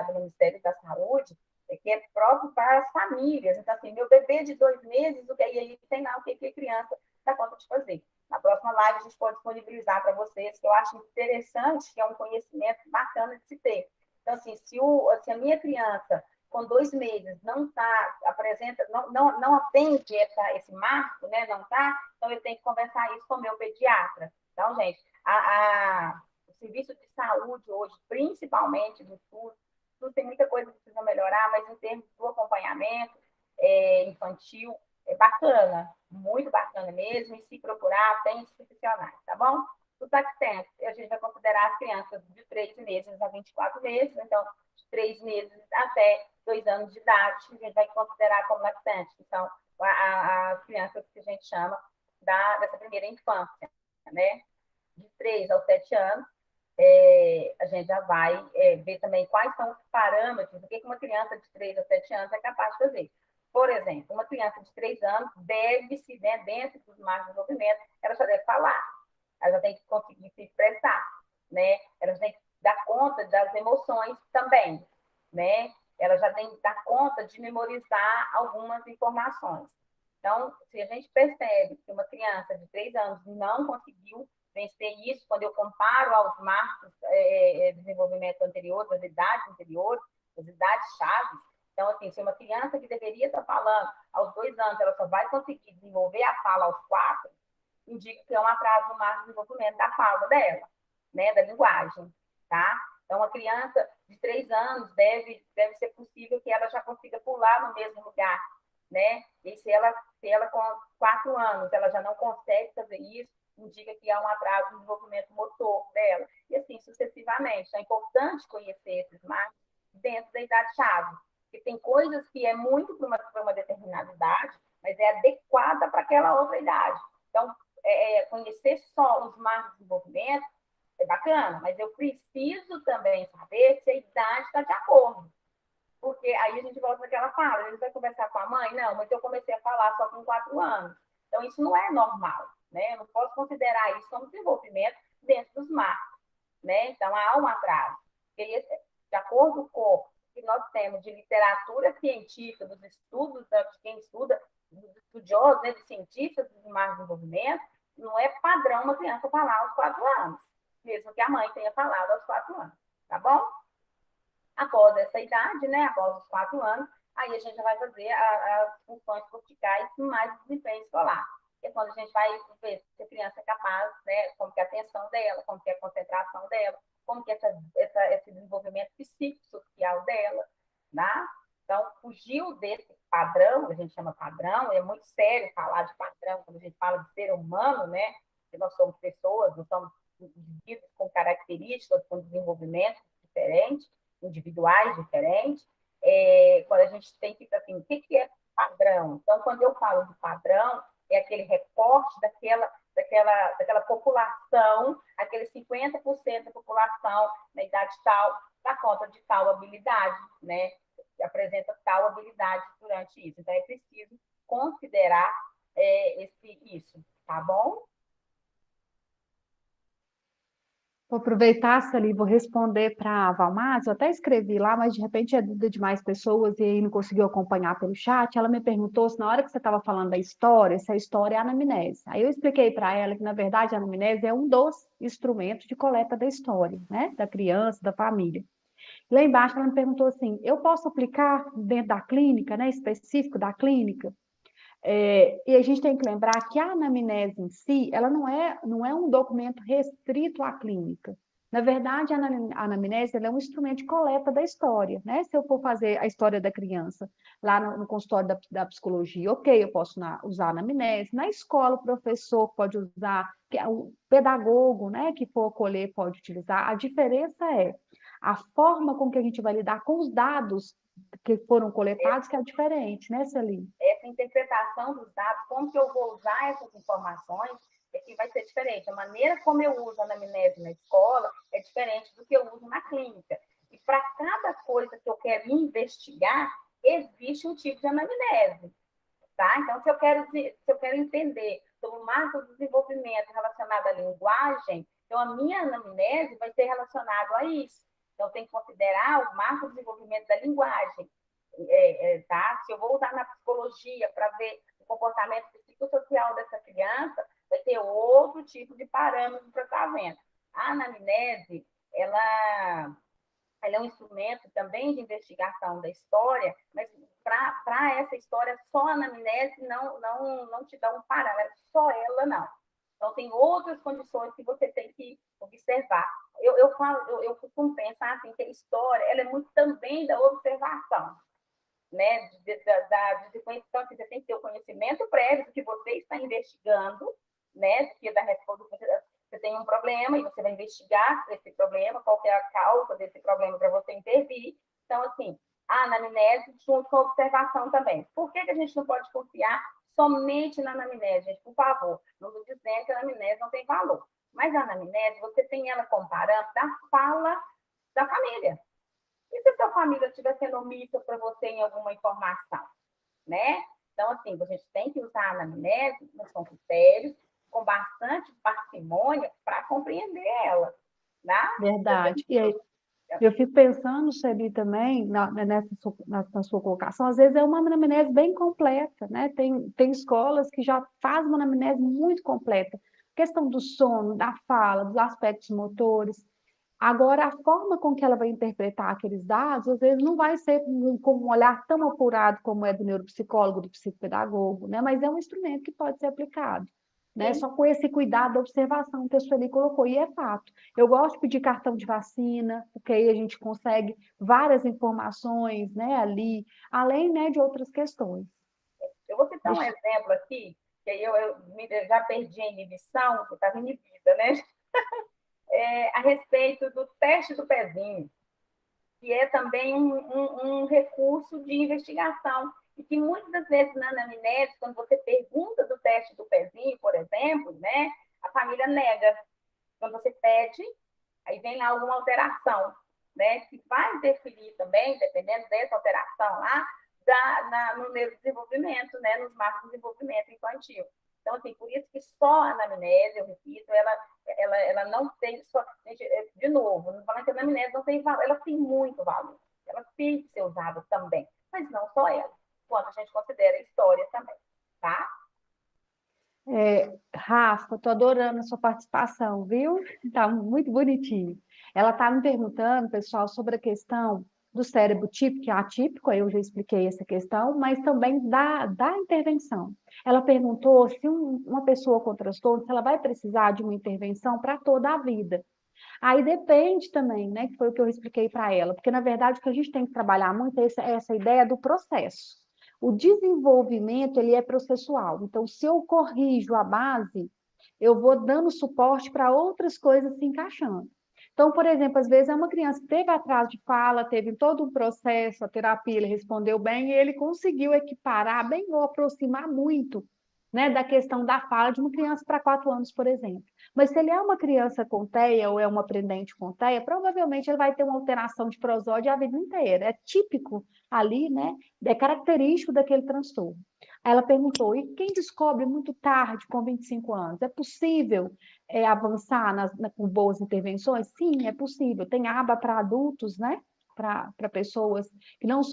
do Ministério da Saúde que é próprio para as famílias. Então, assim, meu bebê de 2 meses, e aí tem lá o que a criança dá conta de fazer. Na próxima live, a gente pode disponibilizar para vocês, que eu acho interessante, que é um conhecimento bacana de se ter. Então, assim, se a minha criança, com 2 meses, apresenta, não atende esse marco, né, não está, então eu tenho que conversar isso com o meu pediatra. Então, gente, o serviço de saúde hoje, principalmente do SUS tem muita coisa que precisa melhorar, mas em termos do acompanhamento infantil, é bacana, muito bacana mesmo, e se procurar, tem institucionais, tá bom? O lactente, a gente vai considerar as crianças de 3 meses a 24 meses, então, de 3 meses até 2 anos de idade, a gente vai considerar como lactante. Então, as crianças que a gente chama dessa primeira infância, né? De 3 aos 7 anos, a gente já vai ver também quais são os parâmetros, o que uma criança de 3 a 7 anos é capaz de fazer. Por exemplo, uma criança de 3 anos deve-se, né, dentro dos marcos de desenvolvimento, ela já deve falar, ela já tem que conseguir se expressar, né? Ela já tem que dar conta das emoções também, né? Ela já tem que dar conta de memorizar algumas informações. Então, se a gente percebe que uma criança de 3 anos não conseguiu vencer isso, quando eu comparo aos marcos de desenvolvimento anterior, das idades anteriores, das idades chaves, então, assim, se uma criança que deveria estar falando aos 2 anos, ela só vai conseguir desenvolver a fala aos 4, indica que é um atraso no marco de desenvolvimento da fala dela, né, da linguagem, tá? Então, uma criança de 3 anos deve ser possível que ela já consiga pular no mesmo lugar, né? E se ela com 4 anos, ela já não consegue fazer isso, indica que há um atraso no desenvolvimento motor dela, e assim sucessivamente. Então, é importante conhecer esses marcos dentro da idade-chave, porque tem coisas que é muito para uma determinada idade, mas é adequada para aquela outra idade. Então, conhecer só os marcos de desenvolvimento é bacana, mas eu preciso também saber se a idade está de acordo. Porque aí a gente volta naquela fala, a gente vai conversar com a mãe? Não, mas eu comecei a falar só com 4 anos. Então, isso não é normal, né? Eu não posso considerar isso como desenvolvimento dentro dos marcos, né? Então, há um atraso. De acordo com o que nós temos de literatura científica, dos estudos de quem estuda, dos estudiosos, né, de cientistas do marco de desenvolvimento, não é padrão uma criança falar aos 4 anos, mesmo que a mãe tenha falado aos 4 anos, tá bom? Após essa idade, né, após os 4 anos, aí a gente vai fazer as funções corticais com mais desempenho escolar. Que é quando a gente vai ver se a criança é capaz, né, como que é a atenção dela, como que é a concentração dela, como que é esse desenvolvimento psicossocial dela, tá? Então, fugiu desse padrão, a gente chama padrão, é muito sério falar de padrão quando a gente fala de ser humano, né? Que nós somos pessoas, nós somos indivíduos com características, com desenvolvimento diferente, individuais diferentes, quando a gente tem que, assim, o que é padrão? Então, quando eu falo de padrão, é aquele recorte daquela população, aquele 50% da população na idade tal, dá conta de tal habilidade, né? Apresenta tal habilidade durante isso. Então, é preciso considerar isso, tá bom? Vou aproveitar, Sally, vou responder para a Valmaz. Eu até escrevi lá, mas de repente é dúvida de mais pessoas e aí não conseguiu acompanhar pelo chat. Ela me perguntou se na hora que você estava falando da história, se a história é a anamnese. Aí eu expliquei para ela que, na verdade, a anamnese é um dos instrumentos de coleta da história, né? Da criança, da família. Lá embaixo ela me perguntou assim: eu posso aplicar dentro da clínica, né? Específico da clínica? E a gente tem que lembrar que a anamnese em si, ela não é um documento restrito à clínica. Na verdade, a anamnese ela é um instrumento de coleta da história, né? Se eu for fazer a história da criança lá no consultório da psicologia, ok, eu posso usar a anamnese. Na escola, o professor pode usar, o pedagogo, né, que for acolher pode utilizar. A diferença é a forma com que a gente vai lidar com os dados que foram coletados, que é diferente, né, Celine? Essa interpretação dos dados, como que eu vou usar essas informações, é que vai ser diferente. A maneira como eu uso a anamnese na escola é diferente do que eu uso na clínica. E para cada coisa que eu quero investigar, existe um tipo de anamnese. Tá? Então, se eu quero entender sobre o marco do desenvolvimento relacionado à linguagem, então a minha anamnese vai ser relacionado a isso. Então, tem que considerar o marco do desenvolvimento da linguagem. Tá? Se eu vou usar na psicologia para ver o comportamento psicossocial dessa criança, vai ter outro tipo de parâmetro para estar vendo. A anamnese, ela é um instrumento também de investigação da história, mas para essa história, só a anamnese não te dá um parâmetro, só ela não. Então, tem outras condições que você tem que observar. Eu costumo pensar assim, que a história ela é muito também da observação, né? Então, você tem que ter o conhecimento prévio do que você está investigando, né? Que da resposta, você tem um problema e você vai investigar esse problema, qual é a causa desse problema para você intervir. Então, assim, a anamnese junto com a observação também. Por que a gente não pode confiar somente na anamnese, gente? Por favor, não estou dizendo que a anamnese não tem valor. Mas a anamnese, você tem ela comparando da fala da família. E se a sua família estiver sendo omissa para você em alguma informação, né? Então, assim, a gente tem que usar a anamnese, mas com critérios, com bastante parcimônia para compreender ela, tá? Verdade. E aí, eu fico pensando, Shelly, também, na sua colocação, às vezes é uma anamnese bem completa, né? Tem escolas que já fazem uma anamnese muito completa. Questão do sono, da fala, dos aspectos motores. Agora, a forma com que ela vai interpretar aqueles dados, às vezes não vai ser com um olhar tão apurado como é do neuropsicólogo, do psicopedagogo, né? Mas é um instrumento que pode ser aplicado, né? Sim, Só com esse cuidado da observação que a Sueli colocou, e é fato. Eu gosto de pedir cartão de vacina, porque aí a gente consegue várias informações, né, ali, além, né, de outras questões. eu vou citar um Deixa... exemplo aqui, que eu já perdi a inibição, que estava inibida, né? A respeito do teste do pezinho, que é também um recurso de investigação. E que muitas das vezes na anamnese, quando você pergunta do teste do pezinho, por exemplo, né, a família nega. Quando você pede, aí vem lá alguma alteração, né, que vai definir também, dependendo dessa alteração lá, no neurodesenvolvimento, né, nos marcos de desenvolvimento infantil. Então, assim, por isso que só a anamnese, eu repito, ela não tem só. De novo, não falando que a anamnese não tem valor, ela tem muito valor. Ela tem que ser usada também, mas não só ela, quando a gente considera a história também, tá? Rafa, estou adorando a sua participação, viu? Está muito bonitinho. Ela está me perguntando, pessoal, sobre a questão do cérebro típico e atípico, aí eu já expliquei essa questão, mas também da intervenção. Ela perguntou se uma pessoa com transtorno, se ela vai precisar de uma intervenção para toda a vida. Aí depende também, né? Que foi o que eu expliquei para ela, porque na verdade o que a gente tem que trabalhar muito é essa ideia do processo. O desenvolvimento ele é processual. Então, se eu corrijo a base, eu vou dando suporte para outras coisas se encaixando. Então, por exemplo, às vezes é uma criança que teve atraso de fala, teve todo um processo, a terapia, ele respondeu bem, e ele conseguiu equiparar bem ou aproximar muito né, da questão da fala de uma criança para 4 anos, por exemplo. Mas se ele é uma criança com TEA ou é um aprendente com TEA, provavelmente ele vai ter uma alteração de prosódia a vida inteira. É típico ali, né? É característico daquele transtorno. Aí ela perguntou, e quem descobre muito tarde, com 25 anos? É possível avançar com boas intervenções? Sim, é possível. Tem aba para adultos, né? Para pessoas que não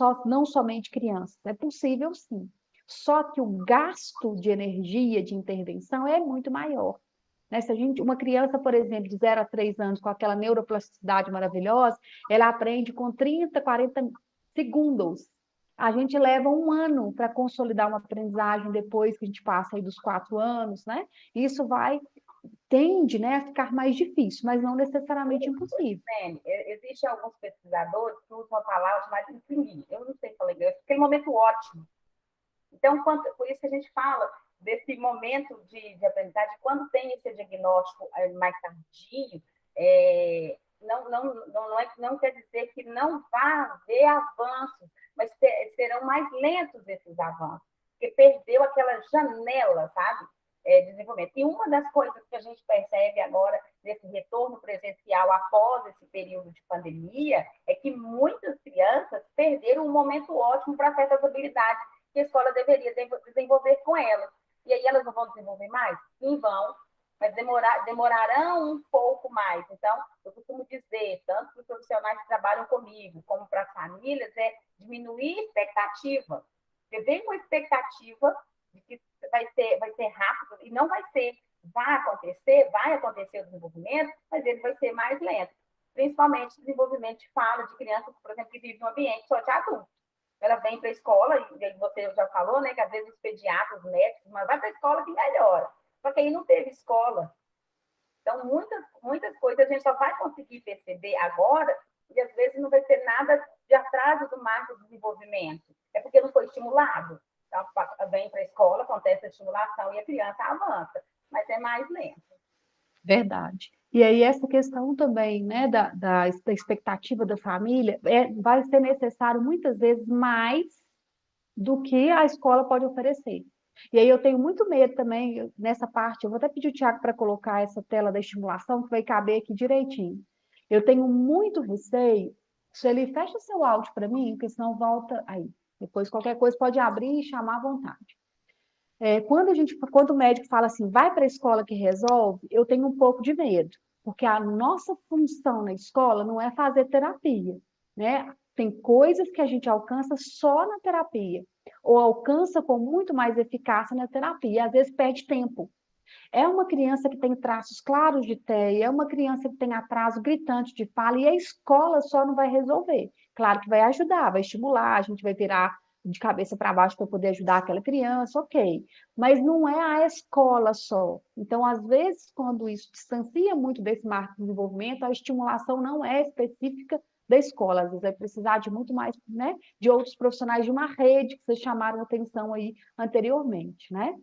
somente crianças. É possível, sim. Só que o gasto de energia de intervenção é muito maior. Né? Se uma criança, por exemplo, de 0 a 3 anos, com aquela neuroplasticidade maravilhosa, ela aprende com 30, 40 segundos. A gente leva um ano para consolidar uma aprendizagem depois que a gente passa aí dos 4 anos, né? Isso tende, né, a ficar mais difícil, mas não necessariamente impossível. Existem alguns pesquisadores que usam a palavra chamada imprimir. Eu não sei falar inglês, aquele momento ótimo. Então, por isso que a gente fala desse momento de aprendizagem, quando tem esse diagnóstico mais tardio, não quer dizer que não vá haver avanços, mas serão mais lentos esses avanços, porque perdeu aquela janela, sabe? De desenvolvimento. E uma das coisas que a gente percebe agora nesse retorno presencial após esse período de pandemia é que muitas crianças perderam um momento ótimo para certas habilidades que a escola deveria desenvolver com elas. E aí elas não vão desenvolver mais? Sim, vão, mas demorarão um pouco mais. Então, eu costumo dizer, tanto para os profissionais que trabalham comigo, como para as famílias, é diminuir a expectativa. Você vem com a expectativa de que vai ser rápido, e não vai ser. Vai acontecer o desenvolvimento, mas ele vai ser mais lento. Principalmente o desenvolvimento de fala de crianças, por exemplo, que vivem em um ambiente só de adultos. Ela vem para a escola, e você já falou, né, que às vezes os pediatras, os médicos, mas vai para a escola que melhora. Só que aí não teve escola. Então, muitas coisas a gente só vai conseguir perceber agora, e às vezes não vai ser nada de atraso do marco de desenvolvimento. É porque não foi estimulado. Então, vem para a escola, acontece a estimulação e a criança avança, mas é mais lento. Verdade. E aí essa questão também, né, da expectativa da família, vai ser necessário muitas vezes mais do que a escola pode oferecer. E aí eu tenho muito medo também nessa parte, eu vou até pedir o Tiago para colocar essa tela da estimulação, que vai caber aqui direitinho. Eu tenho muito receio, se ele fecha seu áudio para mim, porque senão volta aí. Depois qualquer coisa pode abrir e chamar à vontade. Quando o médico fala assim, vai para a escola que resolve, eu tenho um pouco de medo, porque a nossa função na escola não é fazer terapia, né? Tem coisas que a gente alcança só na terapia, ou alcança com muito mais eficácia na terapia, e às vezes perde tempo. É uma criança que tem traços claros de TEA, é uma criança que tem atraso gritante de fala, e a escola só não vai resolver. Claro que vai ajudar, vai estimular, a gente vai virar de cabeça para baixo para poder ajudar aquela criança, ok. Mas não é a escola só. Então, às vezes, quando isso distancia muito desse marco de desenvolvimento, a estimulação não é específica da escola, às vezes vai precisar de muito mais, né, de outros profissionais de uma rede que vocês chamaram atenção aí anteriormente, né?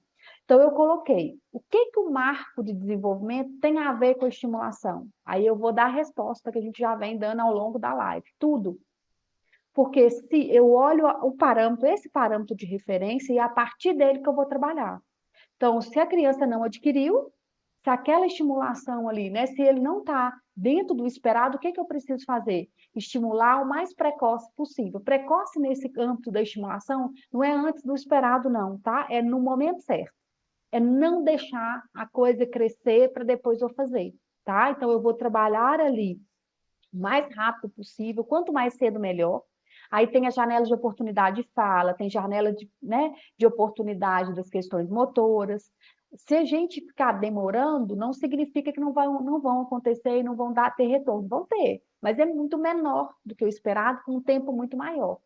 Então, eu coloquei, o que o marco de desenvolvimento tem a ver com a estimulação? Aí eu vou dar a resposta que a gente já vem dando ao longo da live, tudo. Porque se eu olho o parâmetro, esse parâmetro de referência, e é a partir dele que eu vou trabalhar. Então, se a criança não adquiriu, se aquela estimulação ali, né, se ele não está dentro do esperado, o que eu preciso fazer? Estimular o mais precoce possível. Precoce nesse âmbito da estimulação não é antes do esperado, não, tá? É no momento certo. É não deixar a coisa crescer para depois eu fazer, tá? Então, eu vou trabalhar ali o mais rápido possível, quanto mais cedo, melhor. Aí tem a janela de oportunidade de fala, tem janela de, né, de oportunidade das questões motoras. Se a gente ficar demorando, não significa que não vão acontecer e não vão ter retorno. Vão ter, mas é muito menor do que o esperado, com um tempo muito maior.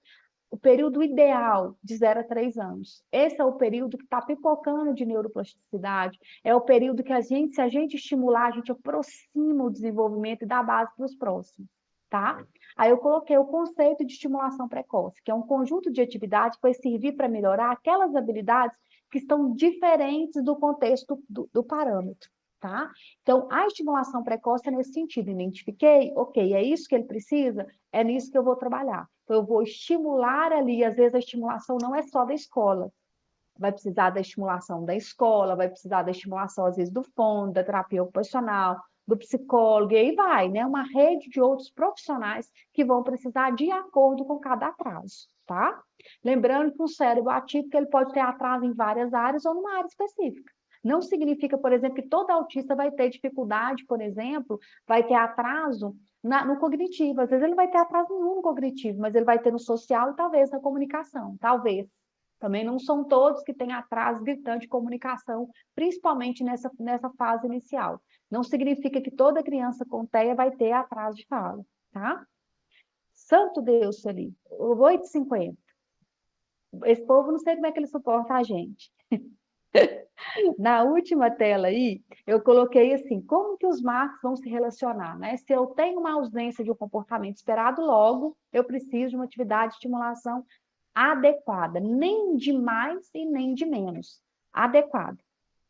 O período ideal de 0 a 3 anos. Esse é o período que está pipocando de neuroplasticidade. É o período que se a gente estimular, a gente aproxima o desenvolvimento e dá base para os próximos, tá? Aí eu coloquei o conceito de estimulação precoce, que é um conjunto de atividades que vai servir para melhorar aquelas habilidades que estão diferentes do contexto do parâmetro, tá? Então, a estimulação precoce é nesse sentido. Identifiquei, ok, é isso que ele precisa, é nisso que eu vou trabalhar. Então, eu vou estimular ali, às vezes a estimulação não é só da escola. vai precisar da estimulação da escola, vai precisar da estimulação, às vezes, do fono, da terapia ocupacional, do psicólogo, e aí vai, né? Uma rede de outros profissionais que vão precisar de acordo com cada atraso, tá? Lembrando que o cérebro atípico ele pode ter atraso em várias áreas ou numa área específica. Não significa, por exemplo, que todo autista vai ter dificuldade, por exemplo, vai ter atraso no cognitivo. Às vezes ele vai ter atraso nenhum no cognitivo, mas ele vai ter no social e talvez na comunicação, talvez. Também não são todos que têm atraso gritante de comunicação, principalmente nessa fase inicial. Não significa que toda criança com TEA vai ter atraso de fala, tá? Santo Deus, Sueli, 8h50. Esse povo, não sei como é que ele suporta a gente. Na última tela aí, eu coloquei assim, como que os marcos vão se relacionar, né? Se eu tenho uma ausência de um comportamento esperado, logo eu preciso de uma atividade de estimulação adequada, nem de mais e nem de menos, adequada,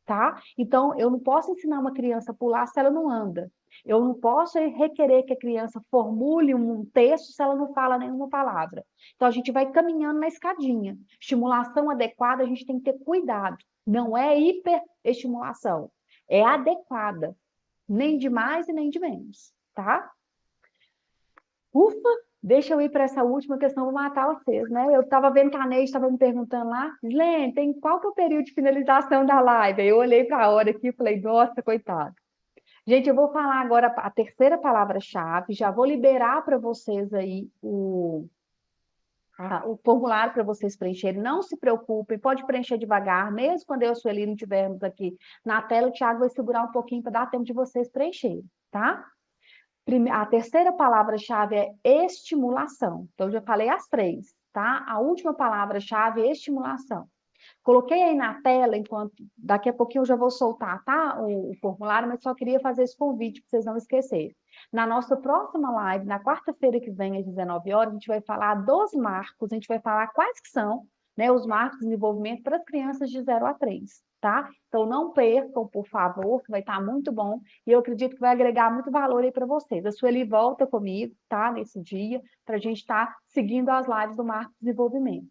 tá? Então, eu não posso ensinar uma criança a pular se ela não anda. Eu não posso requerer que a criança formule um texto se ela não fala nenhuma palavra. Então, a gente vai caminhando na escadinha. Estimulação adequada, a gente tem que ter cuidado. Não é hiperestimulação, é adequada. Nem de mais e nem de menos, tá? Ufa, deixa eu ir para essa última questão, vou matar vocês, né? Eu estava vendo que a Neide estava me perguntando lá, Lene, qual que é o período de finalização da live? Aí eu olhei para a hora aqui e falei, nossa, coitado. Gente, eu vou falar agora a terceira palavra-chave, já vou liberar para vocês aí o formulário para vocês preencherem. Não se preocupem, pode preencher devagar, mesmo quando eu e a Sueli não estivermos aqui na tela, o Thiago vai segurar um pouquinho para dar tempo de vocês preencherem, tá? A terceira palavra-chave é estimulação. Então, eu já falei as três, tá? A última palavra-chave é estimulação. Coloquei aí na tela, enquanto daqui a pouquinho eu já vou soltar, tá? O formulário, mas só queria fazer esse convite para vocês não esquecerem. Na nossa próxima live, na quarta-feira que vem, às 19 horas, a gente vai falar dos marcos, a gente vai falar quais que são, né, os marcos de desenvolvimento para as crianças de 0 a 3, tá? Então, não percam, por favor, que vai estar muito bom, e eu acredito que vai agregar muito valor aí para vocês. A Sueli volta comigo, tá? Nesse dia, para a gente estar seguindo as lives do Marco de Desenvolvimento.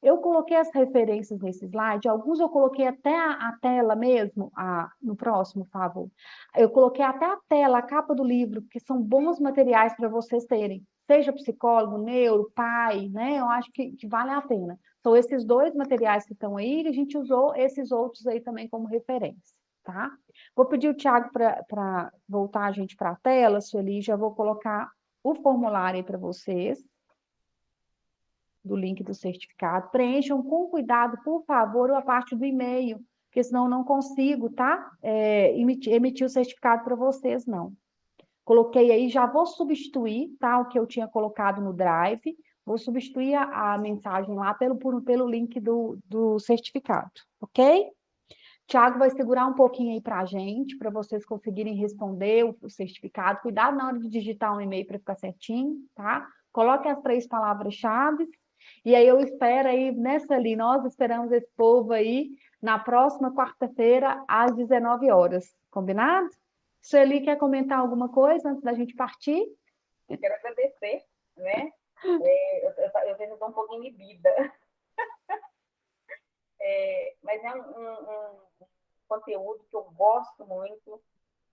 Eu coloquei as referências nesse slide, alguns eu coloquei até a tela mesmo, no próximo, por favor. Eu coloquei até a tela, a capa do livro, porque são bons materiais para vocês terem. Seja psicólogo, neuro, pai, né? Eu acho que vale a pena. São esses dois materiais que estão aí, e a gente usou esses outros aí também como referência, tá? Vou pedir o Thiago para voltar a gente para a tela, Sueli, já vou colocar o formulário aí para vocês do link do certificado. Preencham com cuidado, por favor, a parte do e-mail, porque senão eu não consigo, tá? Emitir o certificado para vocês, não. Coloquei aí, já vou substituir, tá? O que eu tinha colocado no Drive, vou substituir a mensagem lá pelo link do certificado, ok? Tiago vai segurar um pouquinho aí para a gente, para vocês conseguirem responder o certificado. Cuidado na hora de digitar um e-mail para ficar certinho, tá? Coloque as 3 palavras-chave. E aí eu espero aí, nessa ali, nós esperamos esse povo aí na próxima quarta-feira, às 19 horas. Combinado? Sueli, quer comentar alguma coisa antes da gente partir? Eu quero agradecer, né? Eu vejo um pouquinho inibida. Mas é um conteúdo que eu gosto muito.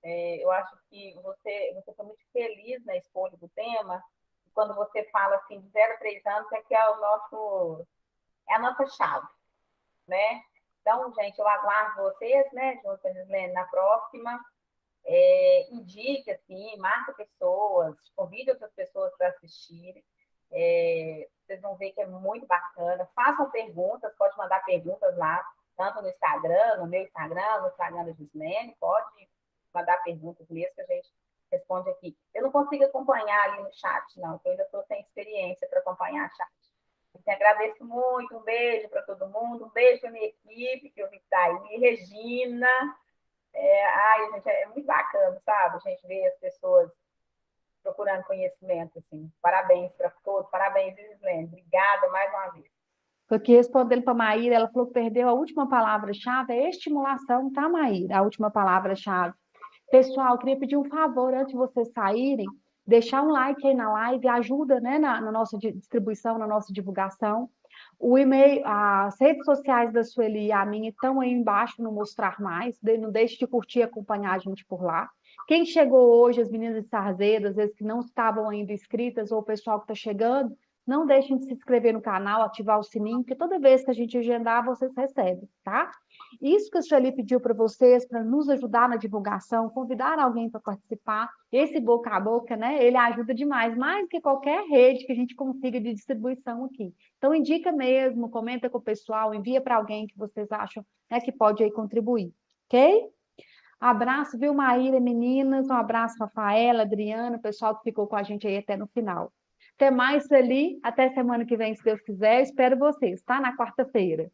Eu acho que você foi muito feliz na escolha do tema. Quando você fala assim, de 0 a 3 anos, que é a nossa chave, né? Então, gente, eu aguardo vocês, né, junto com a Gislene, na próxima. Indique, assim, marque pessoas, convide outras pessoas para assistirem. Vocês vão ver que é muito bacana. Façam perguntas, pode mandar perguntas lá, tanto no Instagram, no meu Instagram, no Instagram da Gislene, pode mandar perguntas mesmo que a gente responde aqui. Eu não consigo acompanhar ali no chat, não, porque eu ainda estou sem experiência para acompanhar o chat. Então, agradeço muito, um beijo para todo mundo, um beijo para minha equipe, que eu vi que está aí, Regina. Gente, é muito bacana, sabe? A gente vê as pessoas procurando conhecimento, assim. Parabéns para todos, parabéns, Gislene. Obrigada mais uma vez. Porque respondendo para a Maíra, ela falou que perdeu a última palavra-chave, é estimulação, tá, Maíra? A última palavra-chave. Pessoal, queria pedir um favor, antes de vocês saírem, deixar um like aí na live, ajuda, né, na nossa distribuição, na nossa divulgação. O e-mail, as redes sociais da Sueli e a minha estão aí embaixo no Mostrar Mais. Não deixe de curtir e acompanhar a gente por lá. Quem chegou hoje, as meninas de Sarzedo, às vezes que não estavam ainda inscritas, ou o pessoal que está chegando, não deixem de se inscrever no canal, ativar o sininho, porque toda vez que a gente agendar, vocês recebem, tá? Isso que a Sueli pediu para vocês, para nos ajudar na divulgação, convidar alguém para participar, esse boca a boca, né? Ele ajuda demais, mais que qualquer rede que a gente consiga de distribuição aqui. Então, indica mesmo, comenta com o pessoal, envia para alguém que vocês acham, né, que pode aí contribuir, ok? Abraço, viu, Maíra, meninas? Um abraço, Rafaela, Adriana, o pessoal que ficou com a gente aí até no final. Até mais, Sueli. Até semana que vem, se Deus quiser. Espero vocês, tá? Na quarta-feira.